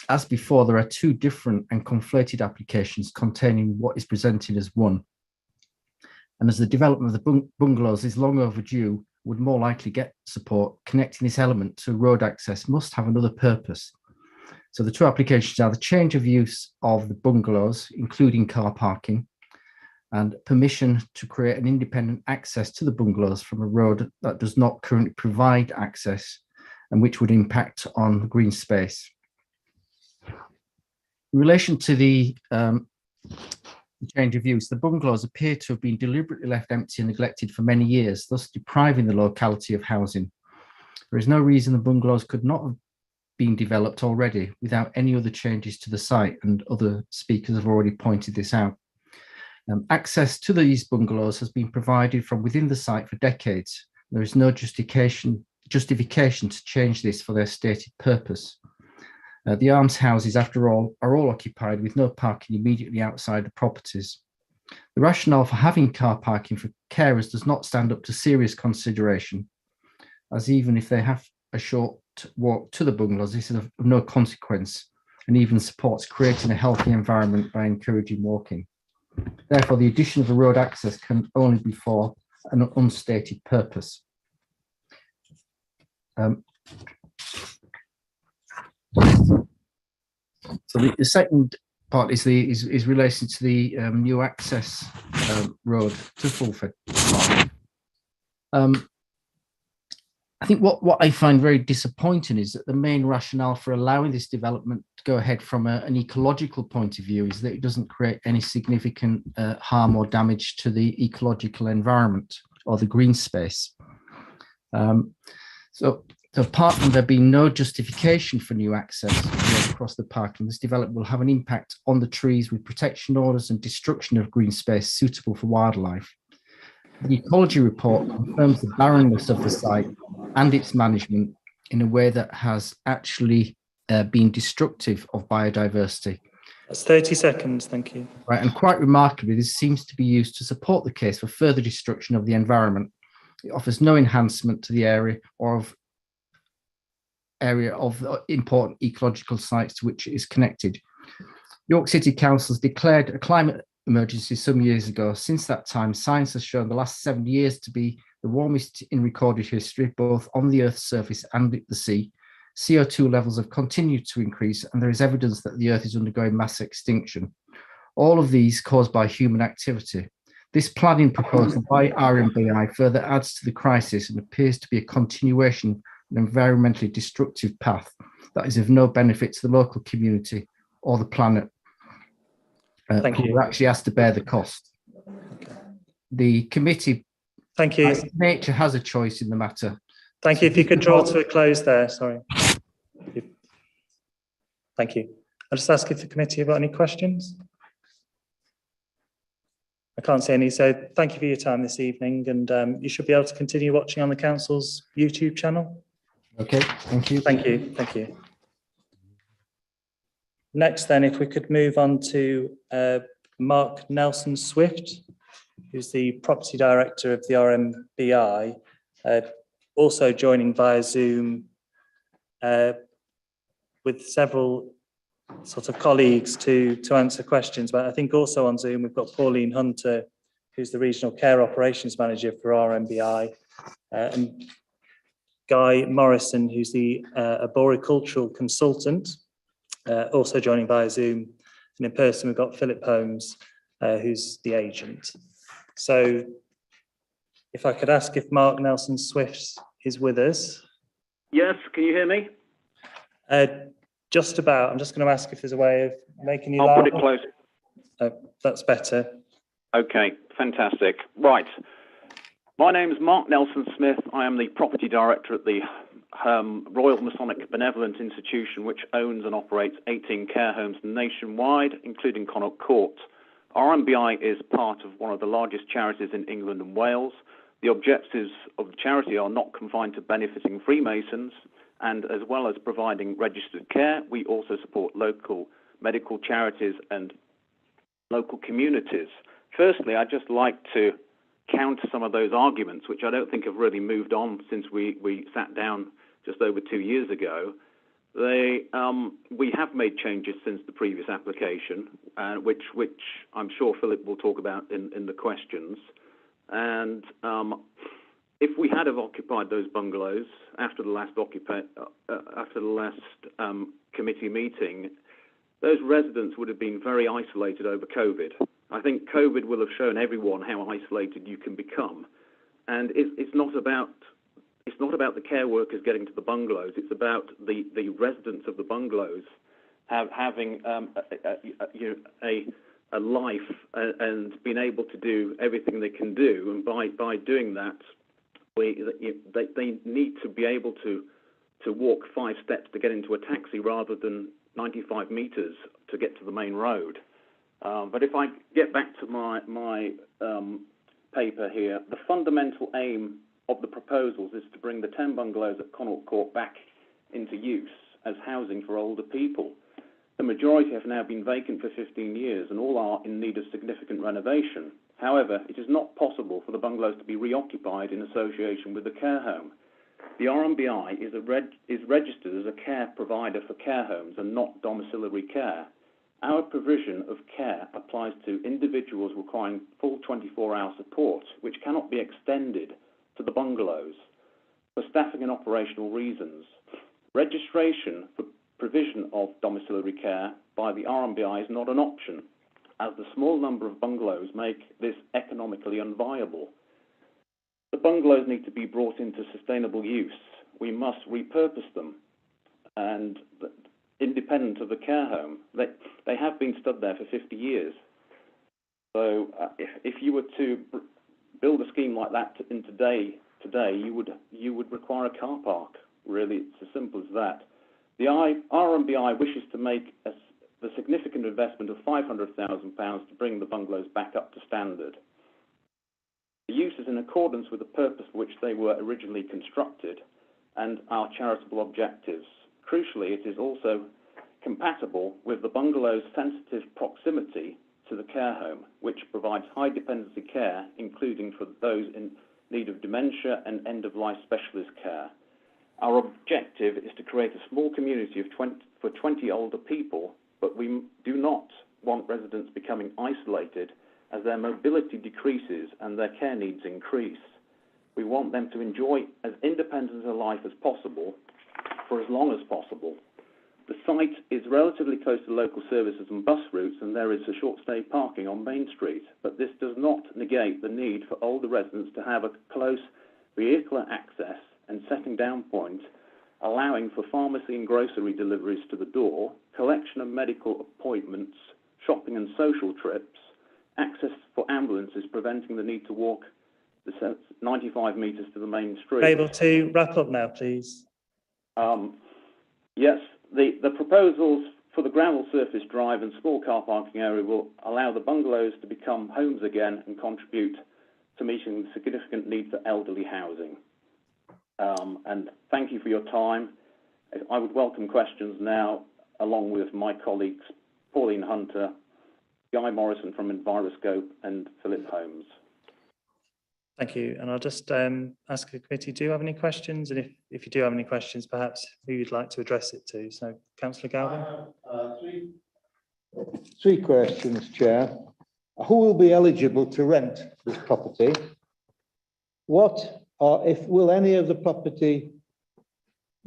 as before, there are two different and conflated applications containing what is presented as one. And as the development of the bungalows is long overdue, would more likely get support, connecting this element to road access must have another purpose. So the two applications are the change of use of the bungalows, including car parking, and permission to create an independent access to the bungalows from a road that does not currently provide access and which would impact on green space. In relation to the change of use, the bungalows appear to have been deliberately left empty and neglected for many years, thus depriving the locality of housing. There is no reason the bungalows could not have been developed already without any other changes to the site, and other speakers have already pointed this out. Access to these bungalows has been provided from within the site for decades. There is no justification to change this for their stated purpose. The almshouses, after all, are all occupied with no parking immediately outside the properties. The rationale for having car parking for carers does not stand up to serious consideration, as even if they have a short walk to the bungalows, this is of no consequence and even supports creating a healthy environment by encouraging walking. Therefore, the addition of a road access can only be for an unstated purpose. So the second part is related to the new access road to Fulford. I think what I find very disappointing is that the main rationale for allowing this development to go ahead from an ecological point of view is that it doesn't create any significant harm or damage to the ecological environment or the green space. So apart from there being no justification for new access across the park, and this development will have an impact on the trees with protection orders and destruction of green space suitable for wildlife. The ecology report confirms the barrenness of the site and its management in a way that has actually been destructive of biodiversity. That's 30 seconds, thank you. Right, and quite remarkably, this seems to be used to support the case for further destruction of the environment. It offers no enhancement to the area of important ecological sites to which it is connected. York City Council has declared a climate emergency some years ago. Since that time, science has shown the last 7 years to be the warmest in recorded history, both on the Earth's surface and at the sea. CO2 levels have continued to increase, and there is evidence that the Earth is undergoing mass extinction. All of these caused by human activity. This planning proposal by RMBI further adds to the crisis and appears to be a continuation of an environmentally destructive path that is of no benefit to the local community or the planet. Thank you. Who actually has to bear the cost. Okay. The committee, thank you. Nature has a choice in the matter. Thank you. If you could draw to a close there, sorry. Thank you. I'll just ask if the committee have got any questions. I can't see any, so thank you for your time this evening, and you should be able to continue watching on the council's YouTube channel. Okay, thank you. Thank you, thank you. Next then, if we could move on to Mark Nelson Swift, who's the Property Director of the RMBI, also joining via Zoom with several sort of colleagues to answer questions. But I think also on Zoom, we've got Pauline Hunter, who's the Regional Care Operations Manager for RMBI, and Guy Morrison, who's the arboricultural consultant, also joining via Zoom. And in person, we've got Philip Holmes, who's the agent. So if I could ask if Mark Nelson Swift is with us. Yes, can you hear me? Just about. I'm just going to ask if there's a way of making you I'll loud. put it close. That's better. Okay, fantastic. Right. My name is Mark Nelson-Smith. I am the property director at the Royal Masonic Benevolent Institution, which owns and operates 18 care homes nationwide, including Connaught Court. RMBI is part of one of the largest charities in England and Wales. The objectives of the charity are not confined to benefiting Freemasons, and as well as providing registered care, we also support local medical charities and local communities. Firstly, I'd just like to counter some of those arguments, which I don't think have really moved on since we sat down just over 2 years ago. We have made changes since the previous application, which I'm sure Philip will talk about in the questions. And if we had have occupied those bungalows after the last committee meeting, those residents would have been very isolated over COVID. I think COVID will have shown everyone how isolated you can become, and it's not about the care workers getting to the bungalows. It's about the residents of the bungalows having a life and being able to do everything they can do. And by doing that, they need to be able to walk 5 steps to get into a taxi rather than 95 metres to get to the main road. But if I get back to my paper here, the fundamental aim of the proposals is to bring the 10 bungalows at Connaught Court back into use as housing for older people. The majority have now been vacant for 15 years and all are in need of significant renovation. However, it is not possible for the bungalows to be reoccupied in association with the care home. The RMBI is registered as a care provider for care homes and not domiciliary care. Our provision of care applies to individuals requiring full 24-hour support, which cannot be extended to the bungalows for staffing and operational reasons. Registration for provision of domiciliary care by the RMBI is not an option, as the small number of bungalows make this economically unviable. The bungalows need to be brought into sustainable use. We must repurpose them, and independent of the care home. They have been stood there for 50 years. So if you were to build a scheme like that in today, you would require a car park. Really, it's as simple as that. The RMBI wishes to make the significant investment of £500,000 to bring the bungalows back up to standard. The use is in accordance with the purpose for which they were originally constructed and our charitable objectives. Crucially, it is also compatible with the bungalow's sensitive proximity to the care home, which provides high dependency care, including for those in need of dementia and end-of-life specialist care. Our objective is to create a small community for 20 older people, but we do not want residents becoming isolated as their mobility decreases and their care needs increase. We want them to enjoy as independent a life as possible for as long as possible. The site is relatively close to local services and bus routes, and there is a short stay parking on Main Street, but this does not negate the need for older residents to have a close vehicular access and setting down point, allowing for pharmacy and grocery deliveries to the door, collection of medical appointments, shopping and social trips, access for ambulances, preventing the need to walk the 95 metres to the main street. Able to wrap up now, please? Yes, the proposals for the gravel surface drive and small car parking area will allow the bungalows to become homes again and contribute to meeting the significant need for elderly housing. And thank you for your time. I would welcome questions now, along with my colleagues Pauline Hunter, Guy Morrison from Enviroscope and Philip Holmes. Thank you. And I'll just ask the committee, do you have any questions? And if you do have any questions, perhaps who you'd like to address it to. So, Councillor Galvin. Three questions, Chair. Who will be eligible to rent this property? What or if will any of the property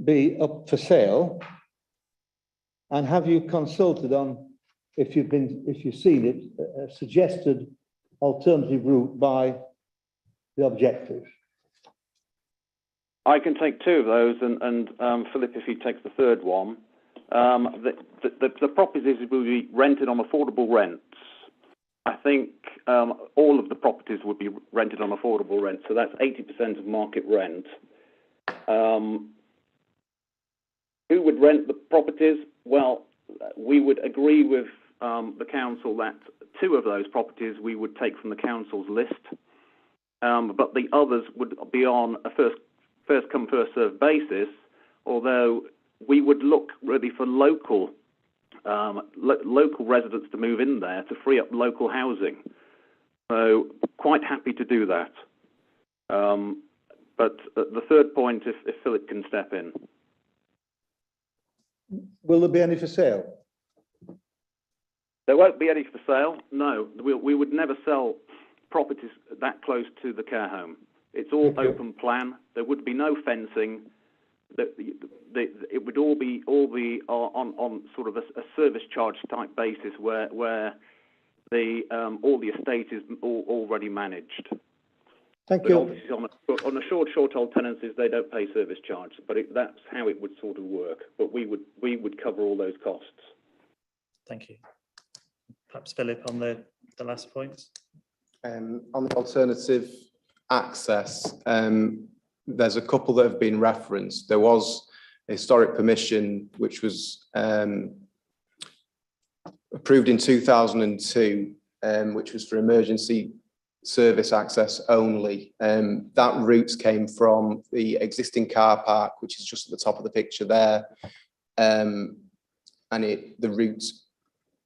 be up for sale? And have you consulted on, if you've seen it, a suggested alternative route by the objective? I can take two of those, and Philip, if he takes the third one. The properties will be rented on affordable rents. I think all of the properties would be rented on affordable rent, so that's 80% of market rent. Who would rent the properties? Well, we would agree with the council that 2 of those properties we would take from the council's list, but the others would be on a first come, first served basis, although we would look really for local residents to move in there to free up local housing. So quite happy to do that. But the third point, if Philip can step in. Will there be any for sale? There won't be any for sale. No, we would never sell properties that close to the care home. It's all open plan. There would be no fencing. It would all be on sort of a service charge type basis where all the estate is already managed. Thank But you. obviously on a short hold tenancies, they don't pay service charge, but that's how it would sort of work. But we would cover all those costs. Thank you. Perhaps Philip on the last point. On the alternative access, there's a couple that have been referenced. There was a historic permission which was approved in 2002, which was for emergency service access only. That route came from the existing car park, which is just at the top of the picture there, and the route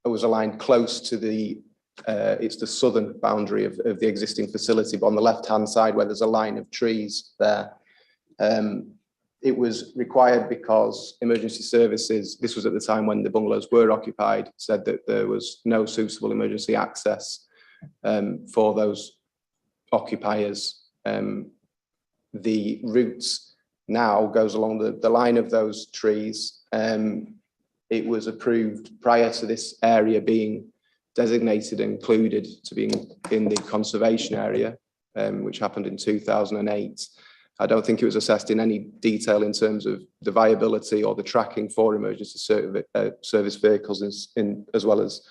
was aligned close to it's the southern boundary of the existing facility, but on the left-hand side where there's a line of trees there. It was required because emergency services, this was at the time when the bungalows were occupied, said that there was no suitable emergency access for those occupiers. The route now goes along the line of those trees. It was approved prior to this area being designated and included to being in the conservation area, which happened in 2008. I don't think it was assessed in any detail in terms of the viability or the tracking for emergency service vehicles as well as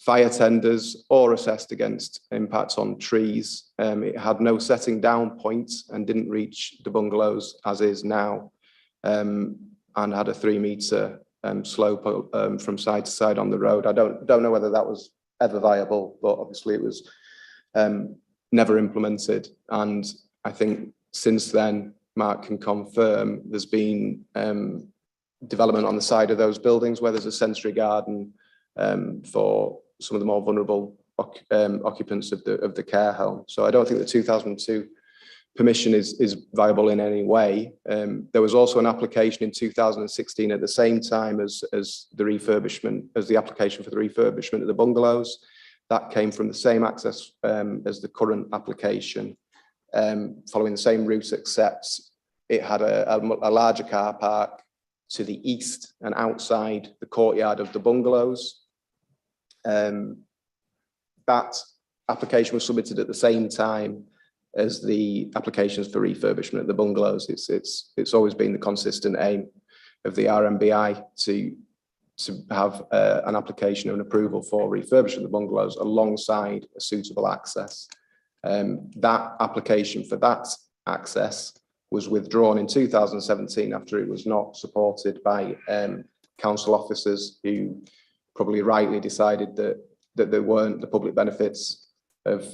fire tenders, or assessed against impacts on trees. It had no setting down point and didn't reach the bungalows as is now, and had a 3-metre slope from side to side on the road. I don't know whether that was ever viable, but obviously it was never implemented. And I think since then, Mark can confirm there's been development on the side of those buildings where there's a sensory garden for some of the more vulnerable occupants of the care home. So I don't think the 2002 permission is viable in any way. There was also an application in 2016 at the same time as the refurbishment, as the application for the refurbishment of the bungalows. That came from the same access as the current application, following the same route, except it had a larger car park to the east and outside the courtyard of the bungalows. That application was submitted at the same time as the applications for refurbishment of the bungalows. It's always been the consistent aim of the RMBI to have an application and approval for refurbishment of the bungalows alongside a suitable access. That application for that access was withdrawn in 2017 after it was not supported by council officers, who probably rightly decided that there weren't the public benefits of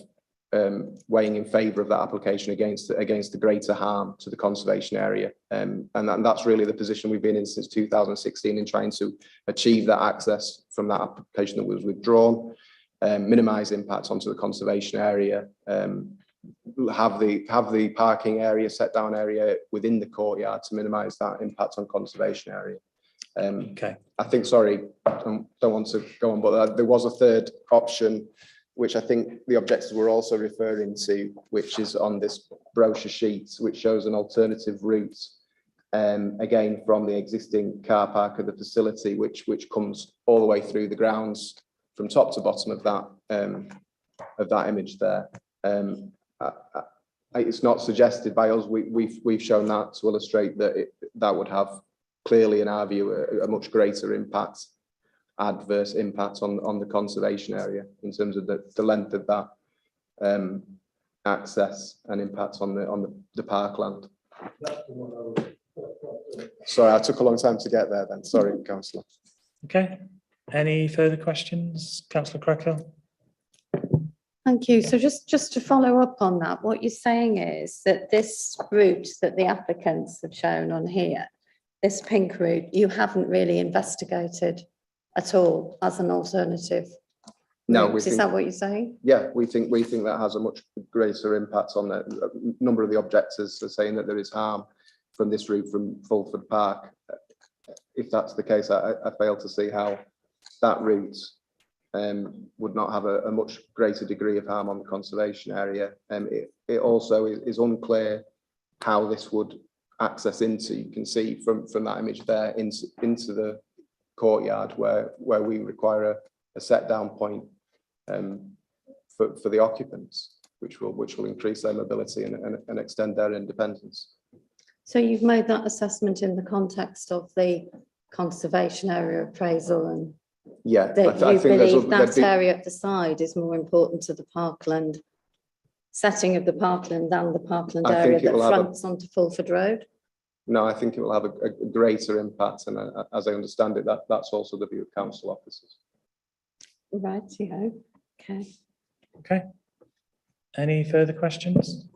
weighing in favour of that application against the greater harm to the conservation area. And that's really the position we've been in since 2016 in trying to achieve that access from that application that was withdrawn, minimise impacts onto the conservation area, have the parking area, set down area within the courtyard to minimise that impact on conservation area. Okay. I think, sorry, I don't want to go on, but there was a third option, which I think the objectives were also referring to, which is on this brochure sheet, which shows an alternative route, again, from the existing car park of the facility, which comes all the way through the grounds from top to bottom of that image there. It's not suggested by us. We've shown that to illustrate that that would have clearly, in our view, a much greater impact adverse impact on the conservation area in terms of the length of that access and impacts on the parkland. Sorry, I took a long time to get there then. Sorry, Councillor. Okay. Any further questions? Councillor Crackhill? Thank you. So just to follow up on that, what you're saying is that this route that the applicants have shown on here, this pink route, you haven't really investigated at all as an alternative? No, route. Is that what you're saying? Yeah, we think that has a much greater impact on a number of the objectors are saying that there is harm from this route from Fulford Park. If that's the case, I fail to see how that route would not have a much greater degree of harm on the conservation area. It also is unclear how this would access into, you can see from that image there, into the courtyard where we require a set down point for the occupants, which will increase their mobility and extend their independence. So you've made that assessment in the context of the conservation area appraisal, and yeah, that I you think believe that area at the side is more important to the parkland, setting of the parkland than the parkland area that fronts onto Fulford Road? No, I think it will have a greater impact, and as I understand it, that's also the view of council officers. Right, yeah, okay. Okay. Any further questions?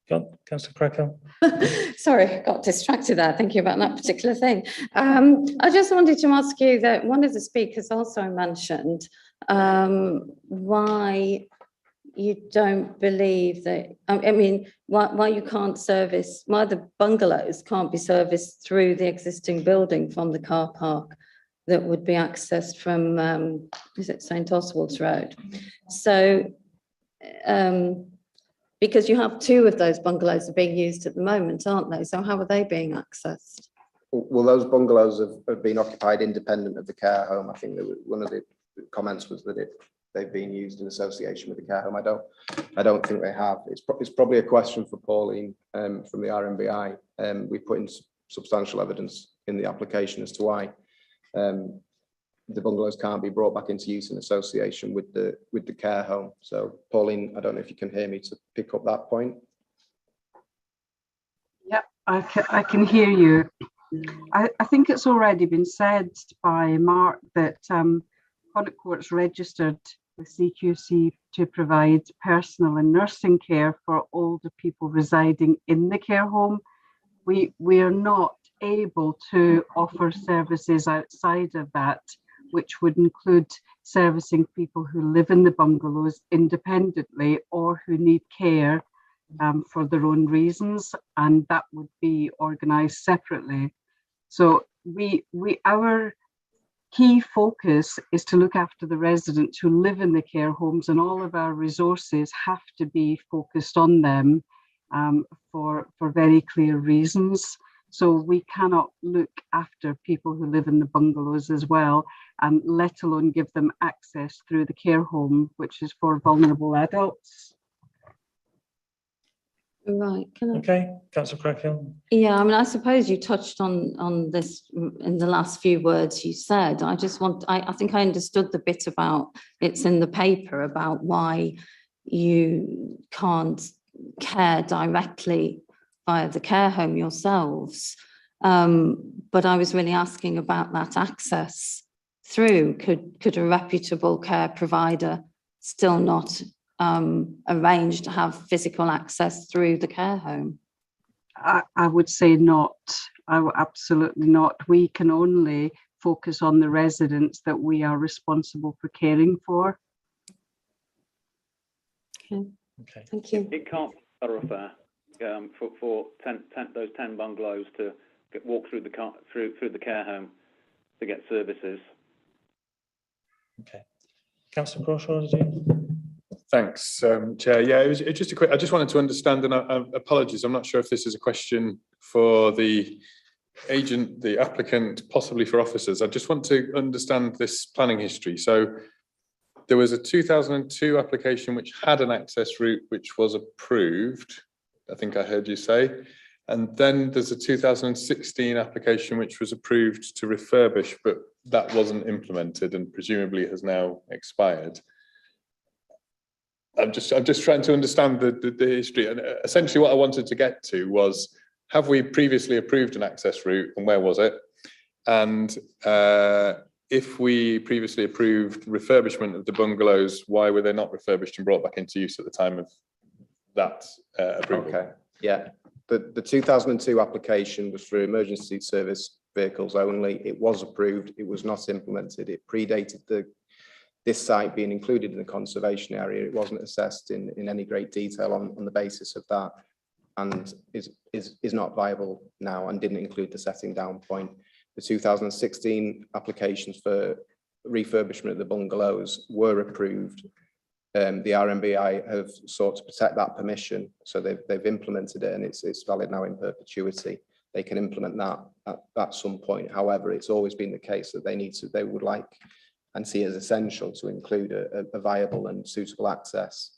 Go on, Councillor Crackhill. Sorry, got distracted there thinking about that particular thing. I just wanted to ask you that one of the speakers also mentioned why you don't believe that, I mean, why you can't service, why the bungalows can't be serviced through the existing building from the car park that would be accessed from, is it St Oswalds Road? So, because you have two of those bungalows are being used at the moment, aren't they? So how are they being accessed? Well, those bungalows have been occupied independent of the care home. I think that one of the comments was that they've been used in association with the care home. I don't think they have. It's probably a question for Pauline from the RMBI. We put in substantial evidence in the application as to why the bungalows can't be brought back into use in association with the care home. So Pauline, I don't know if you can hear me to pick up that point. Yep, I can hear you. I think it's already been said by Mark that Connaught Court's registered with CQC to provide personal and nursing care for older people residing in the care home. We are not able to offer services outside of that, which would include servicing people who live in the bungalows independently or who need care for their own reasons, and that would be organised separately. So our key focus is to look after the residents who live in the care homes, and all of our resources have to be focused on them for very clear reasons. So we cannot look after people who live in the bungalows as well, and let alone give them access through the care home, which is for vulnerable adults. Right. Okay, Councillor Crackhill. Yeah, I mean, I suppose you touched on this in the last few words you said. I think I understood the bit about it's in the paper about why you can't care directly via the care home yourselves. But I was really asking about that access through. Could a reputable care provider still not arrange to have physical access through the care home? I would say not. Absolutely not. We can only focus on the residents that we are responsible for caring for. Okay. Thank you. It can't be thoroughfare for those 10 bungalows to walk through the care home to get services. Okay. Councillor Crawshaw, did you? Thanks, Chair. Yeah, it was just a quick. I just wanted to understand, and apologies, I'm not sure if this is a question for the agent, the applicant, possibly for officers. I just want to understand this planning history. So there was a 2002 application which had an access route which was approved, I think I heard you say. And then there's a 2016 application which was approved to refurbish, but that wasn't implemented and presumably has now expired. I'm just trying to understand the history, and essentially what I wanted to get to was, have we previously approved an access route, and where was it? And if we previously approved refurbishment of the bungalows, why were they not refurbished and brought back into use at the time of that approval? Okay, yeah. The 2002 application was for emergency service vehicles only. It was approved. It was not implemented. It predated this site being included in the conservation area. It wasn't assessed in any great detail on the basis of that, and is not viable now, and didn't include the setting down point. The 2016 applications for refurbishment of the bungalows were approved. The RMBI have sought to protect that permission, so they've implemented it, and it's valid now in perpetuity. They can implement that at some point. However, it's always been the case that they would like and see as essential to include a viable and suitable access.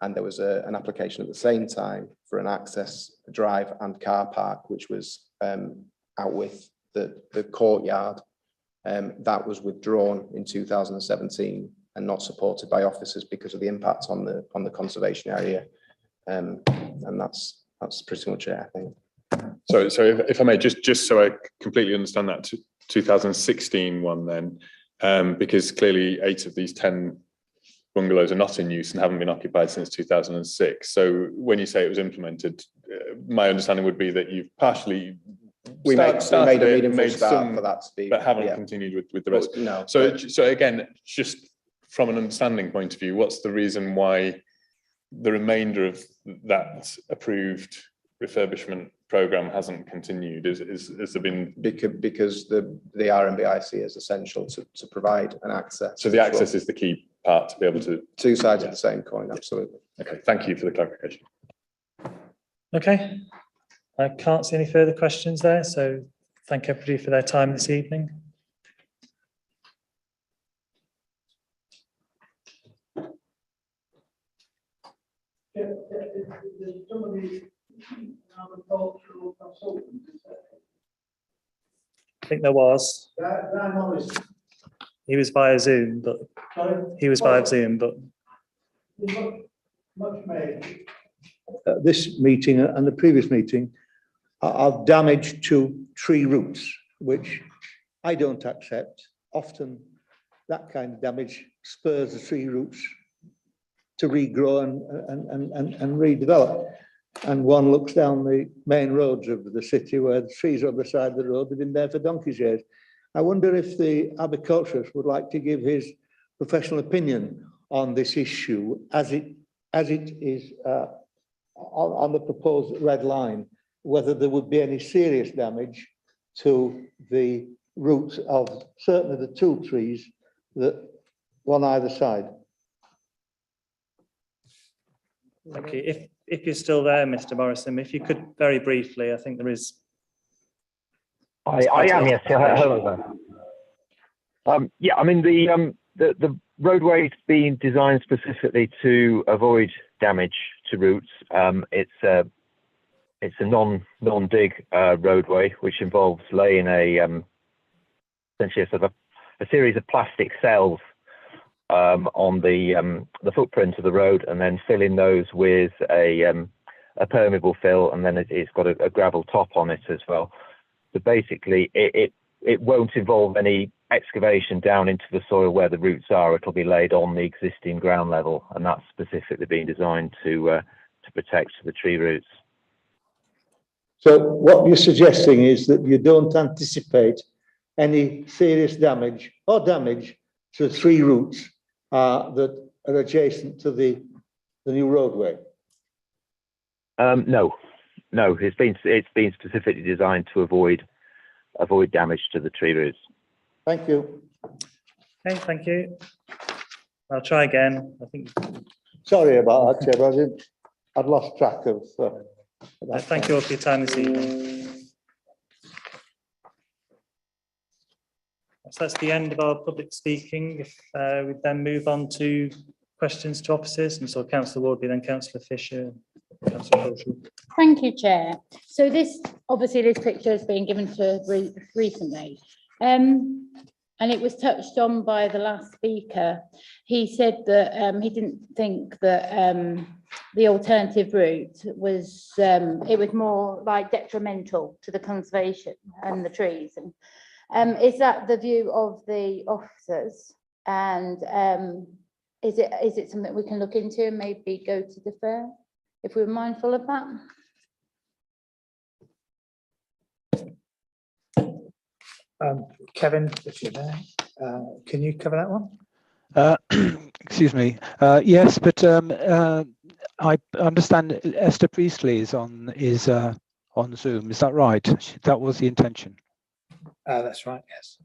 And there was an application at the same time for an access drive and car park, which was out with the courtyard. That was withdrawn in 2017 and not supported by officers because of the impact on the conservation area. And that's pretty much it, I think. So if I may, just so I completely understand that 2016 one then, because clearly 8 of these 10 bungalows are not in use and haven't been occupied since 2006. So when you say it was implemented, my understanding would be that you've partially we made a meaningful start some, for that to be, but haven't continued with the rest. No. So again, just from an understanding point of view, what's the reason why the remainder of that approved refurbishment program hasn't continued? Has there been because the RMBI see as essential to provide an access? So the access is the key part to be able to. Two sides of the same coin, absolutely. Okay, thank you for the clarification. Okay, I can't see any further questions there, so thank everybody for their time this evening. I think there was. He was via Zoom, but Much made. This meeting and the previous meeting of damage to tree roots, which I don't accept. Often that kind of damage spurs the tree roots to regrow and redevelop. And one looks down the main roads of the city where the trees are on the side of the road, they've been there for donkey's years. I wonder if the arboriculturist would like to give his professional opinion on this issue as it is on the proposed red line, whether there would be any serious damage to the roots of certainly the 2 trees that on either side. Okay, if you're still there, Mr. Morrison, if you could very briefly, I think there is. I am, yes. Hello there. Yeah, I mean the roadway's been designed specifically to avoid damage to roots. It's a non-dig roadway, which involves laying essentially a sort of a series of plastic cells on the footprint of the road, and then filling those with a permeable fill, and then it's got a gravel top on it as well. So basically, it won't involve any excavation down into the soil where the roots are. It'll be laid on the existing ground level, and that's specifically being designed to protect the tree roots. So what you're suggesting is that you don't anticipate any serious damage to the tree roots that are adjacent to the new roadway? No, it's been specifically designed to avoid damage to the tree roots. Thank you. Okay, thank you. I'll try again. I think. Sorry about that, Chair, but I'd lost track of. Thank you all for your time this evening. So that's the end of our public speaking. If we then move on to questions to officers, and so Councillor Wardley, then Councillor Fisher, Councillor Crawshaw. Thank you, Chair. So this, obviously this picture has been given to us recently. And it was touched on by the last speaker. He said that he didn't think that the alternative route was, it was more like detrimental to the conservation and the trees. And is that the view of the officers? And is it something we can look into and maybe go to defer if we're mindful of that? Kevin, if you're there, can you cover that one? Excuse me. Yes, but I understand Esther Priestley is on Zoom. Is that right? That was the intention. That's right. Yes.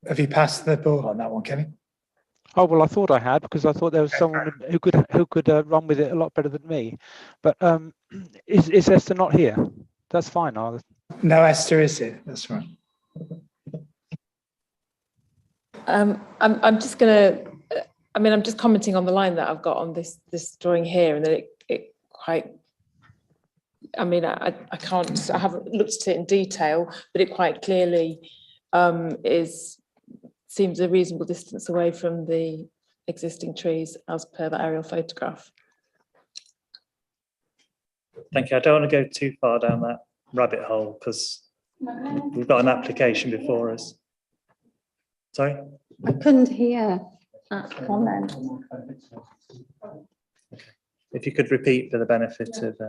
Have you passed the ball on that one, Kevin? Oh well, I thought I had, because I thought there was someone who could run with it a lot better than me. But is Esther not here? That's fine. No, Esther is here. That's right. I'm just going to. I'm just commenting on the line that I've got on this drawing here, and that it quite. I haven't looked at it in detail, but it quite clearly seems a reasonable distance away from the existing trees as per that aerial photograph. Thank you. I don't want to go too far down that rabbit hole because we've got an application before us. Sorry? I couldn't hear that comment. If you could repeat for the benefit of...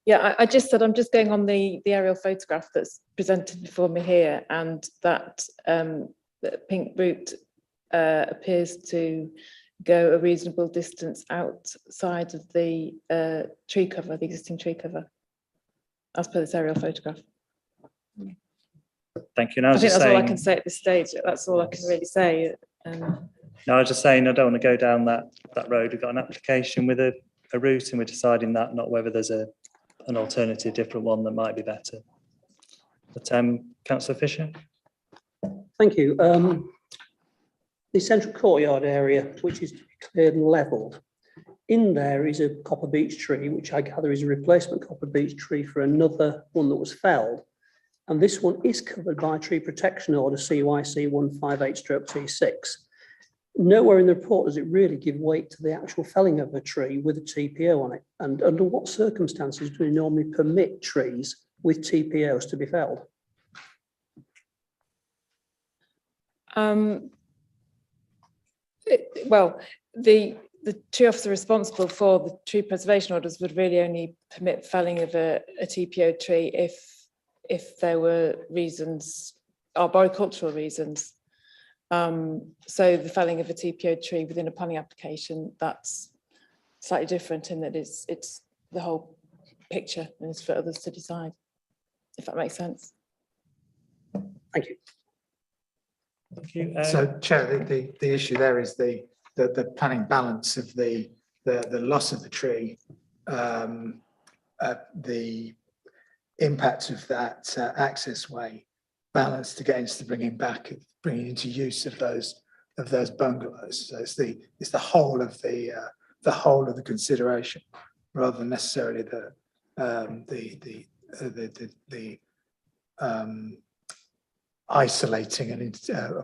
Yeah, I just said I'm just going on the aerial photograph that's presented before me here, and that the pink route appears to go a reasonable distance outside of the tree cover, the existing tree cover, as per this aerial photograph. Thank you. I think that's all I can say at this stage. That's all I can really say. No, I was just saying I don't want to go down that road. We've got an application with a route and we're deciding that, not whether there's an alternative, different one that might be better. But Councillor Fisher. Thank you. The central courtyard area, which is to be cleared and levelled, in there is a copper beech tree, which I gather is a replacement copper beech tree for another one that was felled. And this one is covered by Tree Protection Order CYC 158/T6. Nowhere in the report does it really give weight to the actual felling of a tree with a TPO on it. And under what circumstances do we normally permit trees with TPOs to be felled? Well, the tree officer responsible for the tree preservation orders would really only permit felling of a TPO tree if there were reasons, arboricultural reasons. So the felling of a TPO tree within a planning application, that's slightly different in that it's the whole picture and it's for others to decide, if that makes sense. Thank you. Thank you. So, Chair, the issue there is the planning balance of the loss of the tree, the impact of that access way balanced against the bringing into use of those bungalows. So it's the whole of the consideration, rather than necessarily the isolating and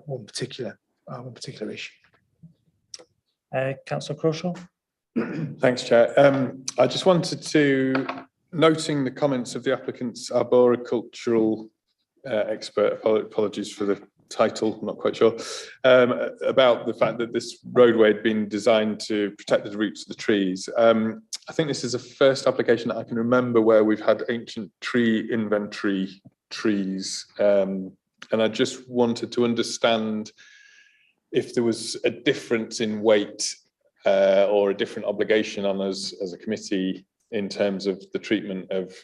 one particular issue. Councillor Crawshaw. Thanks, Chair. I just wanted to, noting the comments of the applicant's arboricultural expert, apologies for the title, I'm not quite sure, about the fact that this roadway had been designed to protect the roots of the trees. I think this is the first application that I can remember where we've had ancient tree inventory trees. And I just wanted to understand if there was a difference in weight or a different obligation on us as a committee in terms of the treatment of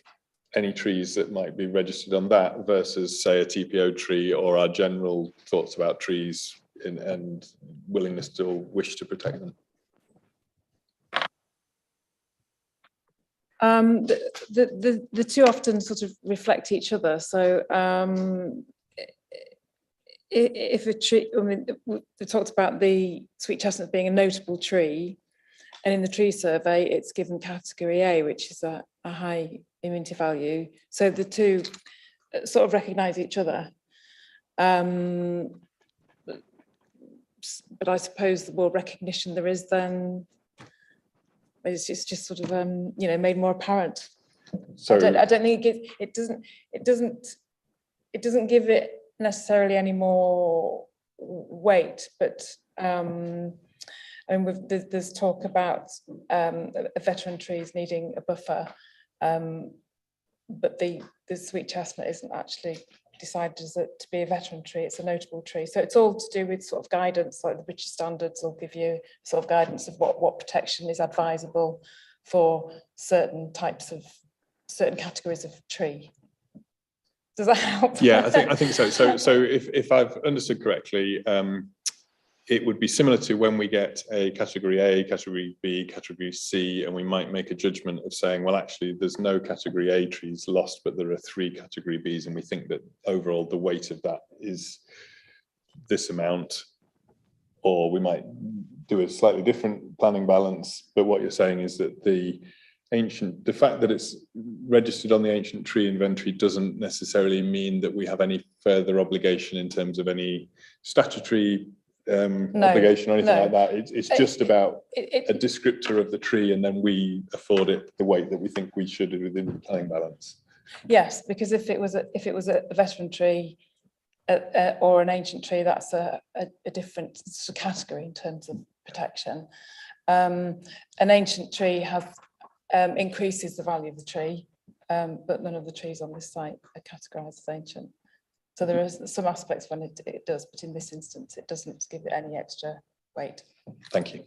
any trees that might be registered on that versus, say, a TPO tree, or our general thoughts about trees and willingness to or wish to protect them. The two often sort of reflect each other. So if a tree, I mean, we talked about the sweet chestnut being a notable tree, and in the tree survey, it's given category A, which is a high immunity value. So the two sort of recognise each other. But I suppose the more recognition there is, then it's just sort of you know, made more apparent. So I don't think it doesn't give it necessarily any more weight, but and there's talk about veteran trees needing a buffer, but the sweet chestnut isn't actually decided to be a veteran tree, it's a notable tree. So it's all to do with sort of guidance, like the British standards will give you sort of guidance of what protection is advisable for certain categories of tree. Does that help? Yeah, I think so. So if I've understood correctly, it would be similar to when we get a category A, category B, category C, and we might make a judgment of saying, well, actually, there's no category A trees lost, but there are 3 category Bs, and we think that overall the weight of that is this amount, or we might do a slightly different planning balance. But what you're saying is that the fact that it's registered on the ancient tree inventory doesn't necessarily mean that we have any further obligation in terms of any statutory obligation or anything like that. It's just about a descriptor of the tree, and then we afford it the weight that we think we should within the planning balance. Yes, because if it was a veteran tree or an ancient tree, that's a different category in terms of protection. An ancient tree has increases the value of the tree, but none of the trees on this site are categorised as ancient. So there are some aspects when it does, but in this instance, it doesn't give it any extra weight. Thank you.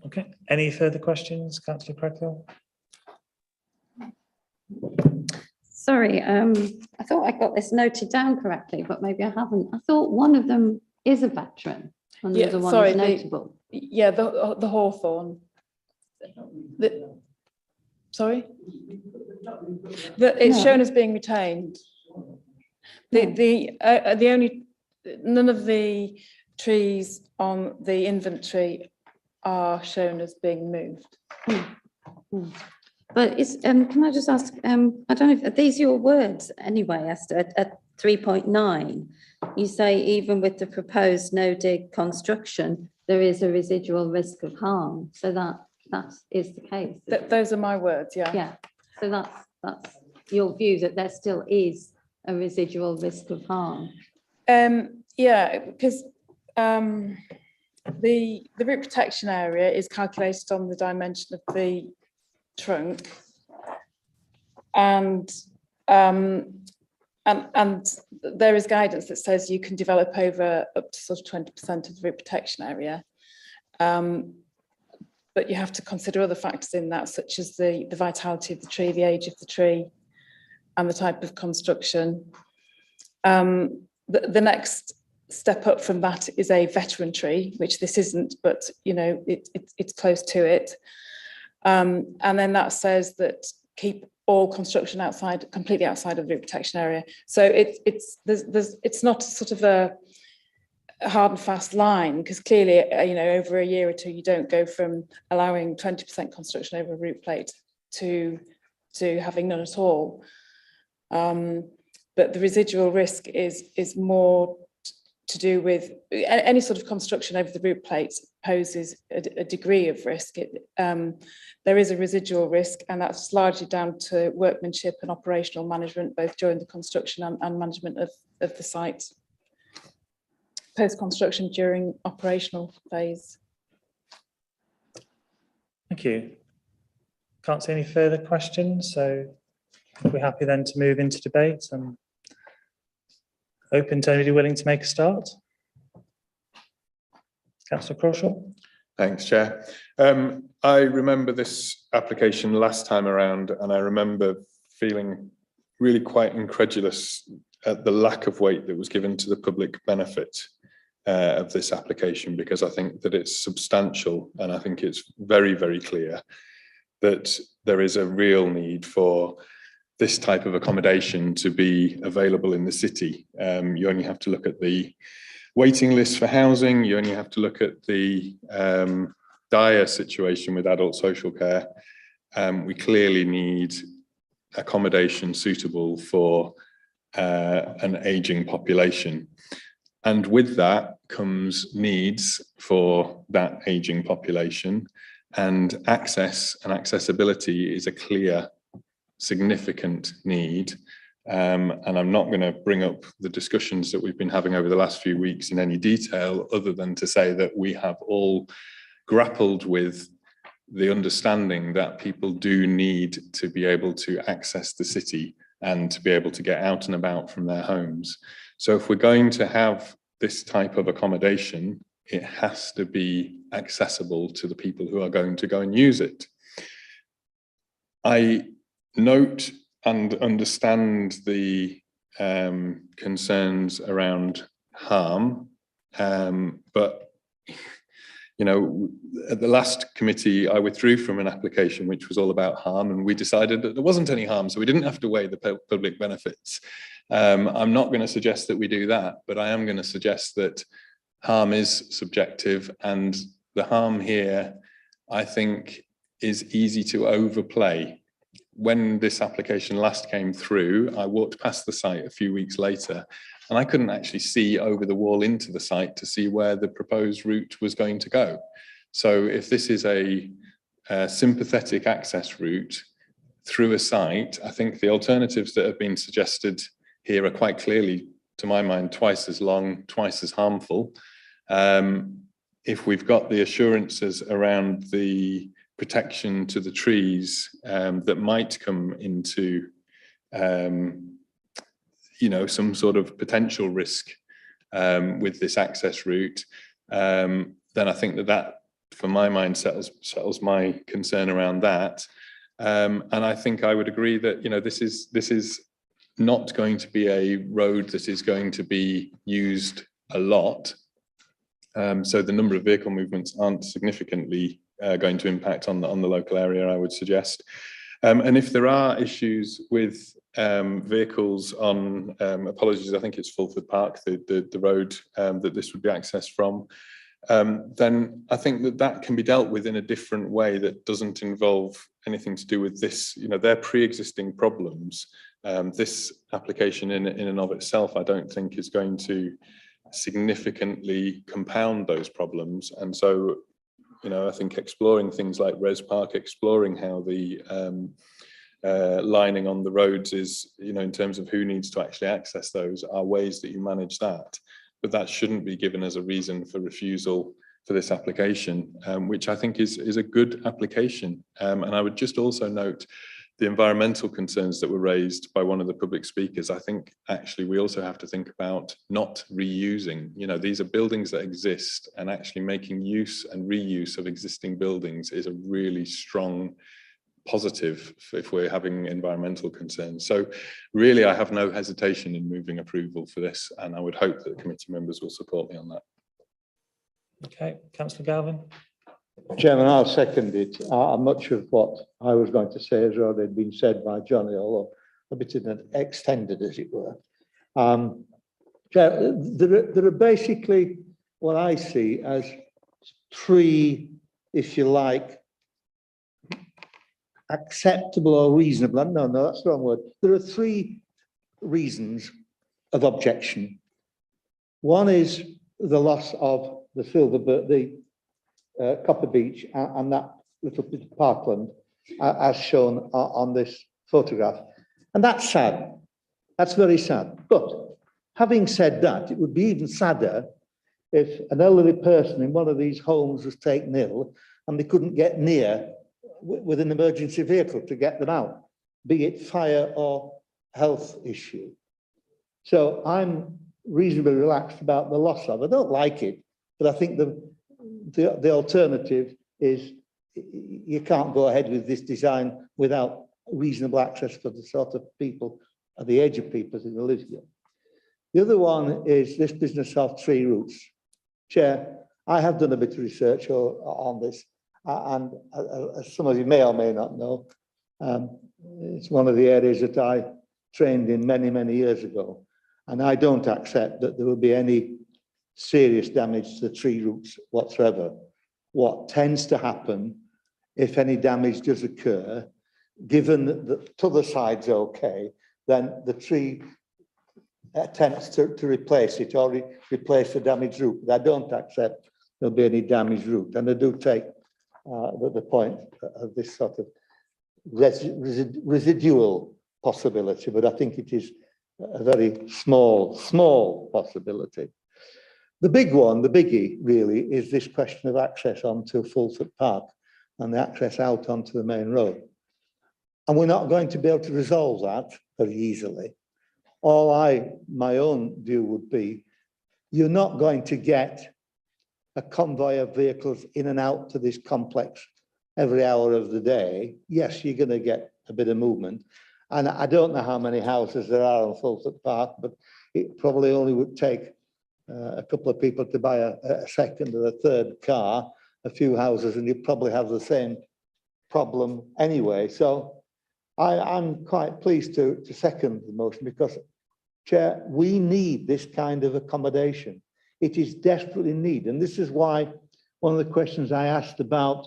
Okay, any further questions, Councillor Crackhill? Sorry, I thought I got this noted down correctly, but maybe I haven't. I thought one of them is a veteran and the other one is notable. The hawthorn. Sorry? It's shown as being retained. None of the trees on the inventory are shown as being moved. But can I just ask, I don't know if are these your words anyway, Esther, at 3.9, you say even with the proposed no dig construction, there is a residual risk of harm. So that is the case. Those are my words, yeah. Yeah. So that's your view, that there still is a residual risk of harm. Yeah, because the root protection area is calculated on the dimension of the trunk, and there is guidance that says you can develop over up to sort of 20% of the root protection area. But you have to consider other factors in that, such as the vitality of the tree, the age of the tree, and the type of construction. The next step up from that is a veteran tree, which this isn't, but you know it's close to it. And then that says that keep all construction completely outside of the root protection area. So it's not sort of a hard and fast line, because clearly, you know, over a year or two, you don't go from allowing 20% construction over a root plate to having none at all. But the residual risk is more to do with any sort of construction over the root plate poses a degree of risk. There is a residual risk, and that's largely down to workmanship and operational management, both during the construction and management of the site. Post-construction during operational phase. Thank you. Can't see any further questions, so we're happy then to move into debate and open to anybody willing to make a start. Councillor Crawshaw. Thanks, Chair. I remember this application last time around, and I remember feeling really quite incredulous at the lack of weight that was given to the public benefit of this application, because I think that it's substantial, and I think it's very, very clear that there is a real need for this type of accommodation to be available in the city. You only have to look at the waiting list for housing. You only have to look at the dire situation with adult social care. We clearly need accommodation suitable for an aging population. And with that comes needs for that aging population, and access and accessibility is a clear, significant need. And I'm not going to bring up the discussions that we've been having over the last few weeks in any detail, other than to say that we have all grappled with the understanding that people do need to be able to access the city and to be able to get out and about from their homes. So if we're going to have this type of accommodation, it has to be accessible to the people who are going to go and use it. I note and understand the concerns around harm, but you know, at the last committee, I withdrew from an application which was all about harm, and we decided that there wasn't any harm, so we didn't have to weigh the public benefits. I'm not going to suggest that we do that, but I am going to suggest that harm is subjective, and the harm here, I think, is easy to overplay. When this application last came through, I walked past the site a few weeks later, and I couldn't actually see over the wall into the site to see where the proposed route was going to go. So if this is a sympathetic access route through a site, I think the alternatives that have been suggested here are quite clearly, to my mind, twice as long, twice as harmful. If we've got the assurances around the protection to the trees that might come into you know, some sort of potential risk with this access route, then I think that for my mind settles my concern around that. And I think I would agree that, you know, this is not going to be a road that is going to be used a lot. So the number of vehicle movements aren't significantly going to impact on the local area, I would suggest. And if there are issues with vehicles on, apologies, I think it's Fulford Park, the road that this would be accessed from, then I think that can be dealt with in a different way that doesn't involve anything to do with this, you know, their pre-existing problems. This application in and of itself, I don't think is going to significantly compound those problems. And so, you know, I think exploring things like Res Park, exploring how the lining on the roads is, you know, in terms of who needs to actually access those, are ways that you manage that. But that shouldn't be given as a reason for refusal for this application, which I think is a good application. And I would just also note the environmental concerns that were raised by one of the public speakers. I think actually we also have to think about not reusing. You know, these are buildings that exist, and actually making use and reuse of existing buildings is a really strong positive if we're having environmental concerns. So really, I have no hesitation in moving approval for this, and I would hope that the committee members will support me on that. Okay, Councillor Galvin. Chairman, I'll second it. Much of what I was going to say has already been said by Johnny, although a bit extended, as it were. Chair, there are basically what I see as three, if you like, acceptable or reasonable. No, that's the wrong word. There are three reasons of objection. One is the loss of the Copper Beach and that little bit of parkland as shown on this photograph. And that's sad. That's very sad. But having said that, it would be even sadder if an elderly person in one of these homes was taken ill and they couldn't get near with an emergency vehicle to get them out, be it fire or health issue. So I'm reasonably relaxed about the loss of. I don't like it, but I think the alternative is you can't go ahead with this design without reasonable access for the sort of people, at the age of people who live here. The other one is this business of tree roots. Chair, I have done a bit of research on this, and as some of you may or may not know, It's one of the areas that I trained in many, many years ago. And I don't accept that there will be any serious damage to the tree roots whatsoever. What tends to happen, if any damage does occur, given that the other side's okay, then the tree attempts to replace it or replace the damaged root. But I don't accept there'll be any damaged root. And I do take the point of this sort of residual possibility, but I think it is a very small possibility. The big one, the biggie really, is this question of access onto Fulford Park and the access out onto the main road. And we're not going to be able to resolve that very easily. My own view would be, you're not going to get a convoy of vehicles in and out to this complex every hour of the day. Yes, you're going to get a bit of movement. And I don't know how many houses there are on Fulford Park, but it probably only would take a couple of people to buy a second or a third car, a few houses, and you'd probably have the same problem anyway. So I'm quite pleased to second the motion because, Chair, we need this kind of accommodation. It is desperately needed. And this is why one of the questions I asked about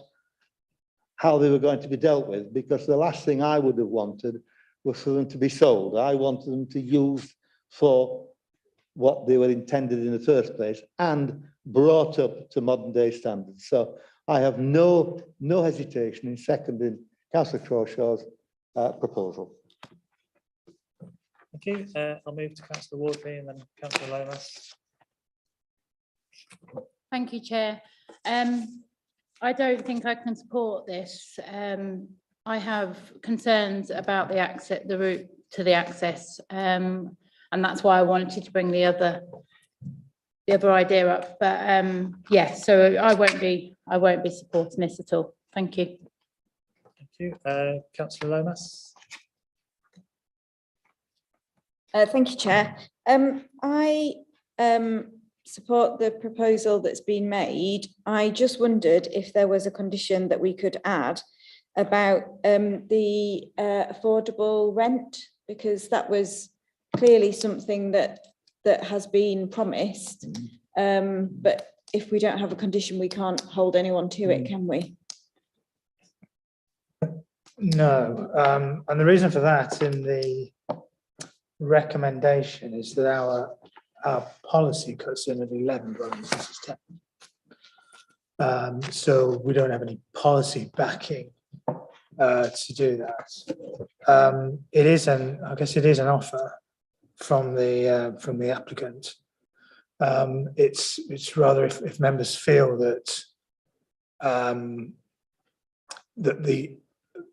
how they were going to be dealt with, because the last thing I would have wanted was for them to be sold. I wanted them to use for what they were intended in the first place and brought up to modern day standards. So I have no hesitation in seconding Councillor Crawshaw's proposal. Thank you. I'll move to Councillor Wardley and then Councillor Lomas. Thank you, Chair. I don't think I can support this. I have concerns about the route to the access, and that's why I wanted to bring the other idea up. But yeah, so I won't be supporting this at all. Thank you. Thank you, Councillor Lomas. Thank you, Chair. I support the proposal that's been made. I just wondered if there was a condition that we could add about the affordable rent, because that was clearly something that has been promised. But if we don't have a condition, we can't hold anyone to it, can we? No, and the reason for that in the recommendation is that our policy cuts in at 11 dwellings, this is 10. So we don't have any policy backing to do that. It is I guess it is an offer from the applicant. It's rather if members feel that that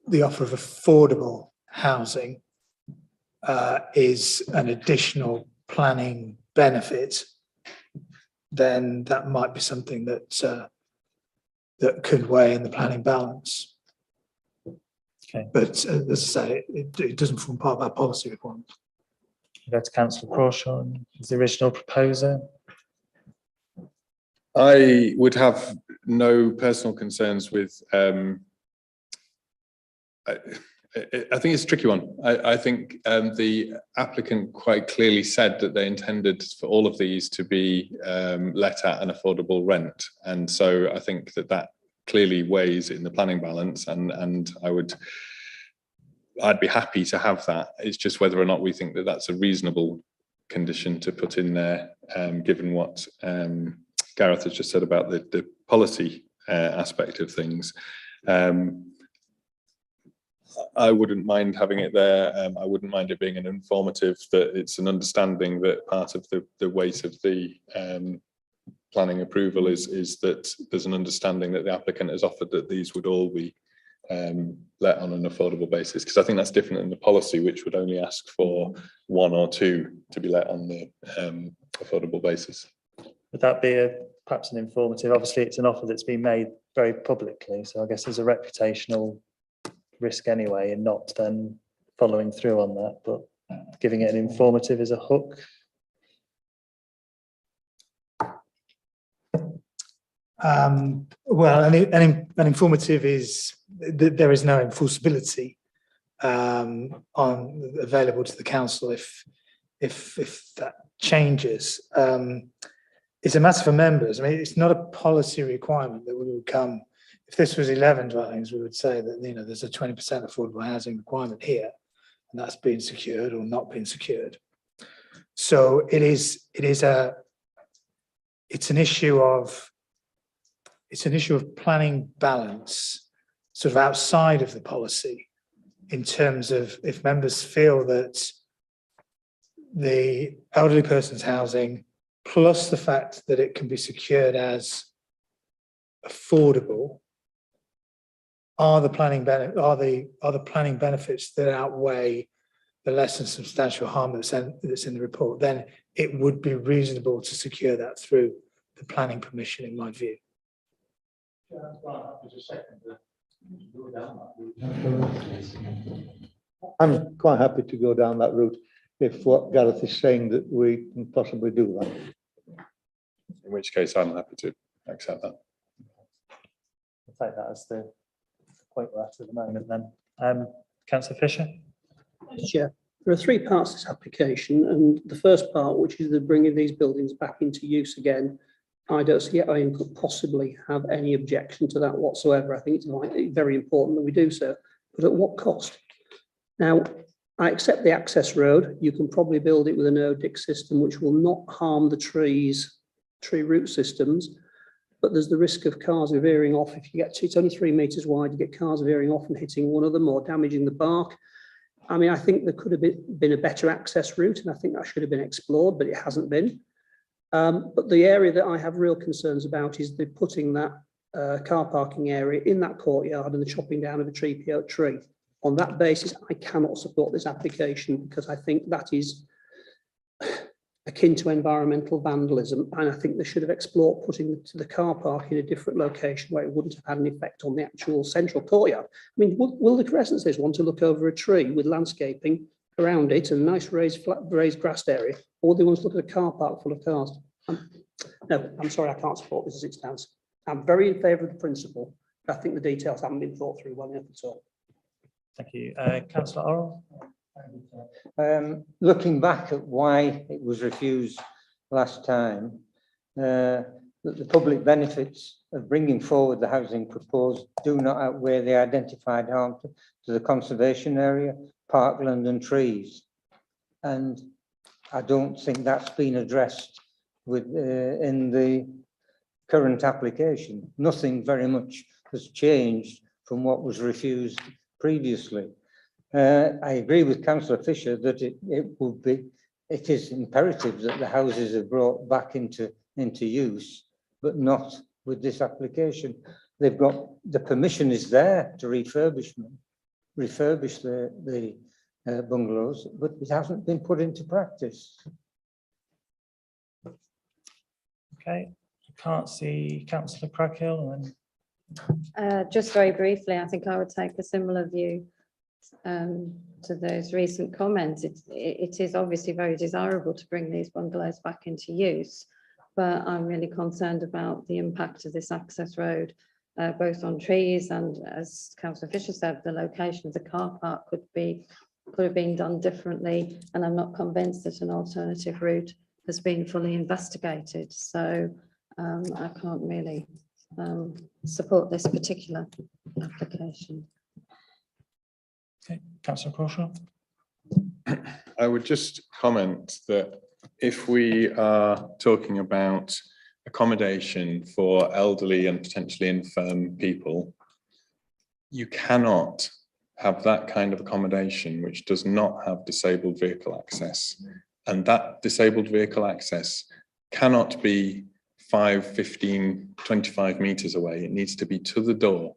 the offer of affordable housing is an additional planning benefit, then that might be something that that could weigh in the planning balance. Okay. But as I say, it doesn't form part of our policy requirement. Go to Councillor Crawshaw as the original proposer. I would have no personal concerns with. I think it's a tricky one. I think the applicant quite clearly said that they intended for all of these to be let at an affordable rent, and so I think that clearly weighs in the planning balance, and I'd be happy to have that. It's just whether or not we think that that's a reasonable condition to put in there, given what Gareth has just said about the policy aspect of things. I wouldn't mind having it there. I wouldn't mind it being an informative, that it's an understanding that part of the weight of the planning approval is that there's an understanding that the applicant has offered that these would all be let on an affordable basis, because I think that's different than the policy, which would only ask for one or two to be let on the affordable basis. Would that be perhaps an informative? Obviously, it's an offer that's been made very publicly, so I guess there's a reputational risk anyway in not then following through on that, but giving it an informative is a hook. Well, an informative is there is no enforceability available to the council if that changes. It's a matter for members. I mean, it's not a policy requirement that we would come. If this was 11 dwellings, we would say that, you know, there's a 20% affordable housing requirement here, and that's been secured or not been secured. So it's an issue of planning balance, sort of outside of the policy, in terms of if members feel that the elderly person's housing, plus the fact that it can be secured as affordable, are the planning benefits that outweigh the less than substantial harm that's in the report, then it would be reasonable to secure that through the planning permission, in my view. I'm quite happy to go down that route if what Gareth is saying that we can possibly do that. In which case, I'm happy to accept that. I'll take that as the point we're at the moment then. Councillor Fisher? Chair, there are three parts to this application, and the first part, which is the bringing these buildings back into use again, I don't see how I could possibly have any objection to that whatsoever. I think it's very important that we do so, but at what cost? Now, I accept the access road. You can probably build it with a no-dig system, which will not harm the tree root systems, but there's the risk of cars veering off. If you get to, it's only 3 meters wide, you get cars veering off and hitting one of them or damaging the bark. I mean, I think there could have been a better access route, and I think that should have been explored, but it hasn't been. But the area that I have real concerns about is the putting that car parking area in that courtyard and the chopping down of a tree. On that basis, I cannot support this application because I think that is akin to environmental vandalism, and I think they should have explored putting the car park in a different location where it wouldn't have had an effect on the actual central courtyard. I mean, will the Crescents want to look over a tree with landscaping around it and a nice raised grassed area, or they want to look at a car park full of cars? No, I'm sorry, I can't support this as it stands. I'm very in favour of the principle, but I think the details haven't been thought through well enough at all. Thank you. Councillor Orrell? Looking back at why it was refused last time, that the public benefits of bringing forward the housing proposed do not outweigh the identified harm to the conservation area, parkland and trees. And I don't think that's been addressed in the current application. Nothing very much has changed from what was refused previously. I agree with Councillor Fisher that it is imperative that the houses are brought back into use, but not with this application. They've got the permission is there to refurbish the bungalows, but it hasn't been put into practice. Okay, I can't see Councillor Crackhill. Just very briefly, I think I would take a similar view to those recent comments. It is obviously very desirable to bring these bungalows back into use, but I'm really concerned about the impact of this access road, both on trees and, as Councillor Fisher said, the location of the car park could have been done differently, and I'm not convinced that an alternative route has been fully investigated. So I can't really support this particular application. Okay, Councillor Crawshaw. I would just comment that if we are talking about accommodation for elderly and potentially infirm people, you cannot have that kind of accommodation which does not have disabled vehicle access. And that disabled vehicle access cannot be 5, 15, 25 meters away. It needs to be to the door.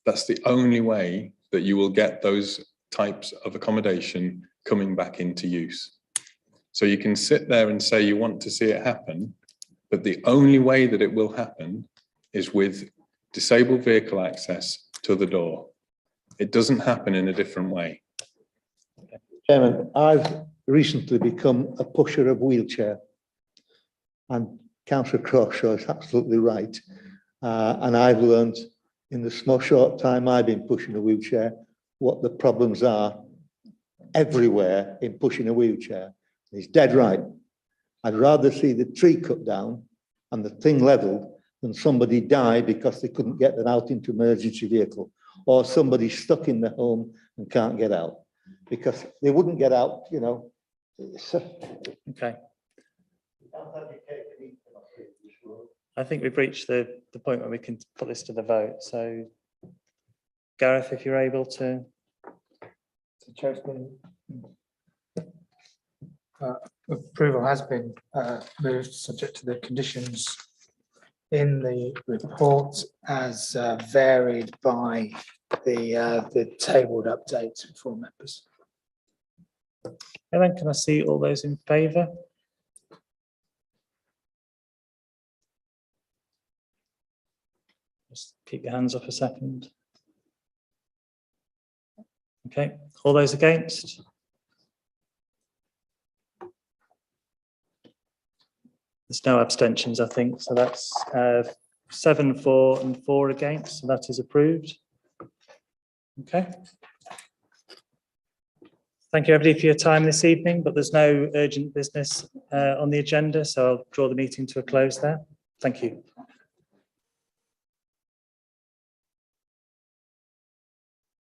That's the only way that you will get those types of accommodation coming back into use. So you can sit there and say you want to see it happen, but the only way that it will happen is with disabled vehicle access to the door. It doesn't happen in a different way. Chairman, I've recently become a pusher of wheelchair, and Councillor Crawshaw is absolutely right. And I've learned in the small short time I've been pushing a wheelchair what the problems are everywhere in pushing a wheelchair. He's dead right. I'd rather see the tree cut down and the thing levelled than somebody die because they couldn't get them out into emergency vehicle, or somebody stuck in the home and can't get out, because they wouldn't get out, you know. Okay. I think we've reached the point where we can put this to the vote. So, Gareth, if you're able to. The chair's been, approval has been moved subject to the conditions in the report as varied by the tabled updates for members. And then can I see all those in favour? Just keep your hands up a second. Okay, all those against? There's no abstentions, I think, so that's 7 for and 4 against, so that is approved. Okay. Thank you, everybody, for your time this evening, but there's no urgent business on the agenda, so I'll draw the meeting to a close there. Thank you.